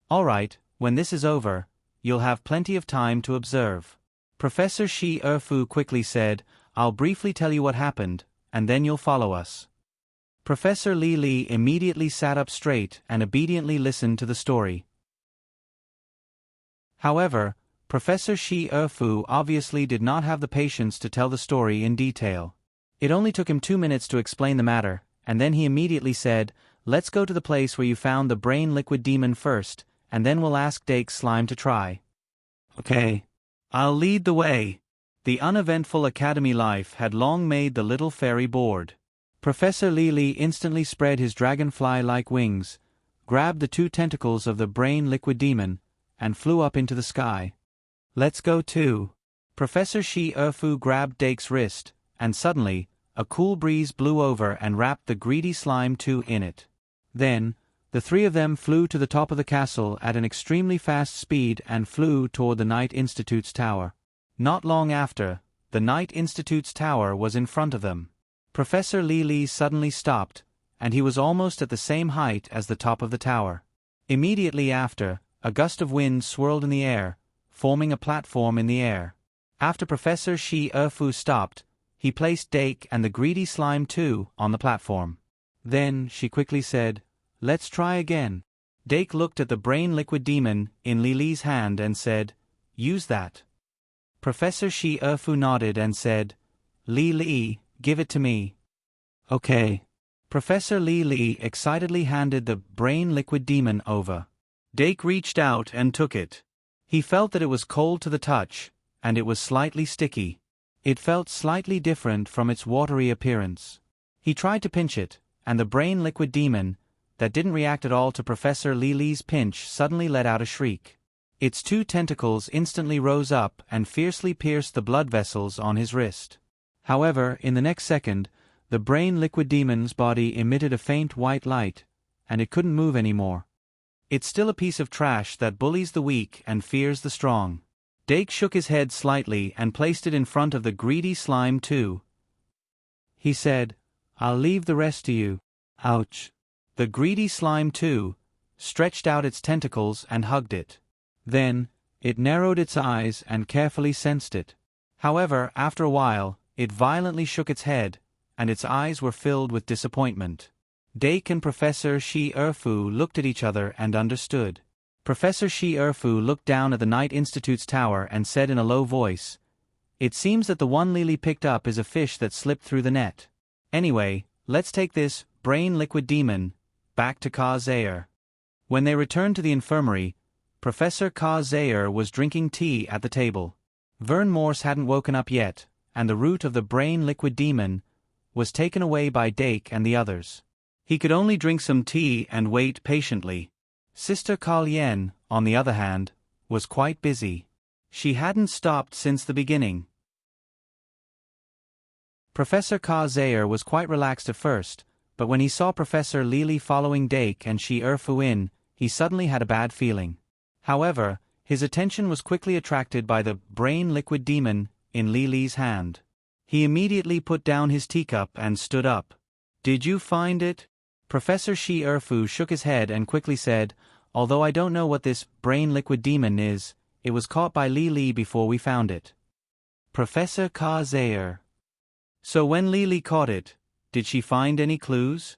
"All right, when this is over, you'll have plenty of time to observe." Professor Shi Erfu quickly said, "I'll briefly tell you what happened, and then you'll follow us." Professor Li immediately sat up straight and obediently listened to the story. However, Professor Shi Erfu obviously did not have the patience to tell the story in detail. It only took him 2 minutes to explain the matter, and then he immediately said, "Let's go to the place where you found the brain liquid demon first, and then we'll ask Dake's slime to try." "Okay. I'll lead the way." The uneventful academy life had long made the little fairy bored. Professor Li instantly spread his dragonfly-like wings, grabbed the 2 tentacles of the brain liquid demon, and flew up into the sky. "Let's go too." Professor Shi Erfu grabbed Dake's wrist, and suddenly, a cool breeze blew over and wrapped the greedy slime too in it. Then, the 3 of them flew to the top of the castle at an extremely fast speed and flew toward the Knight Institute's tower. Not long after, the Knight Institute's tower was in front of them. Professor Li suddenly stopped, and he was almost at the same height as the top of the tower. Immediately after, a gust of wind swirled in the air, forming a platform in the air. After Professor Shi Erfu stopped, he placed Dake and the greedy slime too on the platform. Then, she quickly said, "Let's try again." Dake looked at the brain liquid demon in Li's hand and said, "Use that." Professor Shi Erfu nodded and said, Li, give it to me." "Okay." Professor Li excitedly handed the brain liquid demon over. Dake reached out and took it. He felt that it was cold to the touch, and it was slightly sticky. It felt slightly different from its watery appearance. He tried to pinch it, and the brain liquid demon, that didn't react at all to Professor Li's pinch, suddenly let out a shriek. Its 2 tentacles instantly rose up and fiercely pierced the blood vessels on his wrist. However, in the next second, the brain liquid demon's body emitted a faint white light, and it couldn't move anymore. "It's still a piece of trash that bullies the weak and fears the strong." Dake shook his head slightly and placed it in front of the greedy slime too. He said, "I'll leave the rest to you." Ouch. The greedy slime too stretched out its tentacles and hugged it. Then, it narrowed its eyes and carefully sensed it. However, after a while, it violently shook its head, and its eyes were filled with disappointment. Dake and Professor Shi Erfu looked at each other and understood. Professor Shi Erfu looked down at the Knight Institute's tower and said in a low voice, "It seems that the one Lily picked up is a fish that slipped through the net. Anyway, let's take this brain liquid demon back to Ka Zaire." When they returned to the infirmary, Professor Ka Zaire was drinking tea at the table. Vern Morse hadn't woken up yet, and the root of the brain liquid demon was taken away by Dake and the others. He could only drink some tea and wait patiently. Sister Kalyen, on the other hand, was quite busy. She hadn't stopped since the beginning. Professor Ka-Zayer was quite relaxed at first, but when he saw Professor Lili following Dake and Shi Erfu in, he suddenly had a bad feeling. However, his attention was quickly attracted by the brain liquid demon in Lili's hand. He immediately put down his teacup and stood up. "Did you find it?" Professor Shi Erfu shook his head and quickly said, "Although I don't know what this brain liquid demon is, it was caught by Lili before we found it." Professor Ka-Zayer: "So when Lili caught it, did she find any clues?"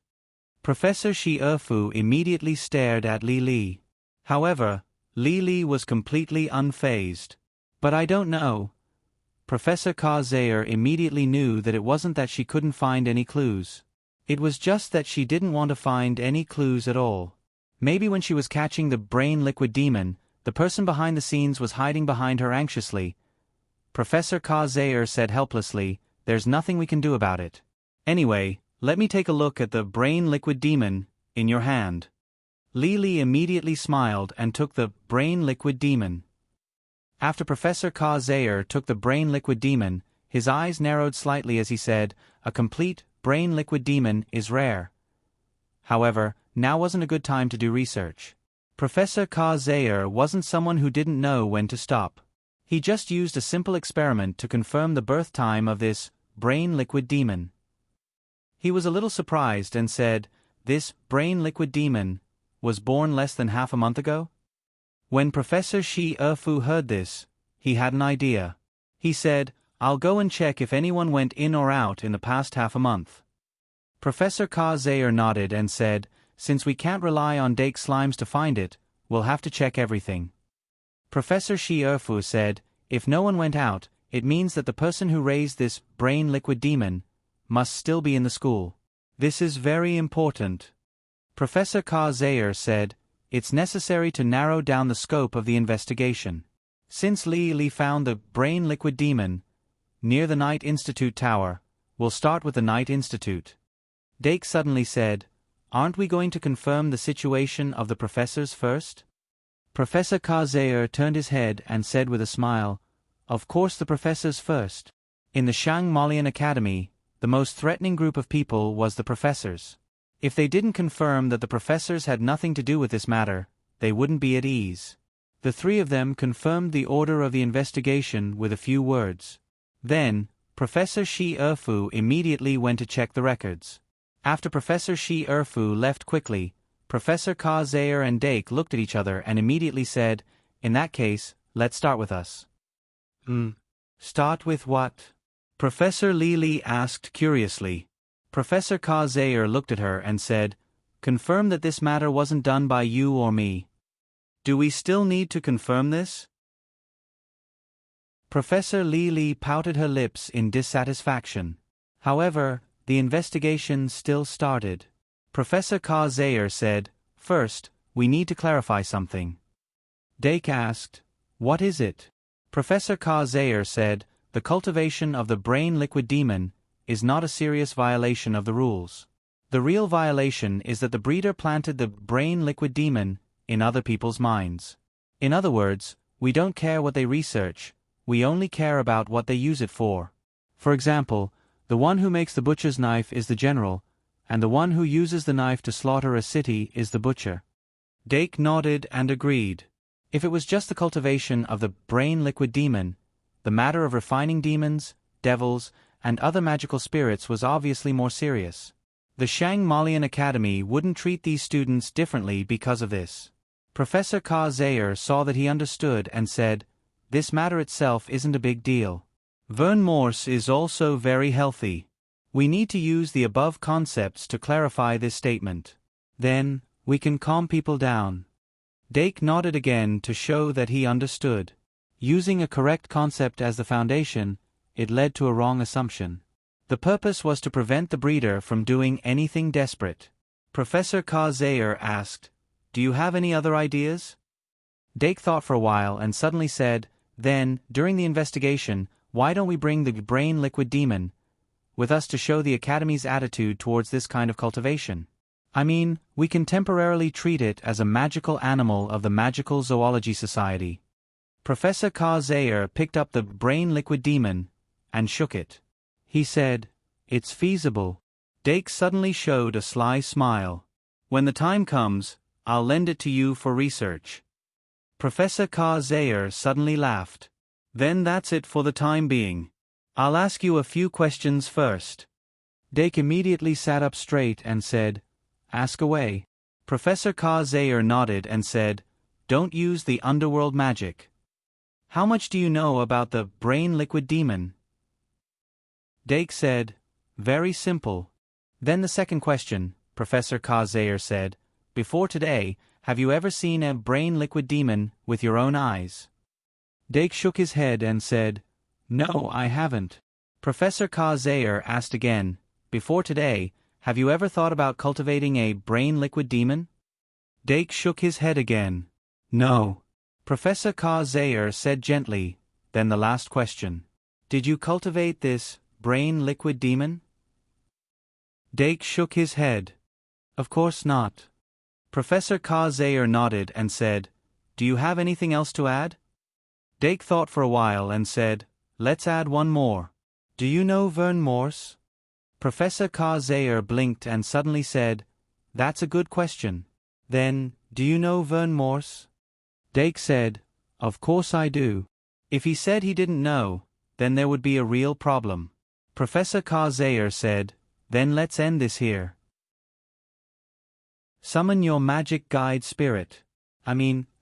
Professor Shi Erfu immediately stared at Lili. However, Lili was completely unfazed. "But I don't know." Professor Ka-Zayer immediately knew that it wasn't that she couldn't find any clues. It was just that she didn't want to find any clues at all. Maybe when she was catching the brain liquid demon, the person behind the scenes was hiding behind her anxiously. Professor Ka-Zayer said helplessly, "There's nothing we can do about it. Anyway, let me take a look at the brain liquid demon in your hand." Lili immediately smiled and took the brain liquid demon. After Professor Ka-Zayer took the brain liquid demon, his eyes narrowed slightly as he said, "A complete brain liquid demon is rare." However, now wasn't a good time to do research. Professor Ka-Zayer wasn't someone who didn't know when to stop. He just used a simple experiment to confirm the birth time of this brain liquid demon. He was a little surprised and said, "This brain liquid demon was born less than half a month ago?" When Professor Shi Erfu heard this, he had an idea. He said, "I'll go and check if anyone went in or out in the past half a month." Professor Ka-Zayer nodded and said, "Since we can't rely on Dake Slimes to find it, we'll have to check everything." Professor Shi Erfu said, "If no one went out, it means that the person who raised this brain liquid demon must still be in the school. This is very important." Professor Ka-Zayer said, "It's necessary to narrow down the scope of the investigation. Since Li found the brain liquid demon near the Night Institute tower, we'll start with the Night Institute." Dake suddenly said, "Aren't we going to confirm the situation of the professors first?" Professor Ka-Zayer turned his head and said with a smile, "Of course the professors first." In the Shang Malian Academy, the most threatening group of people was the professors. If they didn't confirm that the professors had nothing to do with this matter, they wouldn't be at ease. The three of them confirmed the order of the investigation with a few words. Then, Professor Shi Erfu immediately went to check the records. After Professor Shi Erfu left quickly, Professor Ka-Zayer and Dake looked at each other and immediately said, "In that case, let's start with us." Start with what?" Professor Lili asked curiously. Professor Ka-Zayer looked at her and said, "Confirm that this matter wasn't done by you or me." "Do we still need to confirm this?" Professor Lili pouted her lips in dissatisfaction. However, the investigation still started. Professor Ka-Zayer said, "First, we need to clarify something." Dake asked, "What is it?" Professor Ka-Zayer said, "The cultivation of the brain liquid demon is not a serious violation of the rules. The real violation is that the breeder planted the brain liquid demon in other people's minds. In other words, we don't care what they research, we only care about what they use it for. For example, the one who makes the butcher's knife is the general, and the one who uses the knife to slaughter a city is the butcher." Dake nodded and agreed. If it was just the cultivation of the brain liquid demon, the matter of refining demons, devils, and other magical spirits was obviously more serious. The Shang Malian Academy wouldn't treat these students differently because of this. Professor Ka-Zayer saw that he understood and said, "This matter itself isn't a big deal. Vern Morse is also very healthy. We need to use the above concepts to clarify this statement. Then, we can calm people down." Dake nodded again to show that he understood. Using a correct concept as the foundation, it led to a wrong assumption. The purpose was to prevent the breeder from doing anything desperate. Professor Ka-Zayer asked, "Do you have any other ideas?" Dake thought for a while and suddenly said, "Then, during the investigation, why don't we bring the brain liquid demon with us to show the Academy's attitude towards this kind of cultivation? I mean, we can temporarily treat it as a magical animal of the Magical Zoology Society. Professor Zaire picked up the brain liquid demon and shook it. He said, "It's feasible." Dake suddenly showed a sly smile. "When the time comes, I'll lend it to you for research." Professor Zaire suddenly laughed. "Then that's it for the time being. I'll ask you a few questions first." Dake immediately sat up straight and said, "Ask away." Professor Zaire nodded and said, "Don't use the underworld magic. How much do you know about the brain liquid demon?" Dake said, "Very simple." Then the second question, Professor Zaire said, "Before today, have you ever seen a brain liquid demon with your own eyes?" Dake shook his head and said, "No, I haven't." Professor Zaire asked again, "Before today, have you ever thought about cultivating a brain liquid demon?" Dake shook his head again. "No." Professor Zaire said gently, then the last question. "Did you cultivate this brain liquid demon?" Dake shook his head. "Of course not." Professor Zaire nodded and said, "Do you have anything else to add?" Dake thought for a while and said, "Let's add one more. Do you know Vern Morse?" Professor Zaire blinked and suddenly said, "That's a good question." Then, "Do you know Vern Morse?" Dake said, "Of course I do." If he said he didn't know, then there would be a real problem. Professor Zaire said, "Then let's end this here. Summon your magic guide spirit.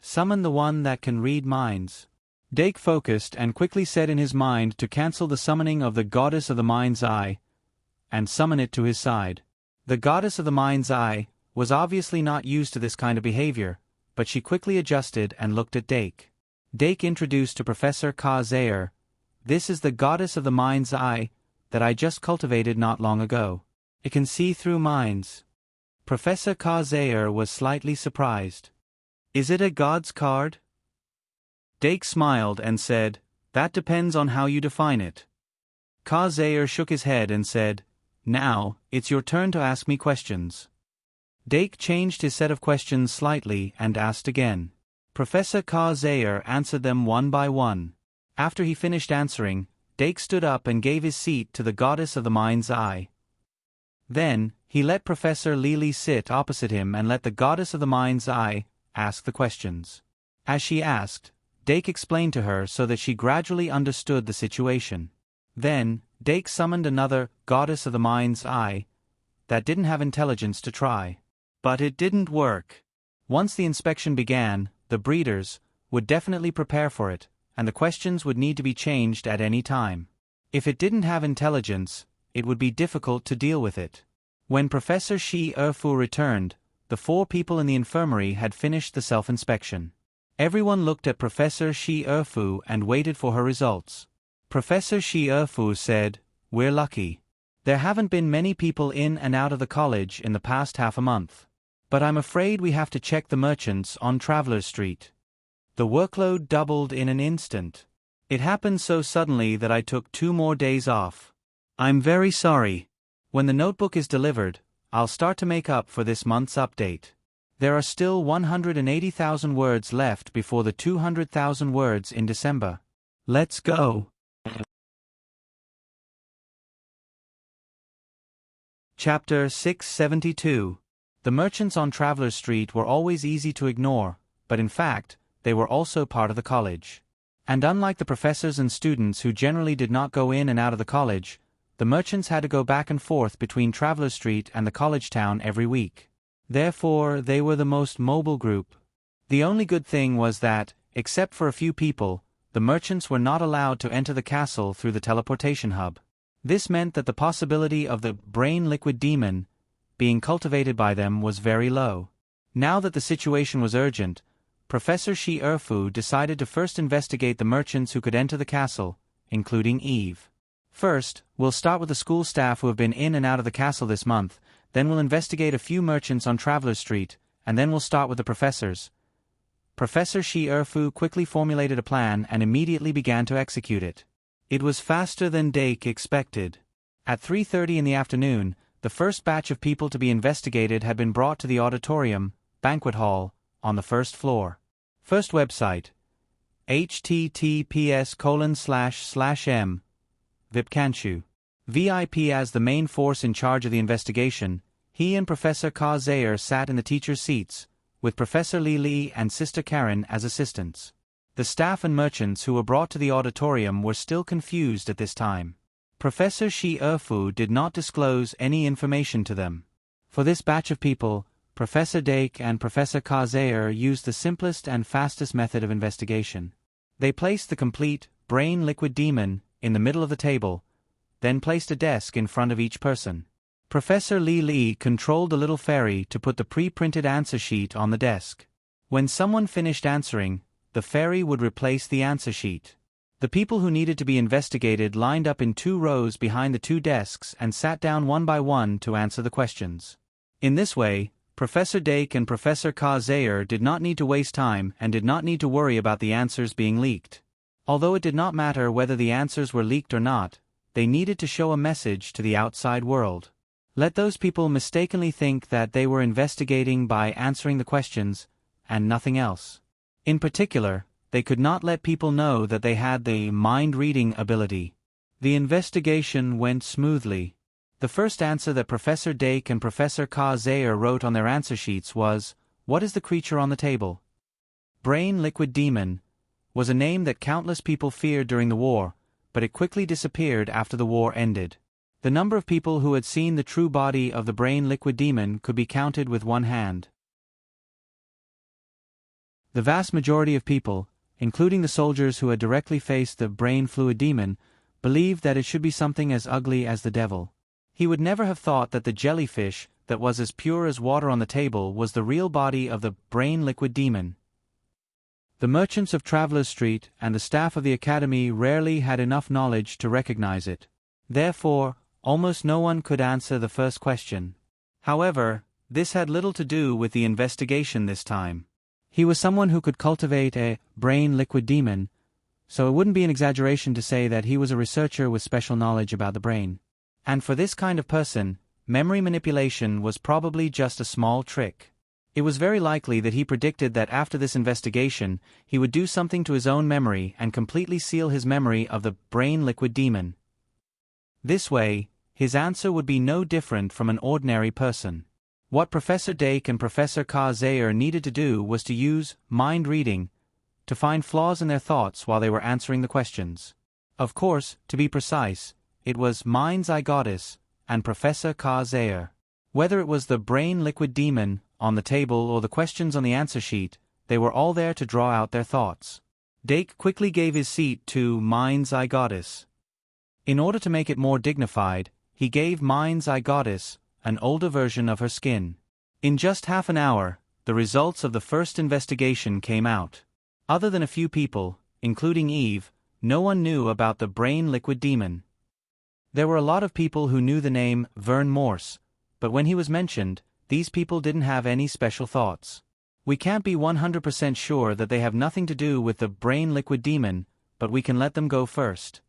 Summon the one that can read minds." Dake focused and quickly said in his mind to cancel the summoning of the Goddess of the Mind's Eye and summon it to his side. The Goddess of the Mind's Eye was obviously not used to this kind of behavior, but she quickly adjusted and looked at Dake. Dake introduced to Professor Zaire, "This is the Goddess of the Mind's Eye that I just cultivated not long ago. It can see through minds." Professor Zaire was slightly surprised. "Is it a God's card?" Dake smiled and said, "That depends on how you define it." Zaire shook his head and said, "Now, it's your turn to ask me questions." Dake changed his set of questions slightly and asked again. Professor Zaire answered them one by one. After he finished answering, Dake stood up and gave his seat to the Goddess of the Mind's Eye. Then, he let Professor Lily sit opposite him and let the Goddess of the Mind's Eye ask the questions. As she asked, Dake explained to her so that she gradually understood the situation. Then, Dake summoned another Goddess of the Mind's Eye that didn't have intelligence to try. But it didn't work. Once the inspection began, the breeders would definitely prepare for it, and the questions would need to be changed at any time. If it didn't have intelligence, it would be difficult to deal with it. When Professor Shi Erfu returned, the 4 people in the infirmary had finished the self-inspection. Everyone looked at Professor Shi Erfu and waited for her results. Professor Shi Erfu said, "We're lucky. There haven't been many people in and out of the college in the past half a month. But I'm afraid we have to check the merchants on Traveler's Street." The workload doubled in an instant. It happened so suddenly that I took 2 more days off. I'm very sorry. When the notebook is delivered, I'll start to make up for this month's update. There are still 180,000 words left before the 200,000 words in December. Let's go. Chapter 672. The merchants on Traveler's Street were always easy to ignore, but in fact, they were also part of the college. And unlike the professors and students who generally did not go in and out of the college, the merchants had to go back and forth between Traveler's Street and the college town every week. Therefore, they were the most mobile group. The only good thing was that, except for a few people, the merchants were not allowed to enter the castle through the teleportation hub. This meant that the possibility of the brain liquid demon being cultivated by them was very low. Now that the situation was urgent, Professor Shi Erfu decided to first investigate the merchants who could enter the castle, including Eve. First, we'll start with the school staff who have been in and out of the castle this month, then we'll investigate a few merchants on Traveler's Street, and then we'll start with the professors. Professor Shi Erfu quickly formulated a plan and immediately began to execute it. It was faster than Dake expected. At 3:30 in the afternoon, the first batch of people to be investigated had been brought to the auditorium, banquet hall, on the first floor. First website. https://m. Vipkanshu. VIP. As the main force in charge of the investigation, he and Professor Ka Zayer sat in the teachers' seats, with Professor Li and Sister Karen as assistants. The staff and merchants who were brought to the auditorium were still confused at this time. Professor Shi Erfu did not disclose any information to them. For this batch of people, Professor Dake and Professor Ka Zayer used the simplest and fastest method of investigation. They placed the complete, brain liquid demon in the middle of the table, then placed a desk in front of each person. Professor Li controlled the little fairy to put the pre-printed answer sheet on the desk. When someone finished answering, the fairy would replace the answer sheet. The people who needed to be investigated lined up in 2 rows behind the 2 desks and sat down one by one to answer the questions. In this way, Professor Dake and Professor Ka Zayer did not need to waste time and did not need to worry about the answers being leaked. Although it did not matter whether the answers were leaked or not, they needed to show a message to the outside world. Let those people mistakenly think that they were investigating by answering the questions, and nothing else. In particular, they could not let people know that they had the mind-reading ability. The investigation went smoothly. The first answer that Professor Dake and Professor Ka Zayer wrote on their answer sheets was, "What is the creature on the table?" Brain liquid demon was a name that countless people feared during the war, but it quickly disappeared after the war ended. The number of people who had seen the true body of the brain liquid demon could be counted with one hand. The vast majority of people, including the soldiers who had directly faced the brain fluid demon, believed that it should be something as ugly as the devil. He would never have thought that the jellyfish that was as pure as water on the table was the real body of the brain liquid demon. The merchants of Travelers Street and the staff of the academy rarely had enough knowledge to recognize it. Therefore, almost no one could answer the first question. However, this had little to do with the investigation this time. He was someone who could cultivate a brain liquid demon, so it wouldn't be an exaggeration to say that he was a researcher with special knowledge about the brain. And for this kind of person, memory manipulation was probably just a small trick. It was very likely that he predicted that after this investigation, he would do something to his own memory and completely seal his memory of the brain liquid demon. This way, his answer would be no different from an ordinary person. What Professor Dake and Professor Ka Zayer needed to do was to use mind reading to find flaws in their thoughts while they were answering the questions. Of course, to be precise, it was Mind's Eye Goddess and Professor Ka Zayer. Whether it was the brain liquid demon on the table or the questions on the answer sheet, they were all there to draw out their thoughts. Dake quickly gave his seat to Mind's Eye Goddess. In order to make it more dignified, he gave Mind's Eye Goddess an older version of her skin. In just half an hour, the results of the first investigation came out. Other than a few people, including Eve, no one knew about the brain liquid demon. There were a lot of people who knew the name Vern Morse, but when he was mentioned, these people didn't have any special thoughts. We can't be 100% sure that they have nothing to do with the brain liquid demon, but we can let them go first.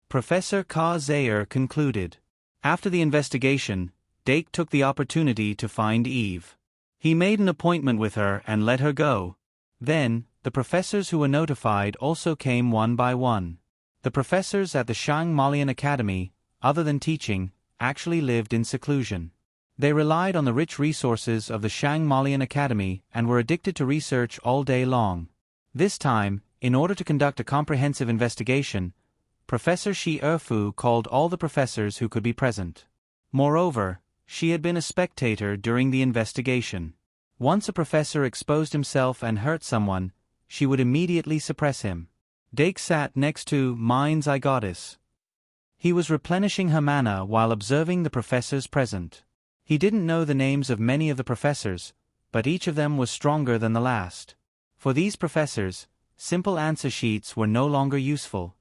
Professor Ka Zayer concluded. After the investigation, Dake took the opportunity to find Eve. He made an appointment with her and let her go. Then, the professors who were notified also came one by one. The professors at the Shang Malian Academy, other than teaching, actually lived in seclusion. They relied on the rich resources of the Shang Malian Academy and were addicted to research all day long. This time, in order to conduct a comprehensive investigation, Professor Shi Erfu called all the professors who could be present. Moreover, she had been a spectator during the investigation. Once a professor exposed himself and hurt someone, she would immediately suppress him. Dake sat next to Mind's Eye Goddess. He was replenishing her mana while observing the professors present. He didn't know the names of many of the professors, but each of them was stronger than the last. For these professors, simple answer sheets were no longer useful.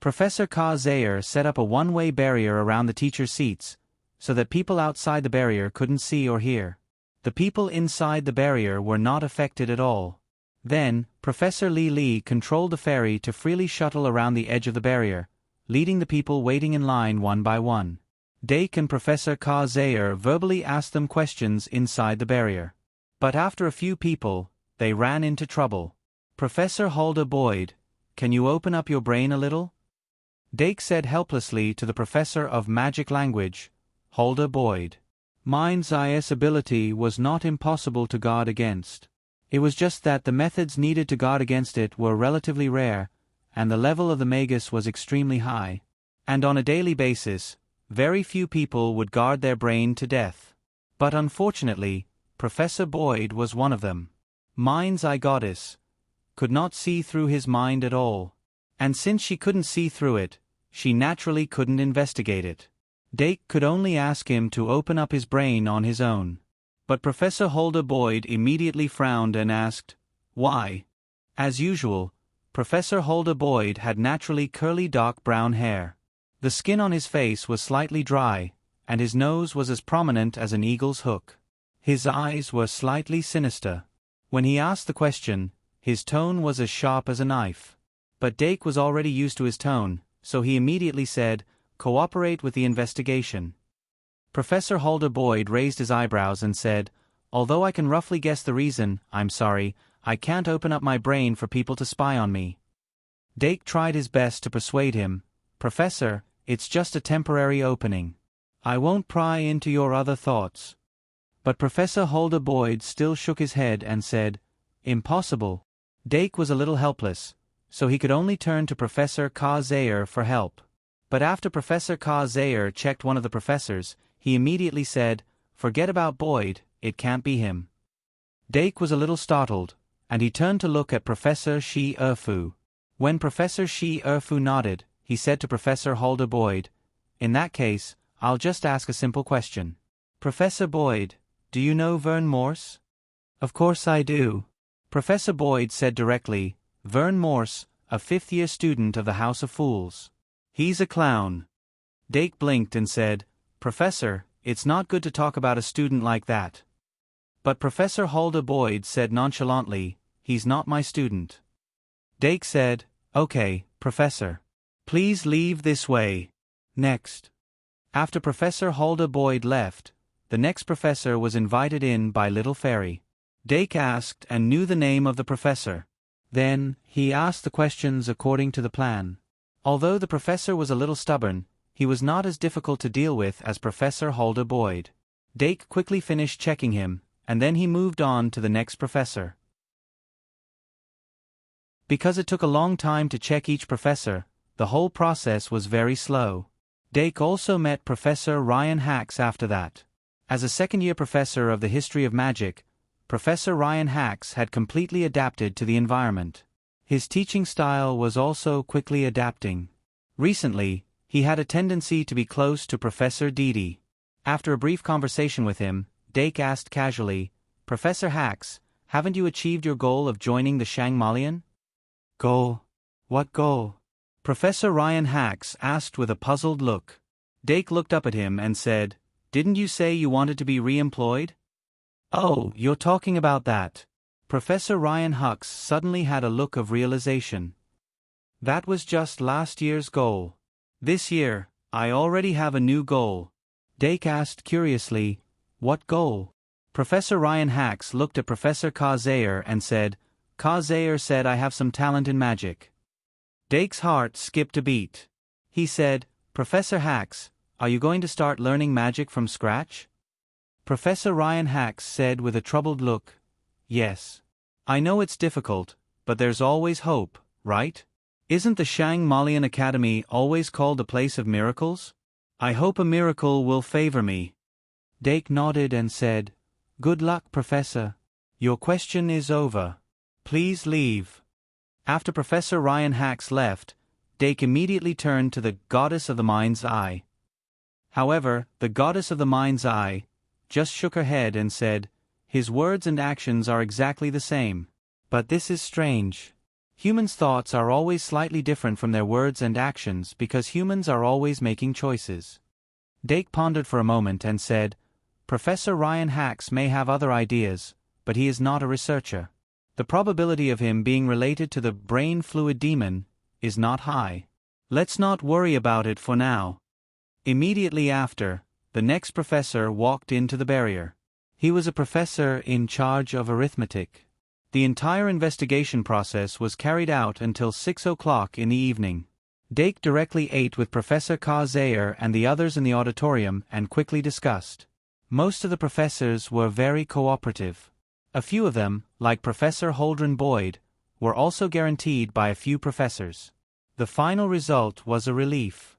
Professor Ka Zayer set up a one-way barrier around the teachers' seats, so that people outside the barrier couldn't see or hear. The people inside the barrier were not affected at all. Then, Professor Li controlled the fairy to freely shuttle around the edge of the barrier, leading the people waiting in line one by one. Dake and Professor Zayer verbally asked them questions inside the barrier. But after a few people, they ran into trouble. Professor Hulda Boyd, can you open up your brain a little? Dake said helplessly to the professor of magic language, Hulda Boyd. Mind's eye's ability was not impossible to guard against. It was just that the methods needed to guard against it were relatively rare, and the level of the magus was extremely high. And on a daily basis, very few people would guard their brain to death. But unfortunately, Professor Boyd was one of them. Mind's eye goddess could not see through his mind at all. And since she couldn't see through it, she naturally couldn't investigate it. Dake could only ask him to open up his brain on his own. But Professor Hulda Boyd immediately frowned and asked, why? As usual, Professor Hulda Boyd had naturally curly dark brown hair. The skin on his face was slightly dry, and his nose was as prominent as an eagle's hook. His eyes were slightly sinister. When he asked the question, his tone was as sharp as a knife. But Dake was already used to his tone, so he immediately said, cooperate with the investigation. Professor Hulda Boyd raised his eyebrows and said, although I can roughly guess the reason, I'm sorry, I can't open up my brain for people to spy on me. Dake tried his best to persuade him, Professor, it's just a temporary opening. I won't pry into your other thoughts. But Professor Hulda Boyd still shook his head and said, impossible. Dake was a little helpless, so he could only turn to Professor Zayer for help. But after Professor Zayer checked one of the professors, he immediately said, forget about Boyd, it can't be him. Dake was a little startled, and he turned to look at Professor Shi Erfu. When Professor Shi Erfu nodded, he said to Professor Hulda Boyd, in that case, I'll just ask a simple question. Professor Boyd, do you know Vern Morse? Of course I do. Professor Boyd said directly, Vern Morse, a fifth-year student of the House of Fools. He's a clown. Dake blinked and said, Professor, it's not good to talk about a student like that. But Professor Hulda Boyd said nonchalantly, he's not my student. Dake said, okay, Professor. Please leave this way. Next. After Professor Hulda Boyd left, the next professor was invited in by Little Fairy. Dake asked and knew the name of the professor. Then, he asked the questions according to the plan. Although the professor was a little stubborn, he was not as difficult to deal with as Professor Hulda Boyd. Dake quickly finished checking him, and then he moved on to the next professor. Because it took a long time to check each professor, the whole process was very slow. Dake also met Professor Ryan Hacks after that. As a second-year professor of the history of magic, Professor Ryan Hacks had completely adapted to the environment. His teaching style was also quickly adapting. Recently, he had a tendency to be close to Professor Didi. After a brief conversation with him, Dake asked casually, Professor Hacks, haven't you achieved your goal of joining the Shangmalian? Goal? What goal? Professor Ryan Hacks asked with a puzzled look. Dake looked up at him and said, didn't you say you wanted to be re-employed? Oh, you're talking about that. Professor Ryan Hacks suddenly had a look of realization. That was just last year's goal. This year, I already have a new goal. Dake asked curiously, what goal? Professor Ryan Hacks looked at Professor Zayer and said, Zayer said I have some talent in magic. Dake's heart skipped a beat. He said, Professor Hacks, are you going to start learning magic from scratch? Professor Ryan Hacks said with a troubled look, yes. I know it's difficult, but there's always hope, right? Isn't the Shangmalian Academy always called a place of miracles? I hope a miracle will favor me. Dake nodded and said, good luck, Professor. Your question is over. Please leave. After Professor Ryan Hacks left, Dake immediately turned to the Goddess of the Mind's Eye. However, the Goddess of the Mind's Eye just shook her head and said, his words and actions are exactly the same. But this is strange. Humans' thoughts are always slightly different from their words and actions because humans are always making choices. Dake pondered for a moment and said, Professor Ryan Hacks may have other ideas, but he is not a researcher. The probability of him being related to the brain fluid demon is not high. Let's not worry about it for now. Immediately after, the next professor walked into the barrier. He was a professor in charge of arithmetic. The entire investigation process was carried out until 6 o'clock in the evening. Dake directly ate with Professor Zayer and the others in the auditorium and quickly discussed. Most of the professors were very cooperative. A few of them, like Professor Holdren Boyd, were also guaranteed by a few professors. The final result was a relief.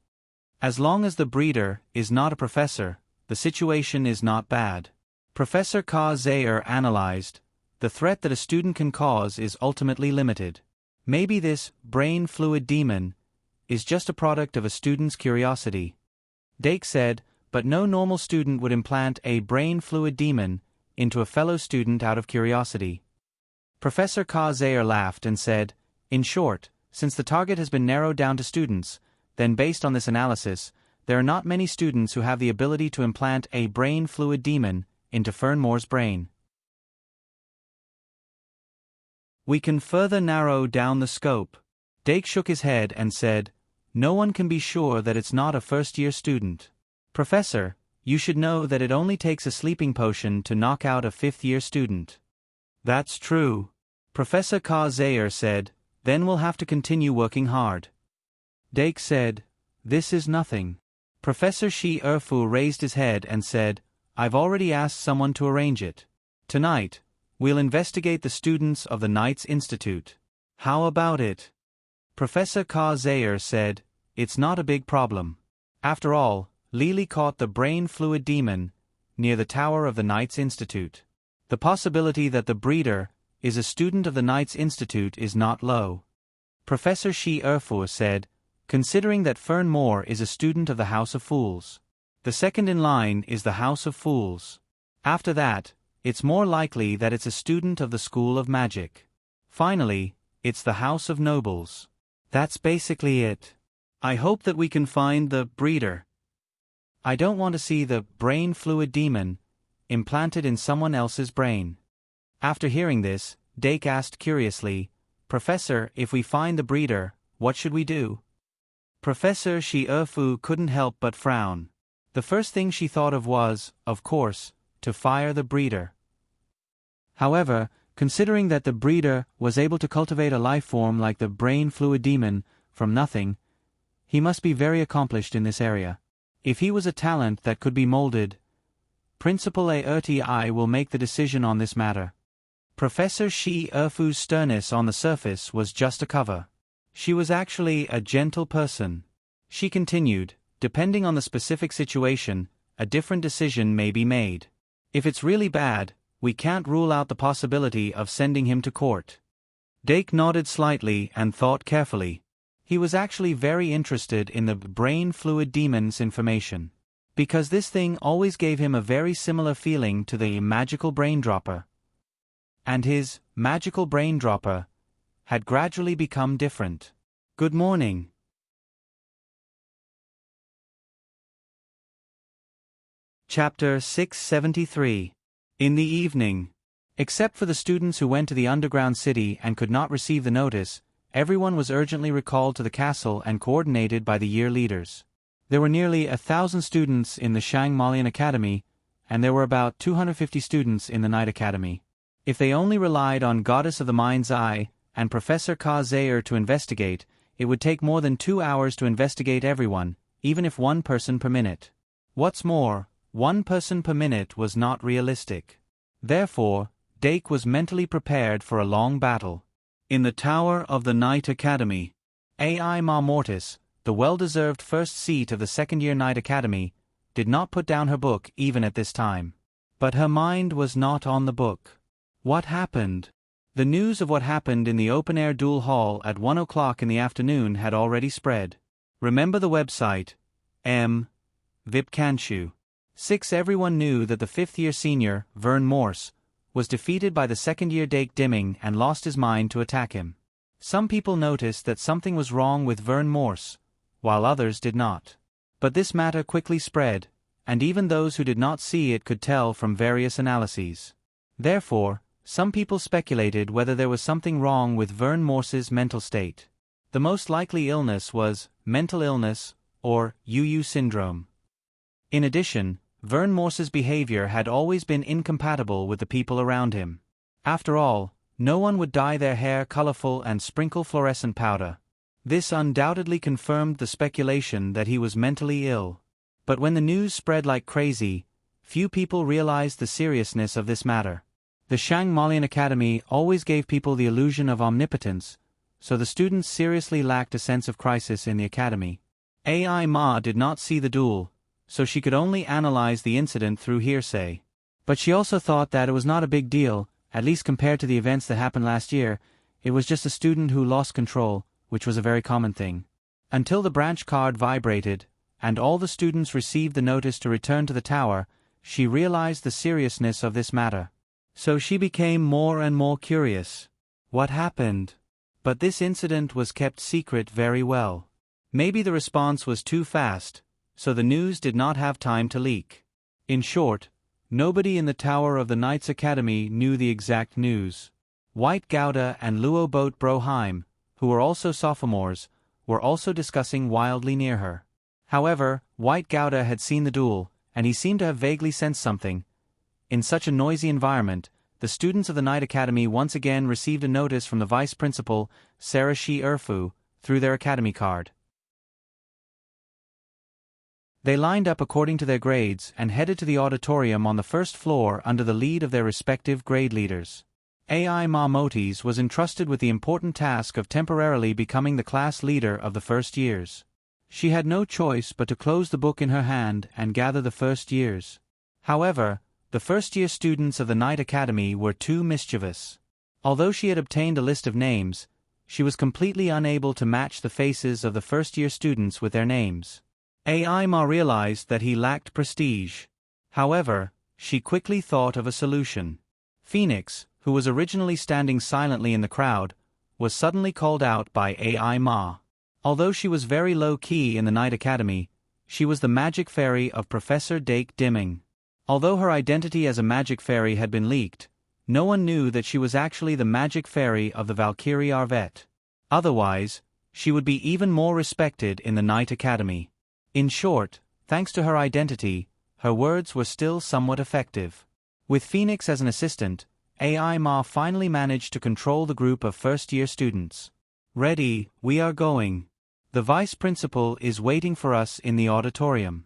As long as the breeder is not a professor, the situation is not bad. Professor Zayer analyzed, the threat that a student can cause is ultimately limited. Maybe this brain fluid demon is just a product of a student's curiosity. Dake said, but no normal student would implant a brain fluid demon into a fellow student out of curiosity. Professor Zayer laughed and said, in short, since the target has been narrowed down to students, then based on this analysis, there are not many students who have the ability to implant a brain fluid demon into Fernmore's brain. We can further narrow down the scope. Dake shook his head and said, no one can be sure that it's not a first-year student. Professor, you should know that it only takes a sleeping potion to knock out a fifth-year student. That's true. Professor Zayer said, then we'll have to continue working hard. Dake said, this is nothing. Professor Shi Erfu raised his head and said, I've already asked someone to arrange it. Tonight, we'll investigate the students of the Knights Institute. How about it? Professor Zayer said, it's not a big problem. After all, Lily caught the brain fluid demon near the tower of the Knights Institute. The possibility that the breeder is a student of the Knights Institute is not low. Professor Shi Erfu said, considering that Fernmore is a student of the House of Fools. The second in line is the House of Fools. After that, it's more likely that it's a student of the School of Magic. Finally, it's the House of Nobles. That's basically it. I hope that we can find the breeder. I don't want to see the brain fluid demon implanted in someone else's brain. After hearing this, Dake asked curiously, Professor, if we find the breeder, what should we do? Professor Shi Erfu couldn't help but frown. The first thing she thought of was, of course, to fire the breeder. However, considering that the breeder was able to cultivate a life form like the brain fluid demon from nothing, he must be very accomplished in this area. If he was a talent that could be molded, Principal Aerti will make the decision on this matter. Professor Shi Erfu's sternness on the surface was just a cover. She was actually a gentle person. She continued, depending on the specific situation, a different decision may be made. If it's really bad, we can't rule out the possibility of sending him to court. Dake nodded slightly and thought carefully. He was actually very interested in the brain fluid demon's information, because this thing always gave him a very similar feeling to the magical brain dropper. And his magical brain dropper had gradually become different. Good morning. Chapter 673. In the evening. Except for the students who went to the underground city and could not receive the notice, everyone was urgently recalled to the castle and coordinated by the year leaders. There were nearly 1,000 students in the Shang Malian Academy, and there were about 250 students in the Night Academy. If they only relied on Goddess of the Mind's Eye and Professor Zayer to investigate, it would take more than 2 hours to investigate everyone, even if 1 person per minute. What's more, 1 person per minute was not realistic. Therefore, Dake was mentally prepared for a long battle. In the tower of the Night Academy, Ai Ma Mortis, the well-deserved first seat of the second-year Night Academy, did not put down her book even at this time. But her mind was not on the book. What happened? The news of what happened in the open-air duel hall at 1 o'clock in the afternoon had already spread. Remember the website, Vipkanshu. 6. Everyone knew that the fifth-year senior, Vern Morse, was defeated by the second-year Dake Dimming and lost his mind to attack him. Some people noticed that something was wrong with Vern Morse, while others did not. But this matter quickly spread, and even those who did not see it could tell from various analyses. Therefore, some people speculated whether there was something wrong with Vern Morse's mental state. The most likely illness was mental illness, or UU syndrome. In addition, Vern Morse's behavior had always been incompatible with the people around him. After all, no one would dye their hair colorful and sprinkle fluorescent powder. This undoubtedly confirmed the speculation that he was mentally ill. But when the news spread like crazy, few people realized the seriousness of this matter. The Shang-Malian Academy always gave people the illusion of omnipotence, so the students seriously lacked a sense of crisis in the academy. AI Ma did not see the duel, so she could only analyze the incident through hearsay. But she also thought that it was not a big deal, at least compared to the events that happened last year. It was just a student who lost control, which was a very common thing. Until the branch card vibrated, and all the students received the notice to return to the tower, she realized the seriousness of this matter. So she became more and more curious. What happened? But this incident was kept secret very well. Maybe the response was too fast, so the news did not have time to leak. In short, nobody in the tower of the Knights Academy knew the exact news. White Gouda and Luo Boat Broheim, who were also sophomores, were also discussing wildly near her. However, White Gouda had seen the duel, and he seemed to have vaguely sensed something. In such a noisy environment, the students of the Knight Academy once again received a notice from the vice principal, Sarah Shi Erfu, through their academy card. They lined up according to their grades and headed to the auditorium on the first floor under the lead of their respective grade leaders. AI Ma Motis was entrusted with the important task of temporarily becoming the class leader of the first years. She had no choice but to close the book in her hand and gather the first years. However, the first-year students of the Knight Academy were too mischievous. Although she had obtained a list of names, she was completely unable to match the faces of the first-year students with their names. AI Ma realized that he lacked prestige. However, she quickly thought of a solution. Phoenix, who was originally standing silently in the crowd, was suddenly called out by AI Ma. Although she was very low-key in the Knight Academy, she was the magic fairy of Professor Dake Dimming. Although her identity as a magic fairy had been leaked, no one knew that she was actually the magic fairy of the Valkyrie Arvet. Otherwise, she would be even more respected in the Knight Academy. In short, thanks to her identity, her words were still somewhat effective. With Phoenix as an assistant, AI Ma finally managed to control the group of first-year students. Ready, we are going. The vice principal is waiting for us in the auditorium.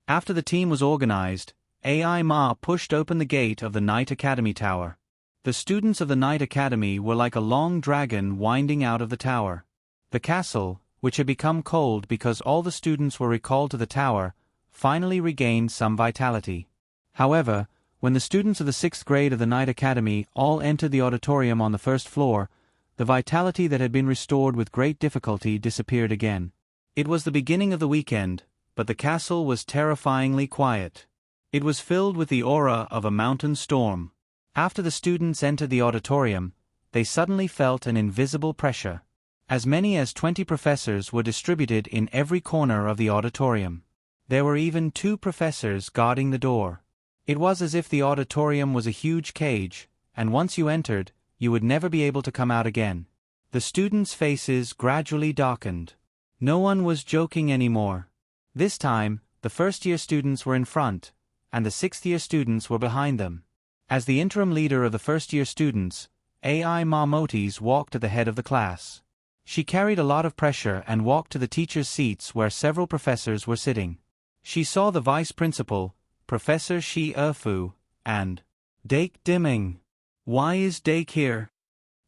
After the team was organized, AI Ma pushed open the gate of the Knight Academy tower. The students of the Knight Academy were like a long dragon winding out of the tower. The castle, which had become cold because all the students were recalled to the tower, finally regained some vitality. However, when the students of the 6th grade of the Knight Academy all entered the auditorium on the first floor, the vitality that had been restored with great difficulty disappeared again. It was the beginning of the weekend, but the castle was terrifyingly quiet. It was filled with the aura of a mountain storm. After the students entered the auditorium, they suddenly felt an invisible pressure. As many as 20 professors were distributed in every corner of the auditorium. There were even 2 professors guarding the door. It was as if the auditorium was a huge cage, and once you entered, you would never be able to come out again. The students' faces gradually darkened. No one was joking anymore. This time, the first-year students were in front, and the 6th-year students were behind them. As the interim leader of the first-year students, AI Ma Motis walked at the head of the class. She carried a lot of pressure and walked to the teachers' seats where several professors were sitting. She saw the vice principal, Professor Shi Erfu, and Dake Dimming. Why is Dake here?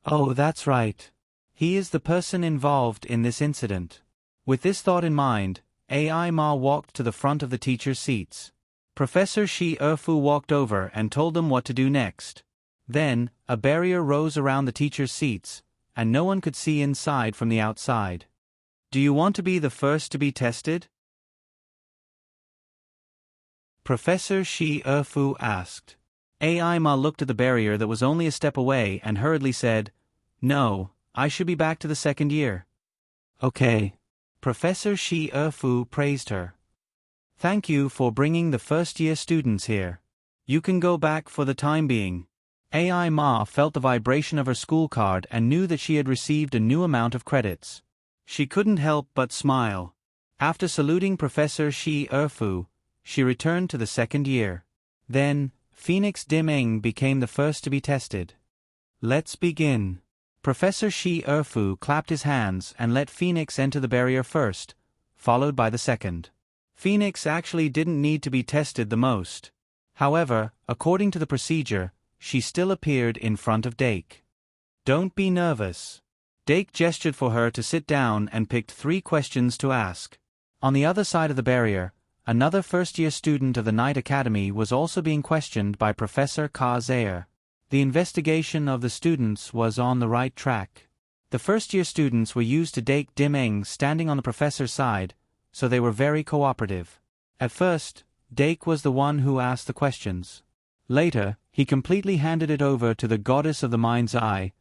Oh, that's right. He is the person involved in this incident. With this thought in mind, AI Ma walked to the front of the teachers' seats. Professor Shi Erfu walked over and told them what to do next. Then, a barrier rose around the teachers' seats, and no one could see inside from the outside. Do you want to be the first to be tested? Professor Shi Erfu asked. AI Ma looked at the barrier that was only a step away and hurriedly said, "No, I should be back to the 2nd year." Okay. Professor Shi Erfu praised her. Thank you for bringing the first-year students here. You can go back for the time being. AI Ma felt the vibration of her school card and knew that she had received a new amount of credits. She couldn't help but smile. After saluting Professor Shi Erfu, she returned to the second year. Then, Phoenix Dim Eng became the first to be tested. Let's begin. Professor Shi Erfu clapped his hands and let Phoenix enter the barrier first, followed by the second. Phoenix actually didn't need to be tested the most. However, according to the procedure, she still appeared in front of Dake. Don't be nervous. Dake gestured for her to sit down and picked 3 questions to ask. On the other side of the barrier, another first-year student of the Night Academy was also being questioned by Professor Ka Zaire. The investigation of the students was on the right track. The first-year students were used to Dake Dim Eng standing on the professor's side, so they were very cooperative. At first, Dake was the one who asked the questions. Later, he completely handed it over to the goddess of the mind's eye,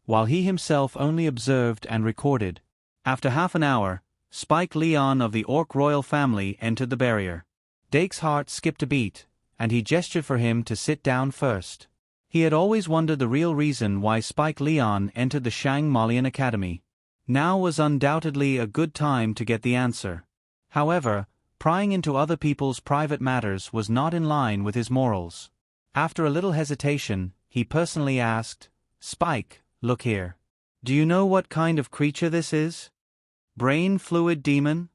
while he himself only observed and recorded. After half an hour, Spike Leon of the Orc royal family entered the barrier. Dake's heart skipped a beat, and he gestured for him to sit down first. He had always wondered the real reason why Spike Leon entered the Shang Malian Academy. Now was undoubtedly a good time to get the answer. However, prying into other people's private matters was not in line with his morals. After a little hesitation, he personally asked, "Spike, look here. Do you know what kind of creature this is? Brain fluid demon?"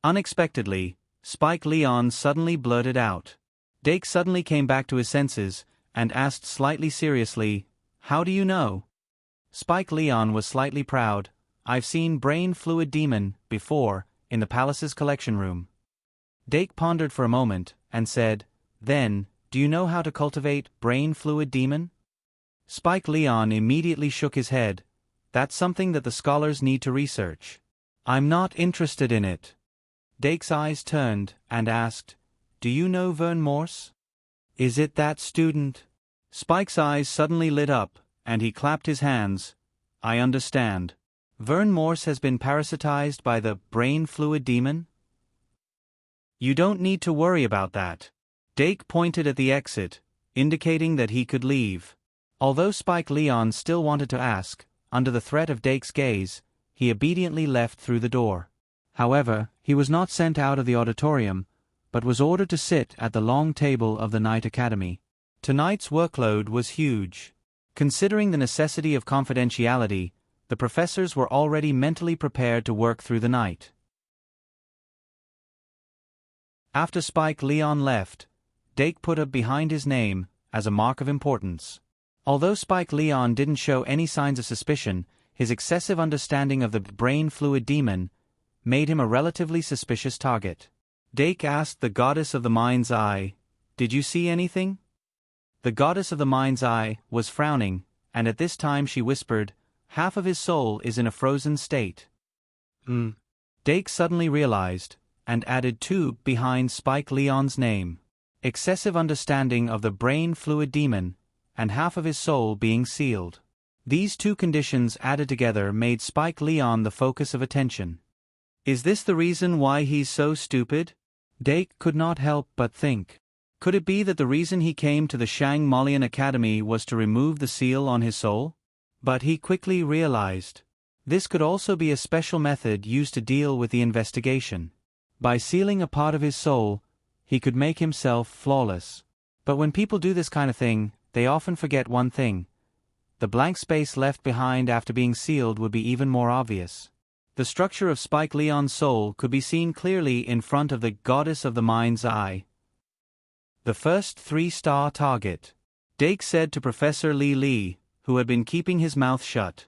Unexpectedly, Spike Leon suddenly blurted out. Dake suddenly came back to his senses, and asked slightly seriously, "How do you know?" Spike Leon was slightly proud. "I've seen brain fluid demon before, in the palace's collection room." Dake pondered for a moment, and said, "Then, do you know how to cultivate brain fluid demon?" Spike Leon immediately shook his head. "That's something that the scholars need to research. I'm not interested in it." Dake's eyes turned, and asked, "Do you know Vern Morse? Is it that student?" Spike's eyes suddenly lit up, and he clapped his hands. "I understand. Vern Morse has been parasitized by the brain fluid demon?" "You don't need to worry about that." Dake pointed at the exit, indicating that he could leave. Although Spike Leon still wanted to ask, under the threat of Dake's gaze, he obediently left through the door. However, he was not sent out of the auditorium, but was ordered to sit at the long table of the Night Academy. Tonight's workload was huge. Considering the necessity of confidentiality, the professors were already mentally prepared to work through the night. After Spike Leon left, Dake put a behind his name as a mark of importance. Although Spike Leon didn't show any signs of suspicion, his excessive understanding of the brain fluid demon made him a relatively suspicious target. Dake asked the goddess of the mind's eye, "Did you see anything?" The goddess of the mind's eye was frowning, and at this time she whispered, "Half of his soul is in a frozen state." Dake suddenly realized, and added 2 behind Spike Leon's name. Excessive understanding of the brain fluid demon, and half of his soul being sealed. These 2 conditions added together made Spike Leon the focus of attention. Is this the reason why he's so stupid? Dake could not help but think. Could it be that the reason he came to the Shang Malian Academy was to remove the seal on his soul? But he quickly realized. This could also be a special method used to deal with the investigation. By sealing a part of his soul, he could make himself flawless. But when people do this kind of thing, they often forget one thing. The blank space left behind after being sealed would be even more obvious. The structure of Spike Leon's soul could be seen clearly in front of the goddess of the mind's eye. The first 3-star target. Dake said to Professor Li, who had been keeping his mouth shut.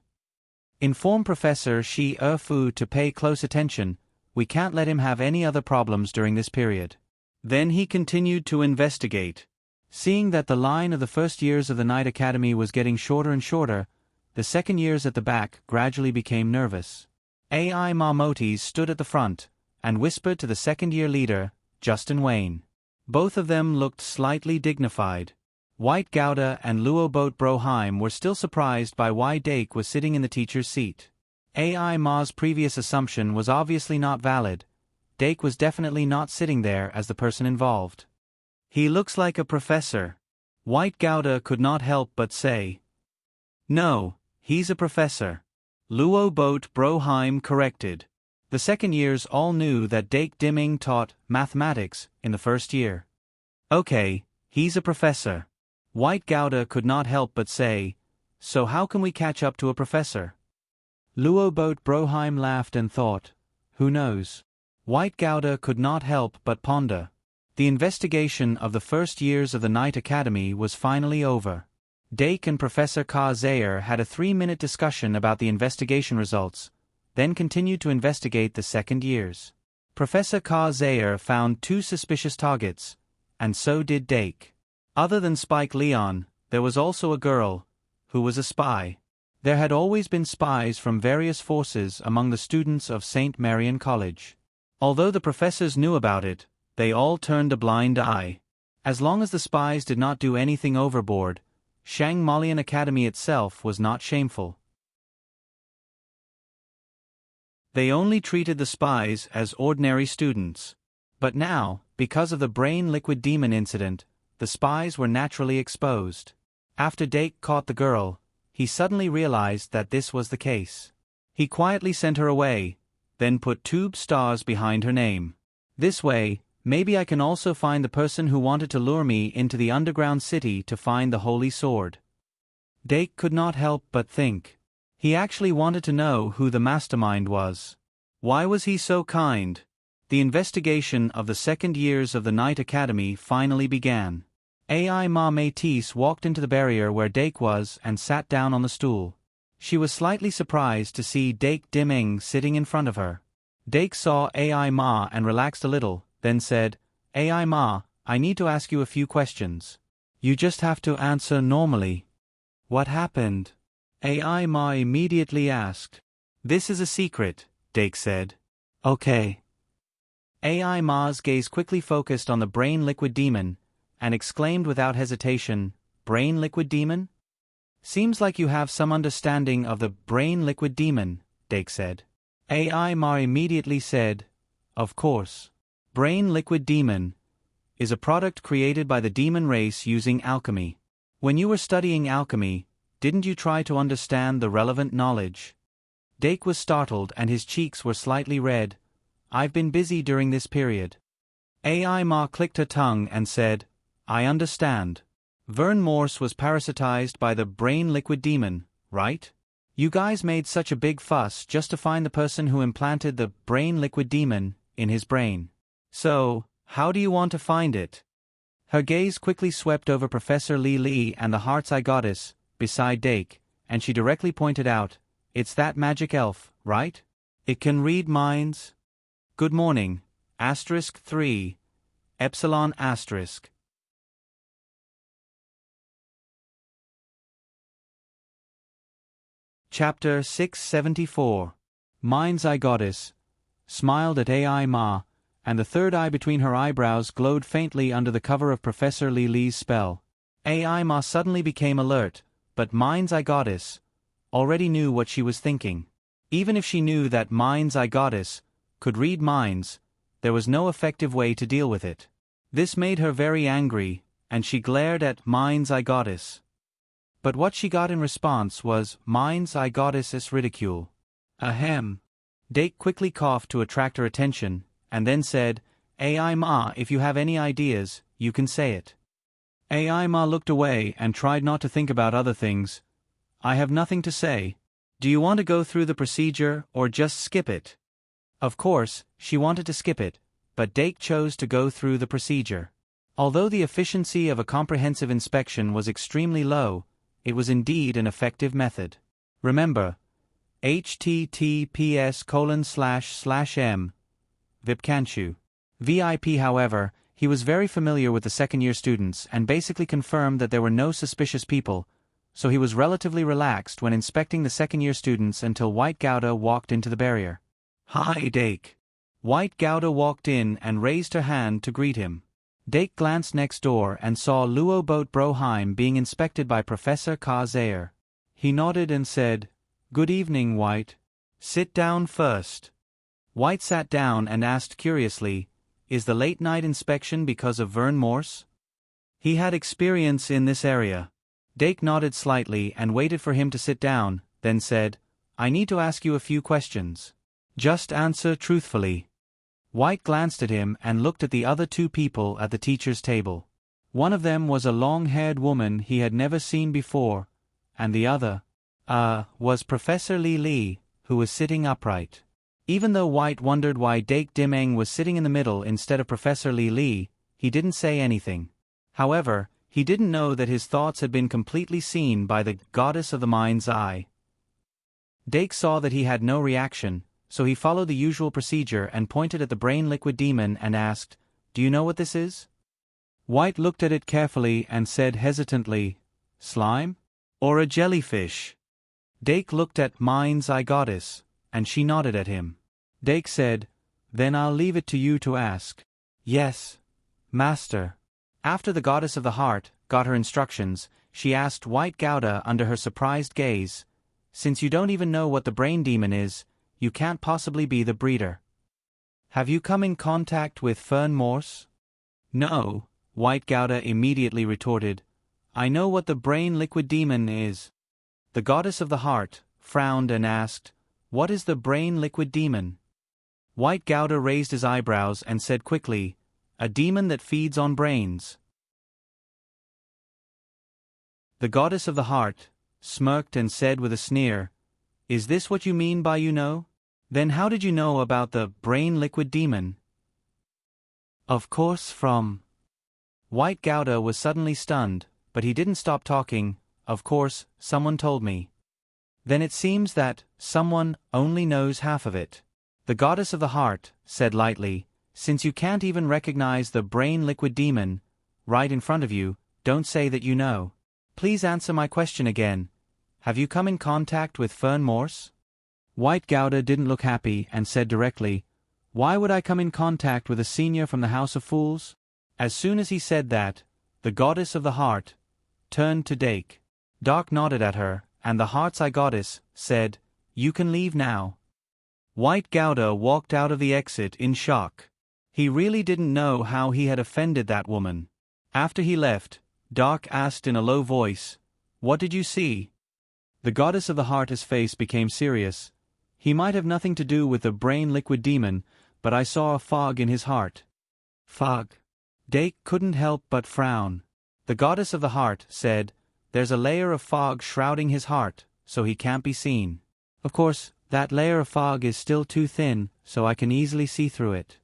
"Inform Professor Shi Erfu to pay close attention. We can't let him have any other problems during this period." Then he continued to investigate. Seeing that the line of the first years of the Night Academy was getting shorter and shorter, the second years at the back gradually became nervous. AI Marmotes stood at the front, and whispered to the second-year leader, Justin Wayne. Both of them looked slightly dignified. White Gouda and Luoboat Broheim were still surprised by why Dake was sitting in the teacher's seat. AI Ma's previous assumption was obviously not valid. Dake was definitely not sitting there as the person involved. "He looks like a professor." White Gouda could not help but say. "No, he's a professor," Luoboat Broheim corrected. The second years all knew that Dake Dimming taught mathematics in the first year. Okay, he's a professor. White Gouda could not help but say, so how can we catch up to a professor? Luo Boat Broheim laughed and thought, who knows? White Gouda could not help but ponder. The investigation of the first years of the Night Academy was finally over. Dake and Professor Ka Zayer had a 3-minute discussion about the investigation results, then continued to investigate the second years. Professor Ka Zayer found 2 suspicious targets, and so did Dake. Other than Spike Leon, there was also a girl, who was a spy. There had always been spies from various forces among the students of St. Marian College. Although the professors knew about it, they all turned a blind eye. As long as the spies did not do anything overboard, Shangmalian Academy itself was not shameful. They only treated the spies as ordinary students. But now, because of the brain liquid demon incident, the spies were naturally exposed. After Dake caught the girl, he suddenly realized that this was the case. He quietly sent her away, then put tube stars behind her name. This way, maybe I can also find the person who wanted to lure me into the underground city to find the holy sword. Dake could not help but think. He actually wanted to know who the mastermind was. Why was he so kind? The investigation of the second years of the Night Academy finally began. Ai Ma Métis walked into the barrier where Dake was and sat down on the stool. She was slightly surprised to see Dake Dimming sitting in front of her. Dake saw Ai Ma and relaxed a little, then said, Ai Ma, I need to ask you a few questions. You just have to answer normally. What happened? Ai Ma immediately asked. This is a secret, Dake said. Okay. Ai Ma's gaze quickly focused on the brain liquid demon, and exclaimed without hesitation, Brain liquid demon? Seems like you have some understanding of the brain liquid demon, Dake said. Ai Ma immediately said, Of course. Brain liquid demon is a product created by the demon race using alchemy. When you were studying alchemy, didn't you try to understand the relevant knowledge? Dake was startled and his cheeks were slightly red. I've been busy during this period. Ai Ma clicked her tongue and said, I understand. Vern Morse was parasitized by the brain liquid demon, right? You guys made such a big fuss just to find the person who implanted the brain liquid demon in his brain. So, how do you want to find it? Her gaze quickly swept over Professor Li Li and the Heart's Eye Goddess, beside Dake, and she directly pointed out, It's that magic elf, right? It can read minds? Good morning, *3, Epsilon *. Chapter 674. Mind's Eye Goddess smiled at Ai Ma, and the third eye between her eyebrows glowed faintly under the cover of Professor Li Li's spell. Ai Ma suddenly became alert, but Mind's Eye Goddess already knew what she was thinking. Even if she knew that Mind's Eye Goddess could read minds, there was no effective way to deal with it. This made her very angry, and she glared at Mind's Eye Goddess. But what she got in response was Mind's Eye Goddess's ridicule. Ahem. Dake quickly coughed to attract her attention, and then said, Ai Ma, if you have any ideas, you can say it. Ai Ma looked away and tried not to think about other things. I have nothing to say. Do you want to go through the procedure or just skip it? Of course, she wanted to skip it, but Dake chose to go through the procedure. Although the efficiency of a comprehensive inspection was extremely low, it was indeed an effective method. Remember, https://m Vipkanchu. VIP. However, he was very familiar with the second-year students and basically confirmed that there were no suspicious people, so he was relatively relaxed when inspecting the second-year students until White Gouda walked into the barrier. Hi, Dake. White Gouda walked in and raised her hand to greet him. Dake glanced next door and saw Luo Boat Broheim being inspected by Professor Ka Zayer. He nodded and said, Good evening, White. Sit down first. White sat down and asked curiously, Is the late-night inspection because of Vern Morse? He had experience in this area. Dake nodded slightly and waited for him to sit down, then said, I need to ask you a few questions. Just answer truthfully. White glanced at him and looked at the other two people at the teacher's table. One of them was a long-haired woman he had never seen before, and the other, was Professor Li, who was sitting upright. Even though White wondered why Dake Dimeng was sitting in the middle instead of Professor Li, he didn't say anything. However, he didn't know that his thoughts had been completely seen by the goddess of the mind's eye. Dake saw that he had no reaction, so he followed the usual procedure and pointed at the brain liquid demon and asked, "Do you know what this is?" White looked at it carefully and said hesitantly, "Slime? Or a jellyfish?" Dake looked at Mind's Eye Goddess, and she nodded at him. Dake said, "Then I'll leave it to you to ask." "Yes, Master." After the Goddess of the Heart got her instructions, she asked White Gouda under her surprised gaze, "Since you don't even know what the brain demon is, you can't possibly be the breeder. Have you come in contact with Fern Morse?" "No," White Gouda immediately retorted. "I know what the brain liquid demon is." The Goddess of the Heart frowned and asked, "What is the brain liquid demon?" White Gouda raised his eyebrows and said quickly, "A demon that feeds on brains." The Goddess of the Heart smirked and said with a sneer, "Is this what you mean by you know? Then how did you know about the brain liquid demon?" "Of course from..." White Gouda was suddenly stunned, but he didn't stop talking. "Of course, someone told me." "Then it seems that someone only knows half of it." The Goddess of the Heart said lightly, "Since you can't even recognize the brain liquid demon right in front of you, don't say that you know. Please answer my question again. Have you come in contact with Fern Morse?" White Gouda didn't look happy and said directly, "Why would I come in contact with a senior from the House of Fools?" As soon as he said that, the Goddess of the Heart turned to Dake. Doc nodded at her, and the Heart's Eye Goddess said, "You can leave now." White Gouda walked out of the exit in shock. He really didn't know how he had offended that woman. After he left, Doc asked in a low voice, "What did you see?" The Goddess of the Heart's face became serious. "He might have nothing to do with the brain liquid demon, but I saw a fog in his heart." "Fog?" Dake couldn't help but frown. The Goddess of the Heart said, "There's a layer of fog shrouding his heart, so he can't be seen. Of course, that layer of fog is still too thin, so I can easily see through it."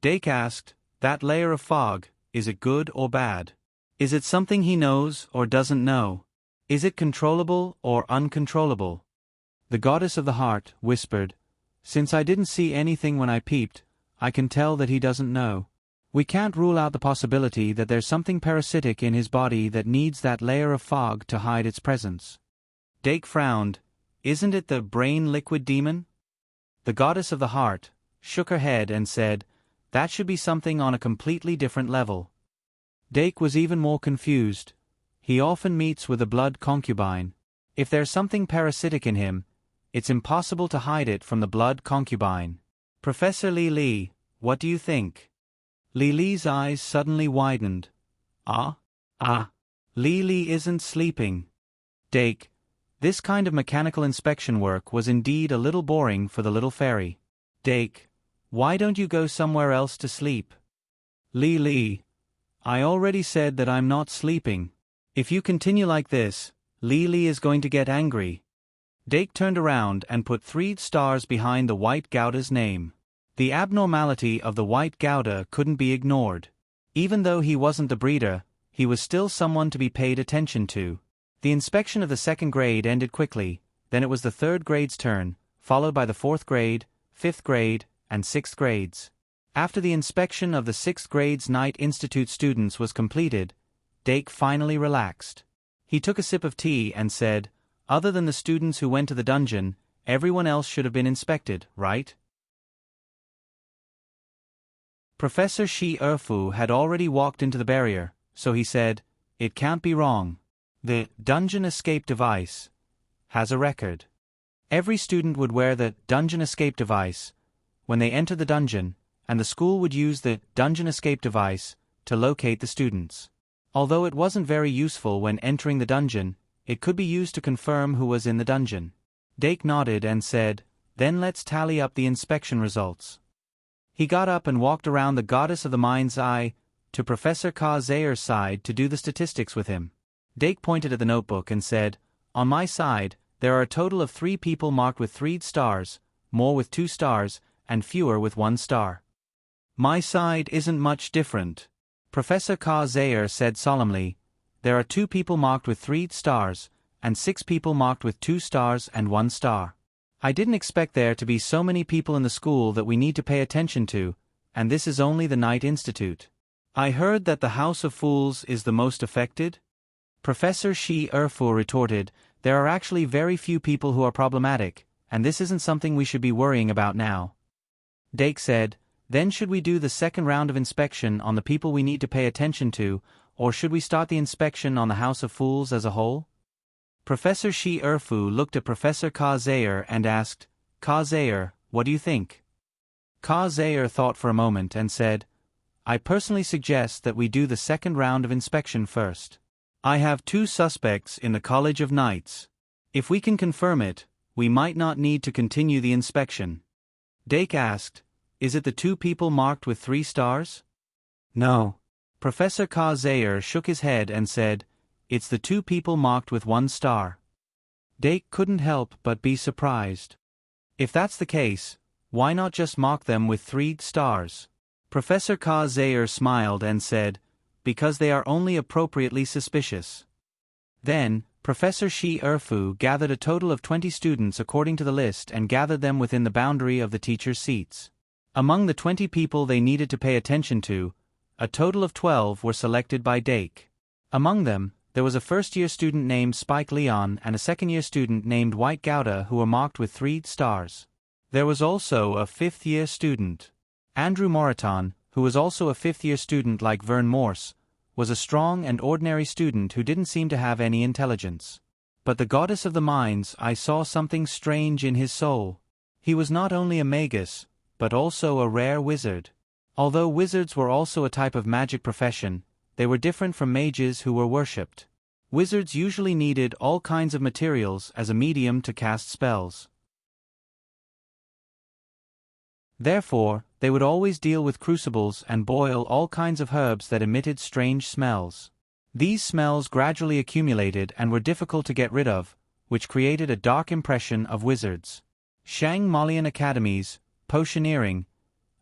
Dake asked, "That layer of fog, is it good or bad? Is it something he knows or doesn't know? Is it controllable or uncontrollable?" The Goddess of the Heart whispered, "Since I didn't see anything when I peeped, I can tell that he doesn't know. We can't rule out the possibility that there's something parasitic in his body that needs that layer of fog to hide its presence." Dake frowned. "Isn't it the brain liquid demon?" The Goddess of the Heart shook her head and said, "That should be something on a completely different level." Dake was even more confused. He often meets with a blood concubine. If there's something parasitic in him, it's impossible to hide it from the blood concubine. "Professor Li, what do you think?" Li's eyes suddenly widened. Li isn't sleeping." Dake, this kind of mechanical inspection work was indeed a little boring for the little fairy. Dake, why don't you go somewhere else to sleep? Li, I already said that I'm not sleeping. If you continue like this, Li is going to get angry. Dake turned around and put 3 stars behind the White Gouda's name. The abnormality of the White Gouda couldn't be ignored. Even though he wasn't the breeder, he was still someone to be paid attention to. The inspection of the 2nd grade ended quickly, then it was the 3rd grade's turn, followed by the 4th grade, 5th grade, and 6th grades. After the inspection of the 6th grade's Night Institute students was completed, Dake finally relaxed. He took a sip of tea and said, "Other than the students who went to the dungeon, everyone else should have been inspected, right?" Professor Shi Erfu had already walked into the barrier, so he said, "It can't be wrong. The dungeon escape device has a record. Every student would wear the dungeon escape device when they entered the dungeon, and the school would use the dungeon escape device to locate the students. Although it wasn't very useful when entering the dungeon, it could be used to confirm who was in the dungeon." Dake nodded and said, then let's tally up the inspection results. He got up and walked around the goddess of the mind's eye to Professor Ka-Zayer's side to do the statistics with him. Dake pointed at the notebook and said, "On my side, there are a total of 3 people marked with 3 stars, more with 2 stars, and fewer with 1 star. My side isn't much different," Professor Ka-Zayer said solemnly. "There are 2 people marked with 3 stars, and 6 people marked with 2 stars and 1 star. I didn't expect there to be so many people in the school that we need to pay attention to, and this is only the Night Institute. I heard that the House of Fools is the most affected?" Professor Shi Erfu retorted, "There are actually very few people who are problematic, and this isn't something we should be worrying about now." Dake said, "Then should we do the second round of inspection on the people we need to pay attention to, or should we start the inspection on the House of Fools as a whole?" Professor Shi Erfu looked at Professor Ka-Zayer and asked, "Ka-Zayer, what do you think?" Ka-Zayer thought for a moment and said, "I personally suggest that we do the second round of inspection first. I have 2 suspects in the College of Knights. If we can confirm it, we might not need to continue the inspection." Dake asked, "Is it the 2 people marked with 3 stars?" "No." Professor Ka-Zayer shook his head and said, "It's the 2 people marked with 1 star." Dake couldn't help but be surprised. "If that's the case, why not just mark them with 3 stars?" Professor Ka-Zayer smiled and said, "Because they are only appropriately suspicious." Then, Professor Shi Erfu gathered a total of 20 students according to the list and gathered them within the boundary of the teachers' seats. Among the 20 people they needed to pay attention to, a total of 12 were selected by Dake. Among them, there was a first-year student named Spike Leon and a second-year student named White Gouda who were marked with 3 stars. There was also a 5th-year student. Andrew Moraton, who was also a 5th-year student like Vern Morse, was a strong and ordinary student who didn't seem to have any intelligence. But the goddess of the mines, I saw something strange in his soul. He was not only a magus, but also a rare wizard. Although wizards were also a type of magic profession, they were different from mages who were worshipped. Wizards usually needed all kinds of materials as a medium to cast spells. Therefore, they would always deal with crucibles and boil all kinds of herbs that emitted strange smells. These smells gradually accumulated and were difficult to get rid of, which created a dark impression of wizards. Shang Malian Academies, potioneering,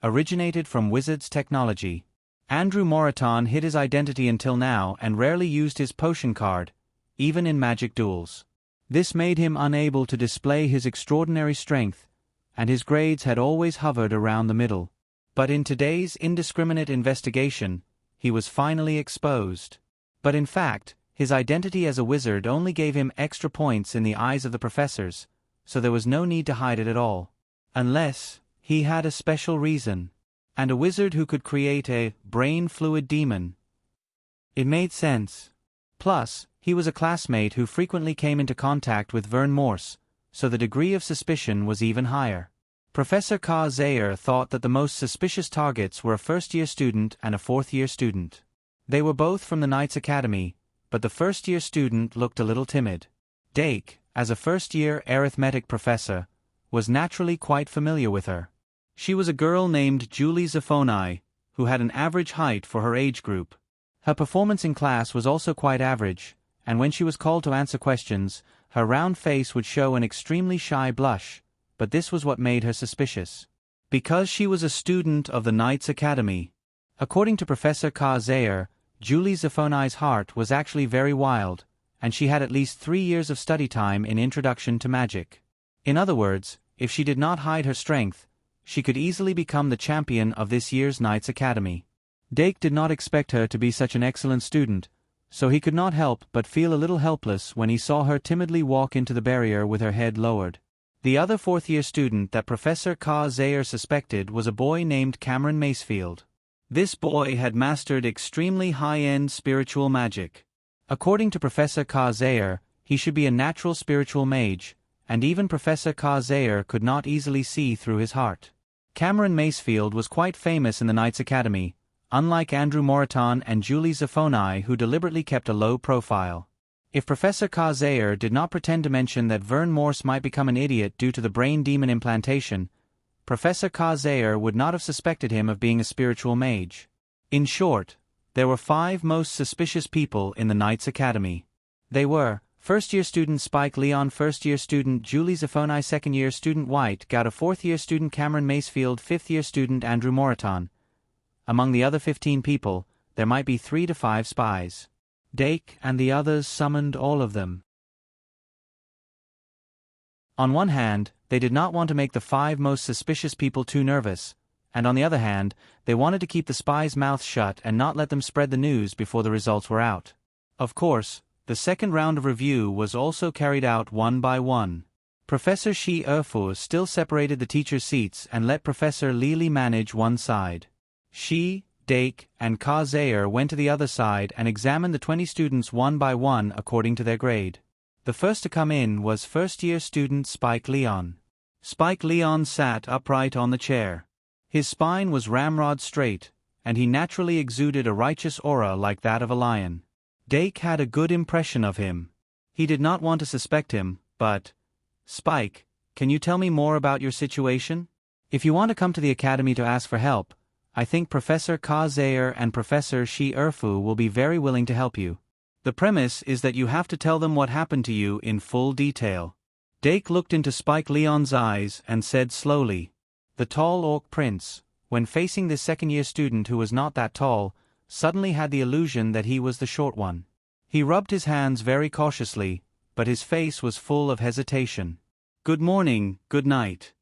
originated from wizards' technology. Andrew Moraton hid his identity until now and rarely used his potion card, even in magic duels. This made him unable to display his extraordinary strength, and his grades had always hovered around the middle. But in today's indiscriminate investigation, he was finally exposed. But in fact, his identity as a wizard only gave him extra points in the eyes of the professors, so there was no need to hide it at all. Unless he had a special reason. And a wizard who could create a brain fluid demon. It made sense. Plus, he was a classmate who frequently came into contact with Vern Morse, so the degree of suspicion was even higher. Professor Ka-Zayer thought that the most suspicious targets were a first-year student and a 4th-year student. They were both from the Knights Academy, but the first-year student looked a little timid. Dake, as a first-year arithmetic professor, was naturally quite familiar with her. She was a girl named Julie Zaphoni, who had an average height for her age group. Her performance in class was also quite average, and when she was called to answer questions, her round face would show an extremely shy blush, but this was what made her suspicious. Because she was a student of the Knights Academy. According to Professor Ka-Zayer, Julie Zaphoni's heart was actually very wild, and she had at least 3 years of study time in Introduction to Magic. In other words, if she did not hide her strength, she could easily become the champion of this year's Knights Academy. Dake did not expect her to be such an excellent student, so he could not help but feel a little helpless when he saw her timidly walk into the barrier with her head lowered. The other 4th-year student that Professor Ka-Zayer suspected was a boy named Cameron Macefield. This boy had mastered extremely high-end spiritual magic. According to Professor Ka-Zayer, he should be a natural spiritual mage, and even Professor Ka-Zayer could not easily see through his heart. Cameron Macefield was quite famous in the Knights Academy, unlike Andrew Moraton and Julie Zaphoni, who deliberately kept a low profile. If Professor Kazayer did not pretend to mention that Vern Morse might become an idiot due to the brain demon implantation, Professor Kazayer would not have suspected him of being a spiritual mage. In short, there were 5 most suspicious people in the Knights Academy. They were: first-year student Spike Leon, first-year student Julie Zaphoni, second-year student White Gouda, fourth-year student Cameron Macefield, fifth-year student Andrew Moraton. Among the other 15 people, there might be 3 to 5 spies. Dake and the others summoned all of them. On one hand, they did not want to make the 5 most suspicious people too nervous, and on the other hand, they wanted to keep the spies' mouths shut and not let them spread the news before the results were out. Of course, the second round of review was also carried out one by one. Professor Shi Erfu still separated the teachers' seats and let Professor Lili manage one side. Shi, Dake, and Kazayer went to the other side and examined the 20 students one by one according to their grade. The first to come in was first-year student Spike Leon. Spike Leon sat upright on the chair. His spine was ramrod straight, and he naturally exuded a righteous aura like that of a lion. Dake had a good impression of him. He did not want to suspect him, but, "Spike, can you tell me more about your situation? If you want to come to the academy to ask for help, I think Professor Kazayer and Professor Shi Erfu will be very willing to help you. The premise is that you have to tell them what happened to you in full detail." Dake looked into Spike Leon's eyes and said slowly. The tall orc prince, when facing this second-year student who was not that tall, suddenly had the illusion that he was the short one. He rubbed his hands very cautiously, but his face was full of hesitation. "Good morning, good night."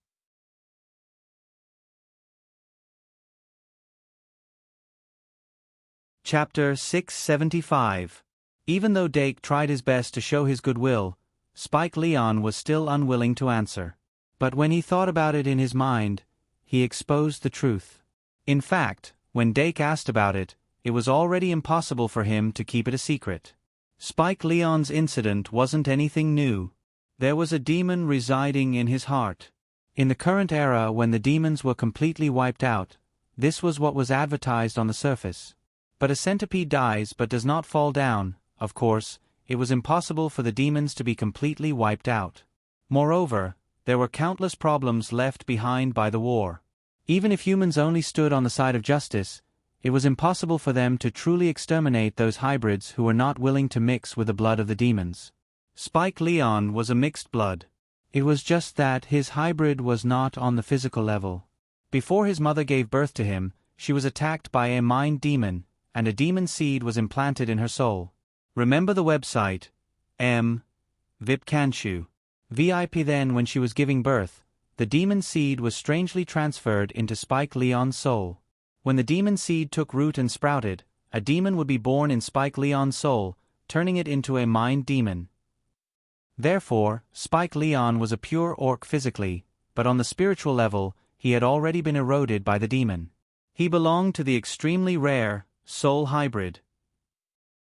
Chapter 675. Even though Dake tried his best to show his goodwill, Spike Leon was still unwilling to answer. But when he thought about it in his mind, he exposed the truth. In fact, when Dake asked about it, it was already impossible for him to keep it a secret. Spike Leon's incident wasn't anything new. There was a demon residing in his heart. In the current era, when the demons were completely wiped out, this was what was advertised on the surface. But a centipede dies but does not fall down. Of course, it was impossible for the demons to be completely wiped out. Moreover, there were countless problems left behind by the war. Even if humans only stood on the side of justice, it was impossible for them to truly exterminate those hybrids who were not willing to mix with the blood of the demons. Spike Leon was a mixed blood. It was just that his hybrid was not on the physical level. Before his mother gave birth to him, she was attacked by a mind demon, and a demon seed was implanted in her soul. Remember the website, Vipkanshu. VIP. Then when she was giving birth, the demon seed was strangely transferred into Spike Leon's soul. When the demon seed took root and sprouted, a demon would be born in Spike Leon's soul, turning it into a mind demon. Therefore, Spike Leon was a pure orc physically, but on the spiritual level, he had already been eroded by the demon. He belonged to the extremely rare soul hybrid.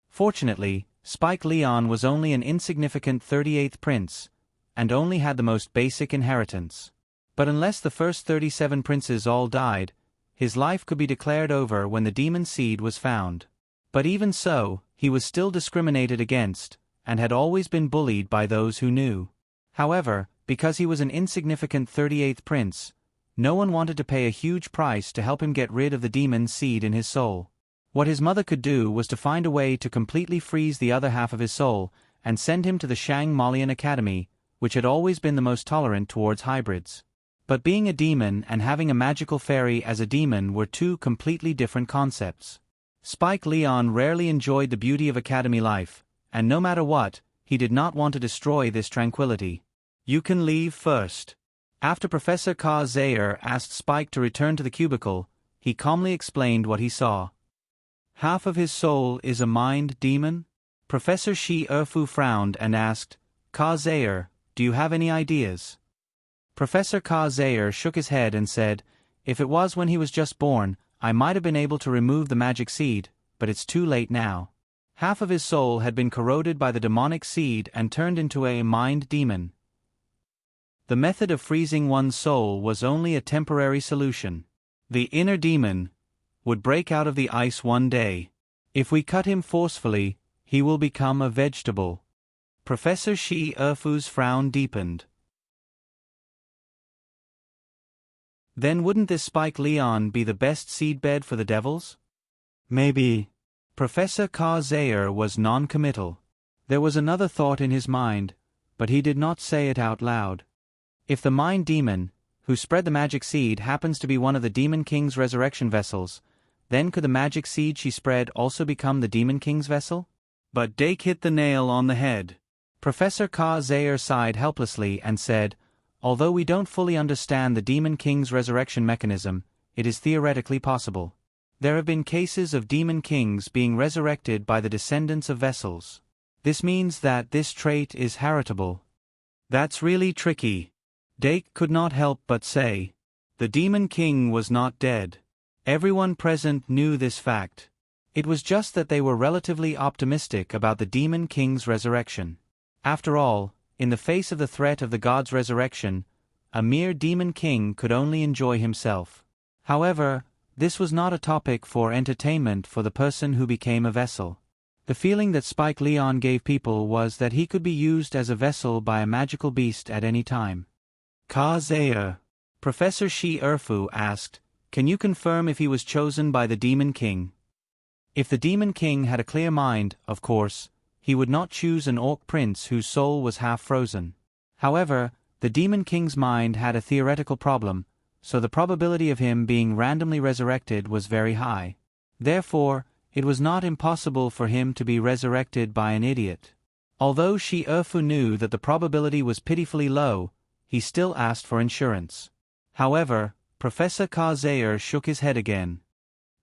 Fortunately, Spike Leon was only an insignificant 38th prince, and only had the most basic inheritance. But unless the first 37 princes all died, his life could be declared over when the demon seed was found. But even so, he was still discriminated against, and had always been bullied by those who knew. However, because he was an insignificant 38th prince, no one wanted to pay a huge price to help him get rid of the demon seed in his soul. What his mother could do was to find a way to completely freeze the other half of his soul and send him to the Shang Malian Academy, which had always been the most tolerant towards hybrids. But being a demon and having a magical fairy as a demon were two completely different concepts. Spike Leon rarely enjoyed the beauty of academy life, and no matter what, he did not want to destroy this tranquility. "You can leave first." After Professor Kazayer asked Spike to return to the cubicle, he calmly explained what he saw. "Half of his soul is a mind demon?" Professor Shi Erfu frowned and asked, "Kazayer, do you have any ideas?" Professor Kazayer shook his head and said, "If it was when he was just born, I might have been able to remove the magic seed, but it's too late now. Half of his soul had been corroded by the demonic seed and turned into a mind demon. The method of freezing one's soul was only a temporary solution. The inner demon would break out of the ice one day. If we cut him forcefully, he will become a vegetable. Professor Shi Erfu's frown deepened. Then wouldn't this Spike Leon be the best seedbed for the devils? Maybe. Professor Ka Zayer was non-committal. There was another thought in his mind, but he did not say it out loud. If the Mind Demon, who spread the magic seed, happens to be one of the Demon King's resurrection vessels, then could the magic seed she spread also become the Demon King's vessel? But Dake hit the nail on the head. Professor Ka Zayer sighed helplessly and said, although we don't fully understand the Demon King's resurrection mechanism, it is theoretically possible. There have been cases of Demon Kings being resurrected by the descendants of vessels. This means that this trait is heritable. That's really tricky. Dake could not help but say. The Demon King was not dead. Everyone present knew this fact. It was just that they were relatively optimistic about the Demon King's resurrection. After all, in the face of the threat of the god's resurrection, a mere Demon King could only enjoy himself. However, this was not a topic for entertainment for the person who became a vessel. The feeling that Spike Leon gave people was that he could be used as a vessel by a magical beast at any time. Ka Zayer. Professor Shi Erfu asked, can you confirm if he was chosen by the Demon King? If the Demon King had a clear mind, of course, he would not choose an orc prince whose soul was half frozen. However, the Demon King's mind had a theoretical problem, so the probability of him being randomly resurrected was very high. Therefore, it was not impossible for him to be resurrected by an idiot. Although Shi Erfu knew that the probability was pitifully low, he still asked for insurance. However, Professor Ka Zayer shook his head again.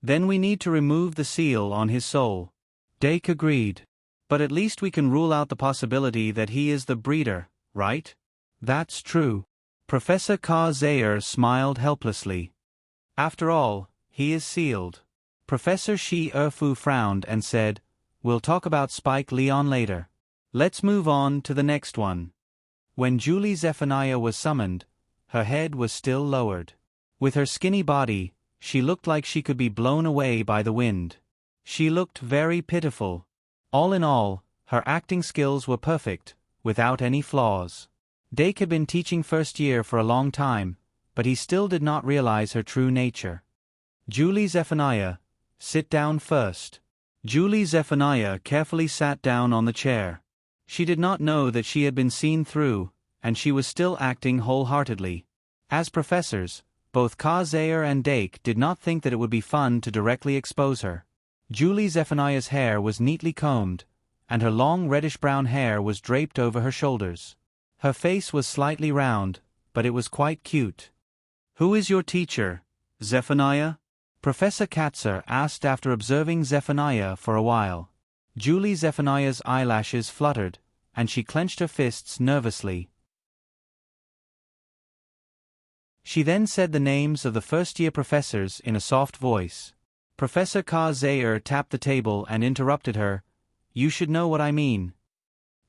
Then we need to remove the seal on his soul. Dake agreed. But at least we can rule out the possibility that he is the breeder, right? That's true. Professor Ka Zayer smiled helplessly. After all, he is sealed. Professor Shi Erfu frowned and said, we'll talk about Spike Leon later. Let's move on to the next one. When Julie Zephaniah was summoned, her head was still lowered. With her skinny body, she looked like she could be blown away by the wind. She looked very pitiful. All in all, her acting skills were perfect, without any flaws. Dake had been teaching first year for a long time, but he still did not realize her true nature. Julie Zephaniah, sit down first. Julie Zephaniah carefully sat down on the chair. She did not know that she had been seen through, and she was still acting wholeheartedly. As professors, both Ka Zayer and Dake did not think that it would be fun to directly expose her. Julie Zephaniah's hair was neatly combed, and her long reddish-brown hair was draped over her shoulders. Her face was slightly round, but it was quite cute. Who is your teacher, Zephaniah? Professor Katzer asked after observing Zephaniah for a while. Julie Zephaniah's eyelashes fluttered, and she clenched her fists nervously. She then said the names of the first-year professors in a soft voice. Professor Ka Zayer tapped the table and interrupted her. You should know what I mean.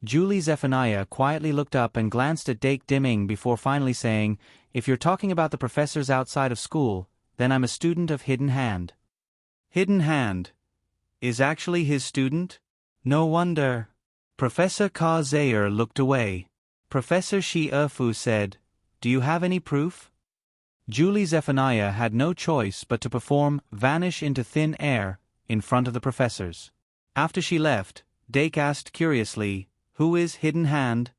Julie Zephaniah quietly looked up and glanced at Dake Dimming before finally saying, if you're talking about the professors outside of school, then I'm a student of Hidden Hand. Hidden Hand is actually his student? No wonder. Professor Ka Zayer looked away. Professor Shi Erfu said, do you have any proof? Julie Zephaniah had no choice but to perform vanish into thin air in front of the professors. After she left, Dake asked curiously, who is Hidden Hand?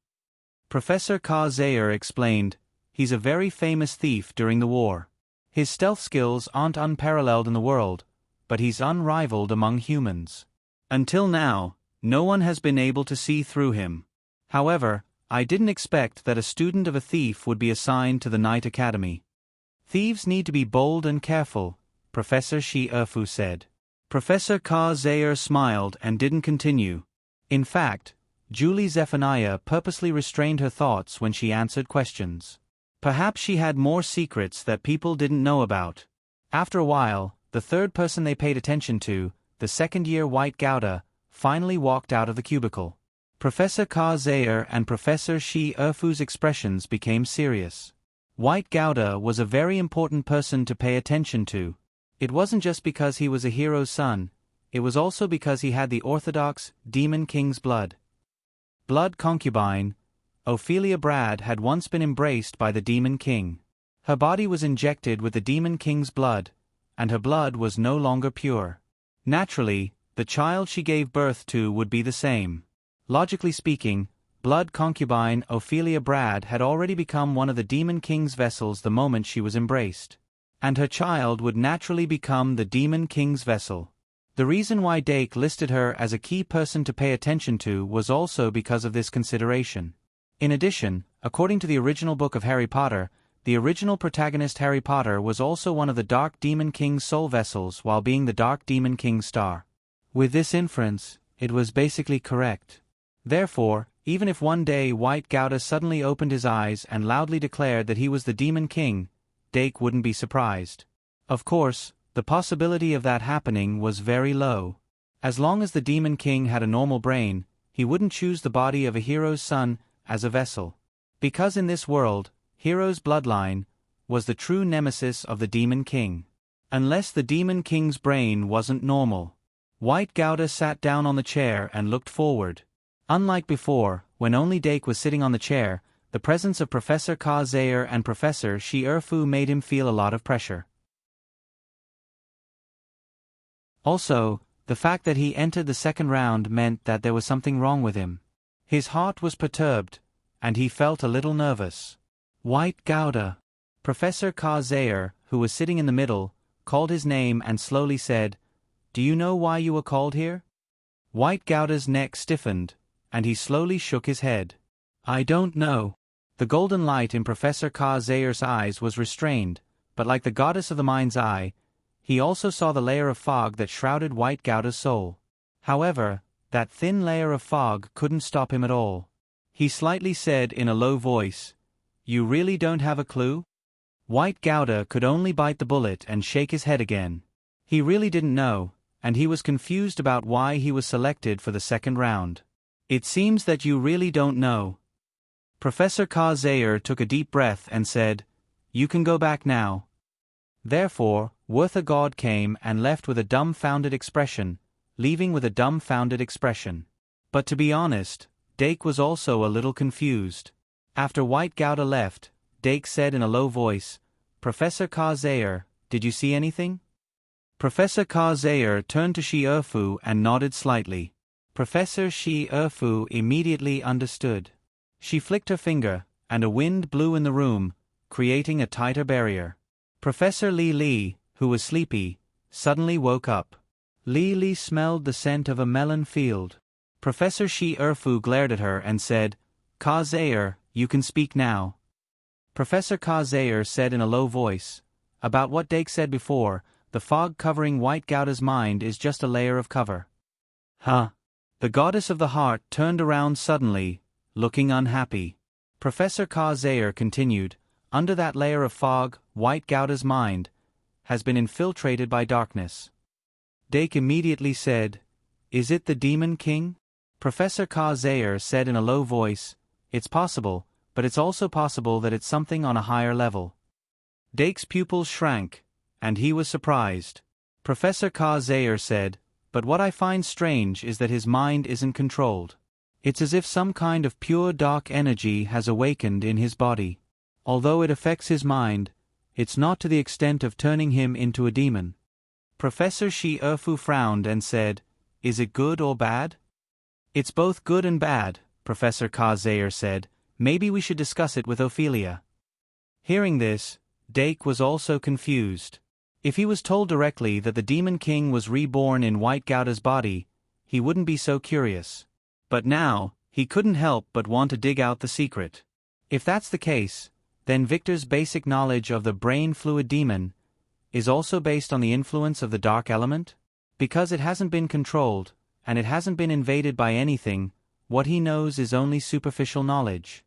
Professor Ka Zayer explained, he's a very famous thief during the war. His stealth skills aren't unparalleled in the world, but he's unrivaled among humans. Until now, no one has been able to see through him. However, I didn't expect that a student of a thief would be assigned to the Night Academy. Thieves need to be bold and careful, Professor Shi Erfu said. Professor Ka Zayer smiled and didn't continue. In fact, Julie Zephaniah purposely restrained her thoughts when she answered questions. Perhaps she had more secrets that people didn't know about. After a while, the third person they paid attention to, the second-year White Gouda, finally walked out of the cubicle. Professor Ka Zayer and Professor Shi Erfu's expressions became serious. White Gouda was a very important person to pay attention to. It wasn't just because he was a hero's son, it was also because he had the orthodox Demon King's blood. blood concubine, Ophelia Brad had once been embraced by the Demon King. Her body was injected with the Demon King's blood, and her blood was no longer pure. Naturally, the child she gave birth to would be the same. Logically speaking, blood concubine Ophelia Brad had already become one of the Demon King's vessels the moment she was embraced. And her child would naturally become the Demon King's vessel. The reason why Dake listed her as a key person to pay attention to was also because of this consideration. In addition, according to the original book of Harry Potter, the original protagonist Harry Potter was also one of the Dark Demon King's soul vessels while being the Dark Demon King's star. With this inference, it was basically correct. Therefore, even if one day White Gouda suddenly opened his eyes and loudly declared that he was the Demon King, Dake wouldn't be surprised. Of course, the possibility of that happening was very low. As long as the Demon King had a normal brain, he wouldn't choose the body of a hero's son as a vessel. Because in this world, Hero's bloodline was the true nemesis of the Demon King. Unless the Demon King's brain wasn't normal. White Gouda sat down on the chair and looked forward. Unlike before, when only Dake was sitting on the chair, the presence of Professor Ka Zayer and Professor Shi Erfu made him feel a lot of pressure. Also, the fact that he entered the second round meant that there was something wrong with him. His heart was perturbed, and he felt a little nervous. White Gouda. Professor Ka Zayer, who was sitting in the middle, called his name and slowly said, "Do you know why you were called here?" White Gouda's neck stiffened, and he slowly shook his head. "I don't know." The golden light in Professor Ka Zayer's eyes was restrained, but like the goddess of the mind's eye, he also saw the layer of fog that shrouded White Gouda's soul. However, that thin layer of fog couldn't stop him at all. He slightly said in a low voice, "You really don't have a clue?" White Gouda could only bite the bullet and shake his head again. He really didn't know, and he was confused about why he was selected for the second round. "It seems that you really don't know." Professor Ka Zayer took a deep breath and said, "You can go back now." Therefore, Werther God came and left with a dumbfounded expression, leaving with a dumbfounded expression. But to be honest, Dake was also a little confused. After White Gouda left, Dake said in a low voice, "Professor Ka Zayer, did you see anything?" Professor Ka Zayer turned to Shi Erfu and nodded slightly. Professor Shi Erfu immediately understood. She flicked her finger, and a wind blew in the room, creating a tighter barrier. Professor Li Li, who was sleepy, suddenly woke up. Li Li smelled the scent of a melon field. Professor Shi Erfu glared at her and said, "Ka Zayer, you can speak now." Professor Ka Zayer said in a low voice, "About what Dake said before, the fog covering White Gouda's mind is just a layer of cover." Huh? The goddess of the heart turned around suddenly, looking unhappy. Professor Ka Zayer continued, "Under that layer of fog, White Gouda's mind has been infiltrated by darkness." Dake immediately said, "Is it the Demon King?" Professor Ka Zayer said in a low voice, "It's possible, but it's also possible that it's something on a higher level." Dake's pupils shrank, and he was surprised. Professor Ka Zayer said, "But what I find strange is that his mind isn't controlled. It's as if some kind of pure dark energy has awakened in his body. Although it affects his mind, it's not to the extent of turning him into a demon." Professor Shi Erfu frowned and said, "Is it good or bad?" "It's both good and bad," Professor Ka Zayer said. "Maybe we should discuss it with Ophelia." Hearing this, Dake was also confused. If he was told directly that the Demon King was reborn in White Gouda's body, he wouldn't be so curious. But now, he couldn't help but want to dig out the secret. If that's the case, then Victor's basic knowledge of the brain fluid demon is also based on the influence of the dark element? Because it hasn't been controlled, and it hasn't been invaded by anything, what he knows is only superficial knowledge.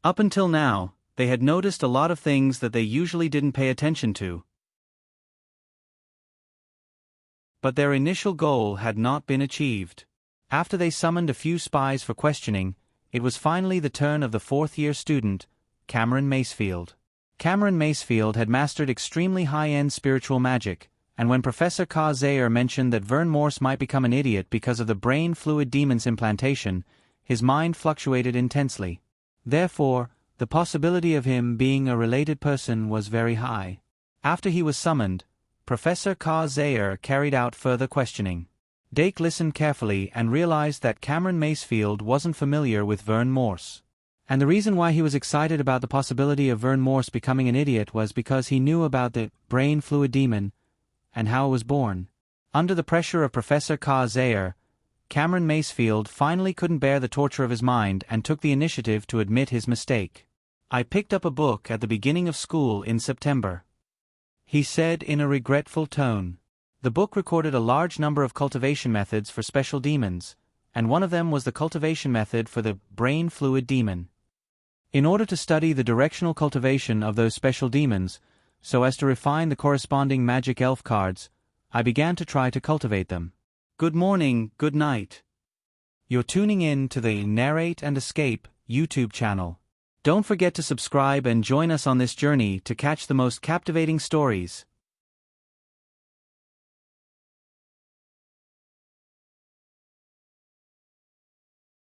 Up until now, they had noticed a lot of things that they usually didn't pay attention to. But their initial goal had not been achieved. After they summoned a few spies for questioning, it was finally the turn of the fourth-year student, Cameron Macefield. Cameron Macefield had mastered extremely high-end spiritual magic, and when Professor Ka Zayer mentioned that Vern Morse might become an idiot because of the brain fluid demon's implantation, his mind fluctuated intensely. Therefore, the possibility of him being a related person was very high. After he was summoned, Professor Zayer carried out further questioning. Dake listened carefully and realized that Cameron Macefield wasn't familiar with Vern Morse. And the reason why he was excited about the possibility of Vern Morse becoming an idiot was because he knew about the brain fluid demon and how it was born. Under the pressure of Professor Zayer, Cameron Macefield finally couldn't bear the torture of his mind and took the initiative to admit his mistake. "I picked up a book at the beginning of school in September," he said in a regretful tone. The book recorded a large number of cultivation methods for special demons, and one of them was the cultivation method for the brain fluid demon. In order to study the directional cultivation of those special demons, so as to refine the corresponding magic elf cards, I began to try to cultivate them. Good morning, good night. You're tuning in to the Narrate and Escape YouTube channel. Don't forget to subscribe and join us on this journey to catch the most captivating stories.